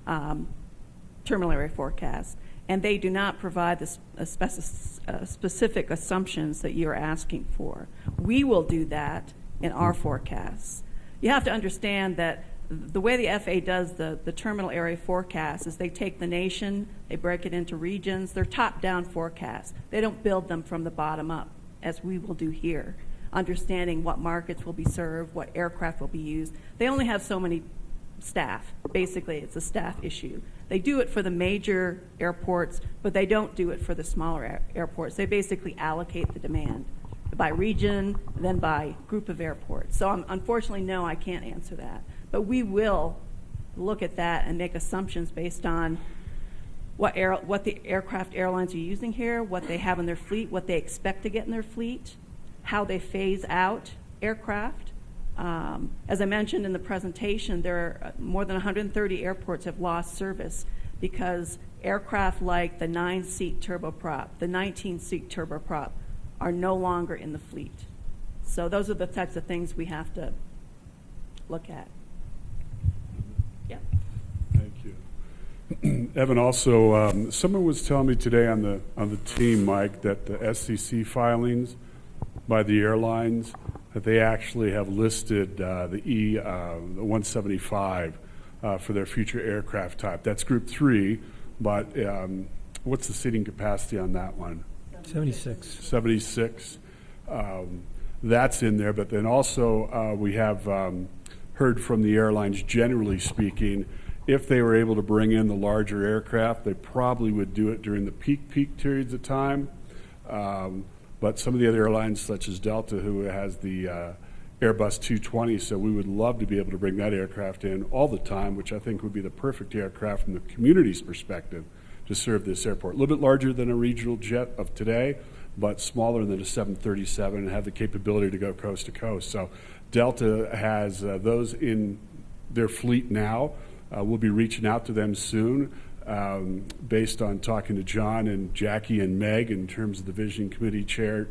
terminal area forecasts, and they do not provide the specific assumptions that you're asking for. We will do that in our forecasts. You have to understand that the way the FAA does the terminal area forecast is they take the nation, they break it into regions. They're top-down forecasts. They don't build them from the bottom up, as we will do here, understanding what markets will be served, what aircraft will be used. They only have so many staff. Basically, it's a staff issue. They do it for the major airports, but they don't do it for the smaller airports. They basically allocate the demand by region, then by group of airports. So unfortunately, no, I can't answer that. But we will look at that and make assumptions based on what the aircraft airlines are using here, what they have in their fleet, what they expect to get in their fleet, how they phase out aircraft. As I mentioned in the presentation, there are more than 130 airports have lost service because aircraft like the 9-seat turboprop, the 19-seat turboprop are no longer in the fleet. So those are the types of things we have to look at. Yeah. Thank you. Evan, also, someone was telling me today on the team, Mike, that the SCC filings by the airlines, that they actually have listed the 175 for their future aircraft type. That's Group 3, but what's the seating capacity on that one? 76. 76. That's in there, but then also we have heard from the airlines, generally speaking, if they were able to bring in the larger aircraft, they probably would do it during the peak periods of time. But some of the other airlines, such as Delta, who has the Airbus 220, so we would love to be able to bring that aircraft in all the time, which I think would be the perfect aircraft from the community's perspective to serve this airport. A little bit larger than a regional jet of today, but smaller than a 737 and have the capability to go coast to coast. So Delta has those in their fleet now. We'll be reaching out to them soon based on talking to John and Jackie and Meg in terms of the Vision Committee chair,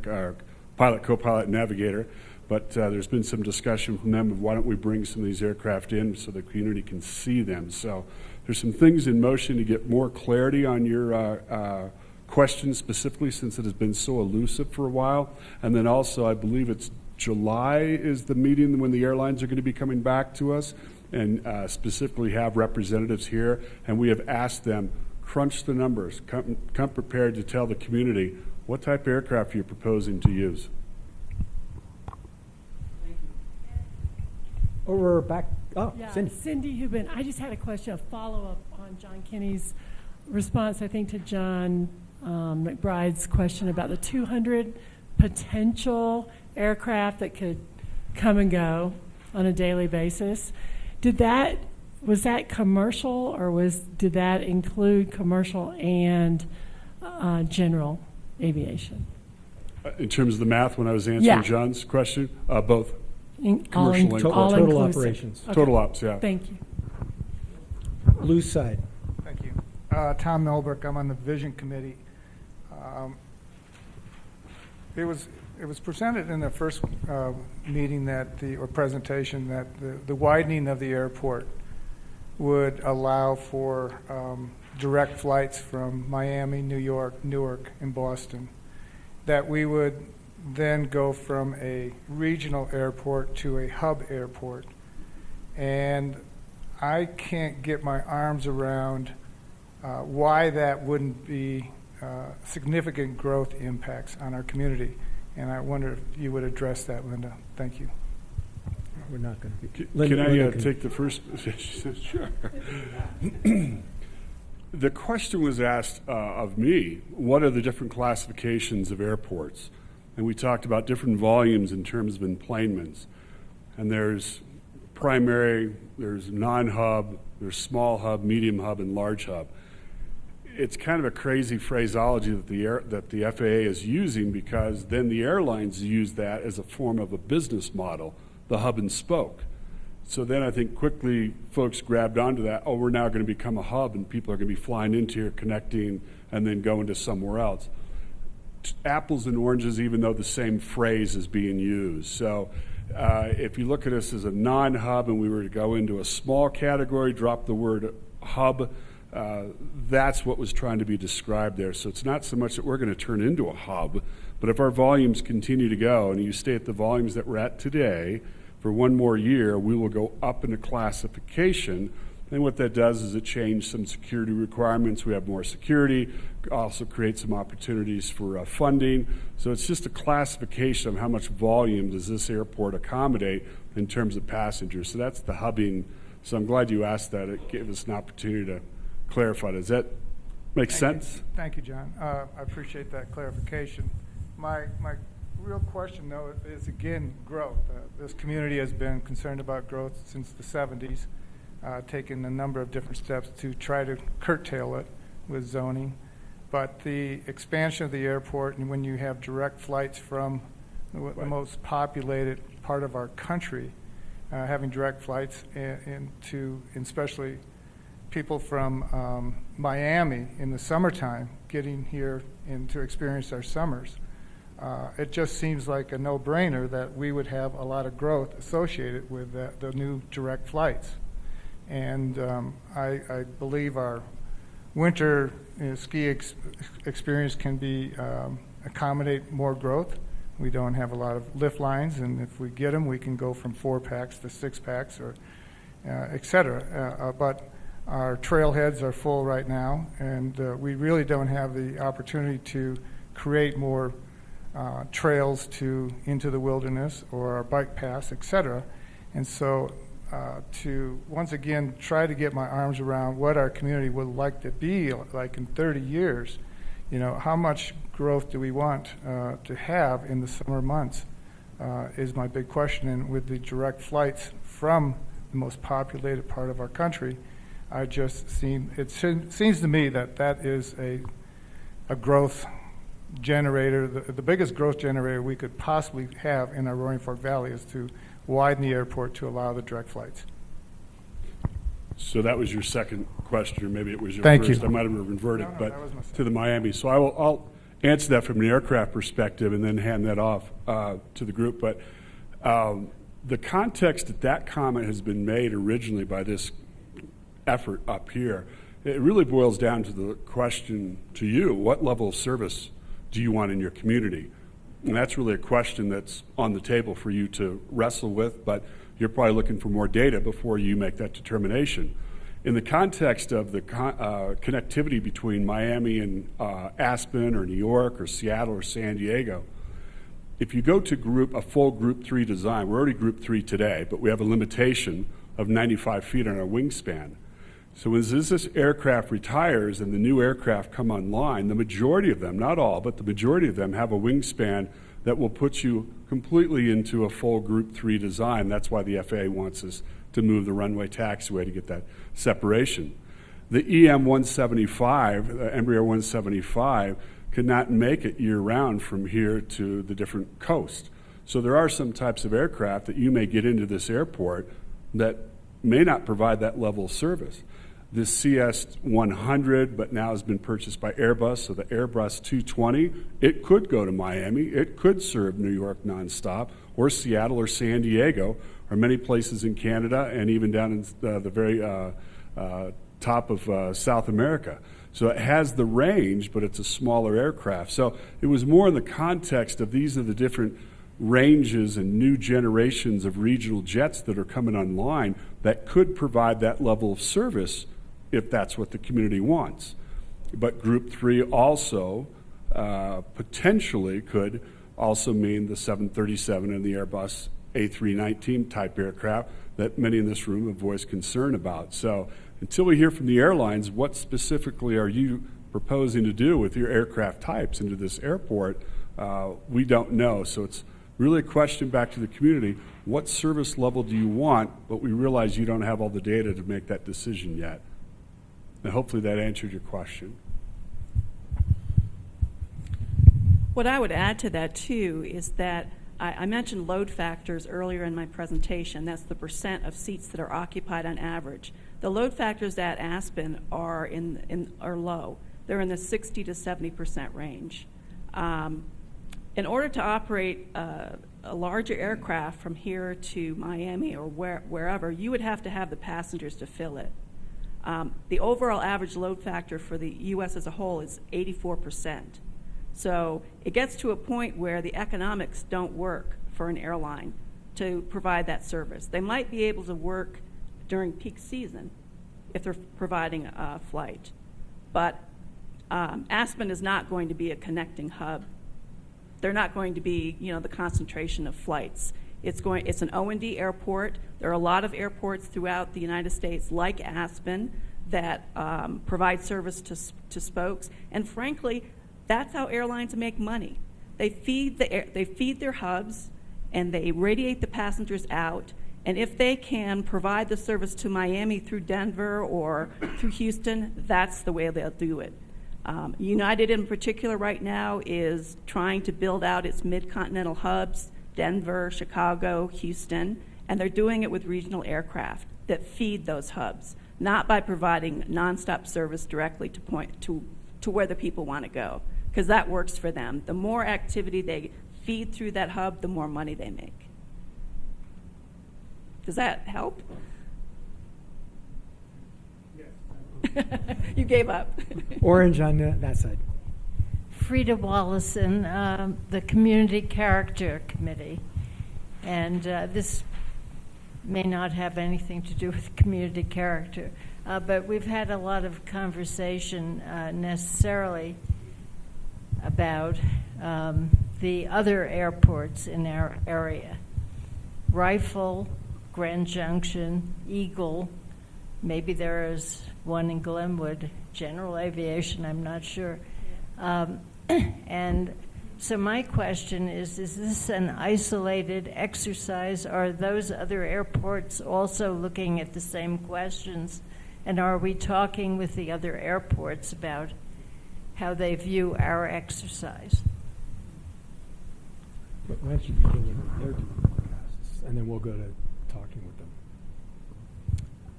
pilot, co-pilot, navigator. But there's been some discussion from them of why don't we bring some of these aircraft in so the community can see them. So there's some things in motion to get more clarity on your questions specifically, since it has been so elusive for a while. And then also, I believe it's July is the meeting when the airlines are going to be coming back to us and specifically have representatives here. And we have asked them, crunch the numbers, come prepared to tell the community what type of aircraft you're proposing to use. Over back. Oh, yeah, Cindy. Cindy Hubin. I just had a question, a follow-up on John Kinney's response, I think, to John McBride's question about the 200 potential aircraft that could come and go on a daily basis. Was that commercial, or did that include commercial and general aviation? In terms of the math, when I was answering John's question, both. Commercial and total operations. Okay. Total ops, yeah. Thank you. Blue side. Thank you. Tom Melbrick, I'm on the Vision Committee. It was presented in the first meeting or presentation that the widening of the airport would allow for direct flights from Miami, New York, Newark, and Boston. That we would then go from a regional airport to a hub airport. And I can't get my arms around why that wouldn't be significant growth impacts on our community. And I wonder if you would address that, Linda. Thank you. We're not going to. Can I take the first? Sure. The question was asked of me, what are the different classifications of airports? And we talked about different volumes in terms of enplanements. And there's primary, there's non-hub, there's small hub, medium hub, and large hub. It's kind of a crazy phraseology that the FAA is using, because then the airlines use that as a form of a business model, the hub and spoke. So then I think quickly folks grabbed onto that, oh, we're now going to become a hub and people are going to be flying into here, connecting, and then going to somewhere else. Apples and oranges, even though the same phrase is being used. So if you look at us as a non-hub and we were to go into a small category, drop the word hub, that's what was trying to be described there. So it's not so much that we're going to turn into a hub, but if our volumes continue to go and you stay at the volumes that we're at today for one more year, we will go up in a classification. And what that does is it changes some security requirements. We have more security, also create some opportunities for funding. So it's just a classification of how much volume does this airport accommodate in terms of passengers. So that's the hubbing. So I'm glad you asked that. It gave us an opportunity to clarify. Does that make sense? Thank you, John. I appreciate that clarification. My real question, though, is again growth. This community has been concerned about growth since the 70s. Taken a number of different steps to try to curtail it with zoning. But the expansion of the airport, and when you have direct flights from the most populated part of our country, having direct flights into, especially people from Miami in the summertime, getting here and to experience our summers, it just seems like a no-brainer that we would have a lot of growth associated with the new direct flights. And I believe our winter ski experience can be accommodate more growth. We don't have a lot of lift lines, and if we get them, we can go from 4-packs to 6-packs or et cetera. But our trailheads are full right now, and we really don't have the opportunity to create more trails into the wilderness or our bike paths, et cetera. And so to once again try to get my arms around what our community would like to be like in 30 years, how much growth do we want to have in the summer months is my big question. And with the direct flights from the most populated part of our country, it seems to me that is a growth generator. The biggest growth generator we could possibly have in our Roaring Fork Valley is to widen the airport to allow the direct flights. So that was your second question, or maybe it was your Thank first. you. I might have reverted, No, but that was my second. to the Miami. So I'll answer that from an aircraft perspective and then hand that off to the group. But the context that comment has been made originally by this effort up here, it really boils down to the question to you: what level of service do you want in your community? And that's really a question that's on the table for you to wrestle with, but you're probably looking for more data before you make that determination. In the context of the connectivity between Miami and Aspen or New York or Seattle or San Diego, if you go to a full Group 3 design, we're already Group 3 today, but we have a limitation of 95 feet on our wingspan. So as this aircraft retires and the new aircraft come online, the majority of them, not all, but the majority of them have a wingspan that will put you completely into a full Group 3 design. That's why the FAA wants us to move the runway taxiway to get that separation. The EM-175, Embraer 175, could not make it year-round from here to the different coast. So there are some types of aircraft that you may get into this airport that may not provide that level of service. This CS-100, but now has been purchased by Airbus, so the Airbus 220, it could go to Miami, it could serve New York nonstop, or Seattle or San Diego, or many places in Canada, and even down in the very top of South America. So it has the range, but it's a smaller aircraft. So it was more in the context of these are the different ranges and new generations of regional jets that are coming online that could provide that level of service if that's what the community wants. But Group 3 also potentially could also mean the 737 and the Airbus A319 type aircraft that many in this room have voiced concern about. So until we hear from the airlines, what specifically are you proposing to do with your aircraft types into this airport, we don't know. So it's really a question back to the community: what service level do you want? But we realize you don't have all the data to make that decision yet. And hopefully that answered your question. What I would add to that, too, is that I mentioned load factors earlier in my presentation. That's the percent of seats that are occupied on average. The load factors at Aspen are low. They're in the 60 to 70% range. In order to operate a larger aircraft from here to Miami or wherever, you would have to have the passengers to fill it. The overall average load factor for the U.S. as a whole is 84%. So it gets to a point where the economics don't work for an airline to provide that service. They might be able to work during peak season if they're providing a flight. But Aspen is not going to be a connecting hub. They're not going to be, the concentration of flights. It's an O&D airport. There are a lot of airports throughout the United States like Aspen that provide service to spokes. And frankly, that's how airlines make money. They feed their hubs and they radiate the passengers out. And if they can provide the service to Miami through Denver or through Houston, that's the way they'll do it. United in particular right now is trying to build out its mid-continental hubs, Denver, Chicago, Houston, and they're doing it with regional aircraft that feed those hubs, not by providing nonstop service directly to where the people want to go. because that works for them. The more activity they feed through that hub, the more money they make. Does that help? You gave up. Orange on that side. Frida Wallison, the Community Character Committee. And this may not have anything to do with community character, but we've had a lot of conversation necessarily about the other airports in our area. Rifle, Grand Junction, Eagle, maybe there is one in Glenwood, General Aviation, I'm not sure. And so my question is this an isolated exercise? Are those other airports also looking at the same questions? And are we talking with the other airports about how they view our exercise? Why don't you begin with their forecasts, and then we'll go to talking with them.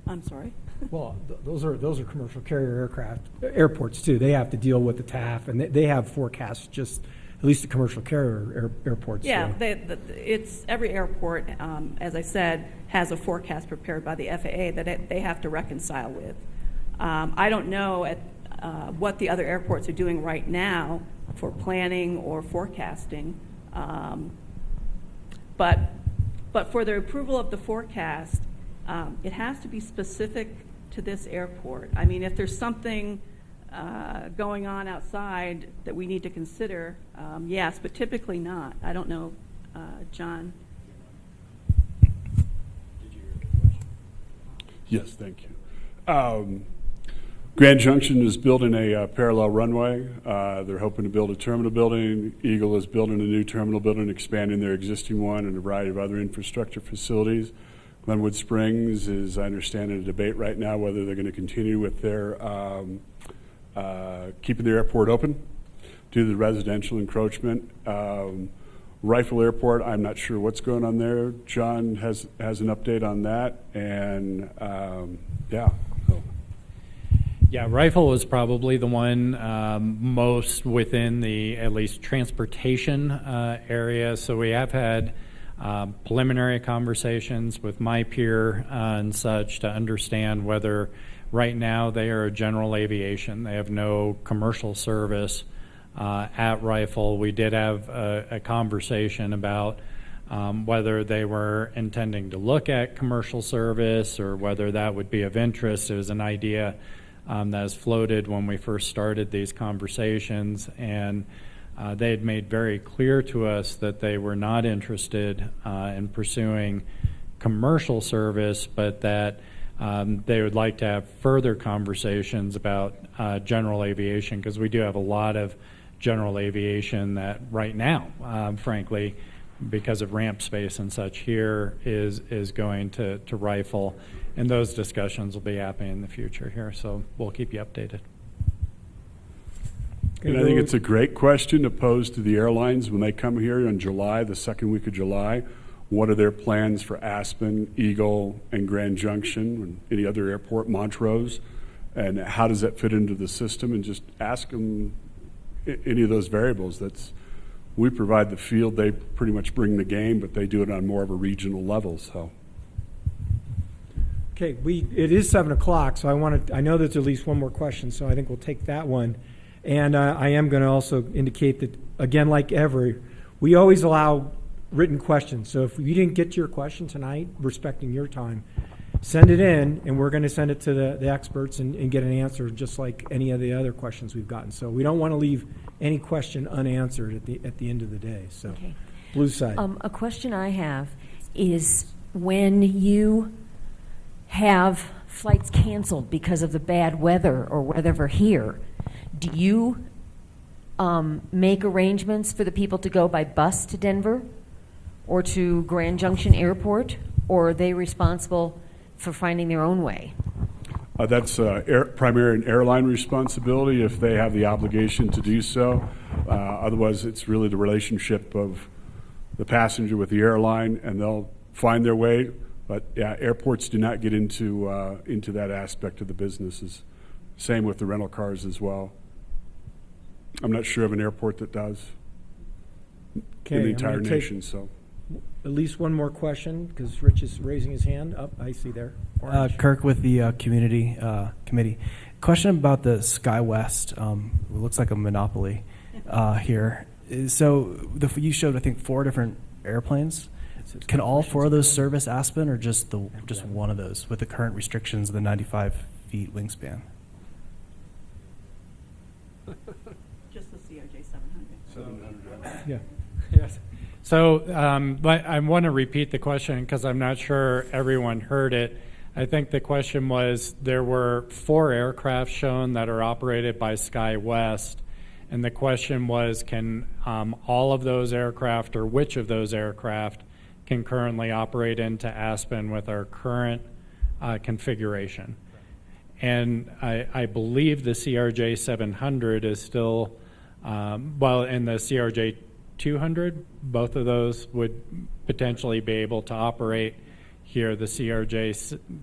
I'm sorry? Well, those are commercial carrier airports too. They have to deal with the TAF, and they have forecasts. Just at least the commercial carrier airports. Yeah, so. it's every airport, as I said, has a forecast prepared by the FAA that they have to reconcile with. I don't know what the other airports are doing right now for planning or forecasting, but for the approval of the forecast, it has to be specific to this airport. I mean, if there's something going on outside that we need to consider, yes, but typically not. I don't know, John. Yes, thank you. Grand Junction is building a parallel runway. They're hoping to build a terminal building. Eagle is building a new terminal building, expanding their existing one, and a variety of other infrastructure facilities. Glenwood Springs is, I understand, in a debate right now whether they're going to continue with their keeping their airport open due to the residential encroachment. Rifle Airport, I'm not sure what's going on there. John has an update on that, and yeah. So. Yeah, Rifle was probably the one most within the at least transportation area. So we have had preliminary conversations with my peer and such to understand whether right now they are a general aviation. They have no commercial service at Rifle. We did have a conversation about whether they were intending to look at commercial service or whether that would be of interest. It was an idea that was floated when we first started these conversations, and they had made very clear to us that they were not interested in pursuing commercial service, but that they would like to have further conversations about general aviation, because we do have a lot of general aviation that right now, frankly, because of ramp space and such here, is going to Rifle. And those discussions will be happening in the future here, so we'll keep you updated. And I think it's a great question to pose to the airlines when they come here in July, the second week of July. What are their plans for Aspen, Eagle, and Grand Junction, and any other airport, Montrose? And how does that fit into the system? And just ask them any of those variables. We provide the field, they pretty much bring the game, but they do it on more of a regional level. So. Okay, it is 7 o'clock, so I know there's at least one more question, so I think we'll take that one. And I am going to also indicate that, again, like ever, we always allow written questions. So if you didn't get to your question tonight, respecting your time, send it in, and we're going to send it to the experts and get an answer just like any of the other questions we've gotten. So we don't want to leave any question unanswered at the end of the day. So, okay. Blue side. A question I have is when you have flights canceled because of the bad weather or whatever here, do you make arrangements for the people to go by bus to Denver or to Grand Junction Airport, or are they responsible for finding their own way? That's primary and airline responsibility if they have the obligation to do so. Otherwise, it's really the relationship of the passenger with the airline, and they'll find their way. But yeah, airports do not get into that aspect of the businesses. Same with the rental cars as well. I'm not sure of an airport that does Okay, in the I'm entire gonna take nation, so. At least one more question, because Rich is raising his hand. Up, I see there. Orange. Kirk with the community committee. Question about the SkyWest. It looks like a monopoly here. So you showed, I think, 4 different airplanes. Can all 4 of those service Aspen, or just one of those with the current restrictions of the 95 feet wingspan? Just the CRJ 700. Yeah. Yes. So, but I want to repeat the question because I'm not sure everyone heard it. I think the question was there were 4 aircraft shown that are operated by SkyWest, and the question was, can all of those aircraft, or which of those aircraft can currently operate into Aspen with our current configuration? And I believe the CRJ 700 is still, and the CRJ 200, both of those would potentially be able to operate here. The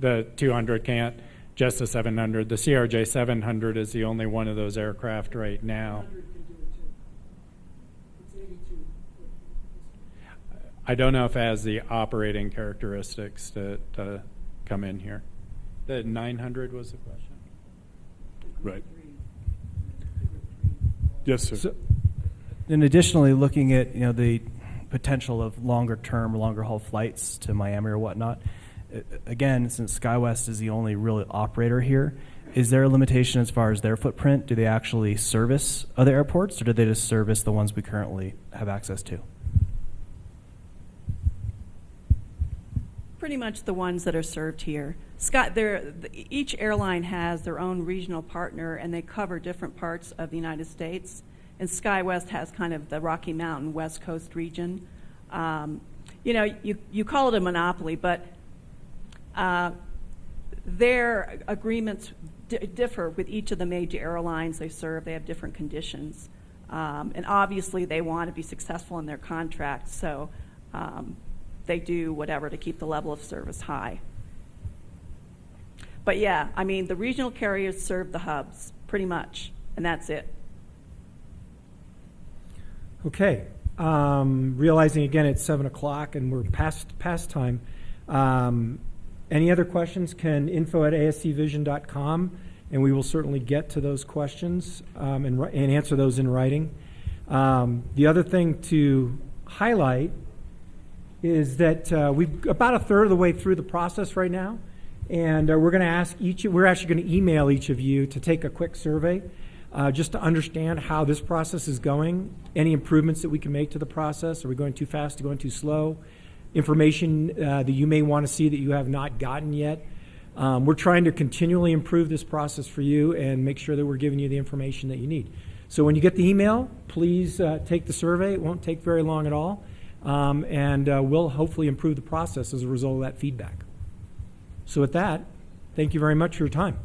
the 200 can't, just the 700. The CRJ 700 is the only one of those aircraft right now. I don't know if it has the operating characteristics to come in here. The 900 was the question. Right. Yes, sir. So, and additionally, looking at the potential of longer term, longer haul flights to Miami or whatnot. Again, since SkyWest is the only real operator here, is there a limitation as far as their footprint? Do they actually service other airports, or do they just service the ones we currently have access to? Pretty much the ones that are served here. Each airline has their own regional partner, and they cover different parts of the United States. And SkyWest has kind of the Rocky Mountain West Coast region. You call it a monopoly, but their agreements differ with each of the major airlines they serve. They have different conditions. And obviously they want to be successful in their contracts, so they do whatever to keep the level of service high. But yeah, I mean, the regional carriers serve the hubs, pretty much, and that's it. Okay. Realizing again it's 7 o'clock and we're past time. Any other questions? Can info@ascvision.com, and we will certainly get to those questions and answer those in writing. The other thing to highlight is that we've about a third of the way through the process right now, and we're going to ask we're actually going to email each of you to take a quick survey. Just to understand how this process is going, any improvements that we can make to the process. Are we going too fast, going too slow? Information that you may want to see that you have not gotten yet. We're trying to continually improve this process for you and make sure that we're giving you the information that you need. So when you get the email, please take the survey. It won't take very long at all. And we'll hopefully improve the process as a result of that feedback. So with that, thank you very much for your time.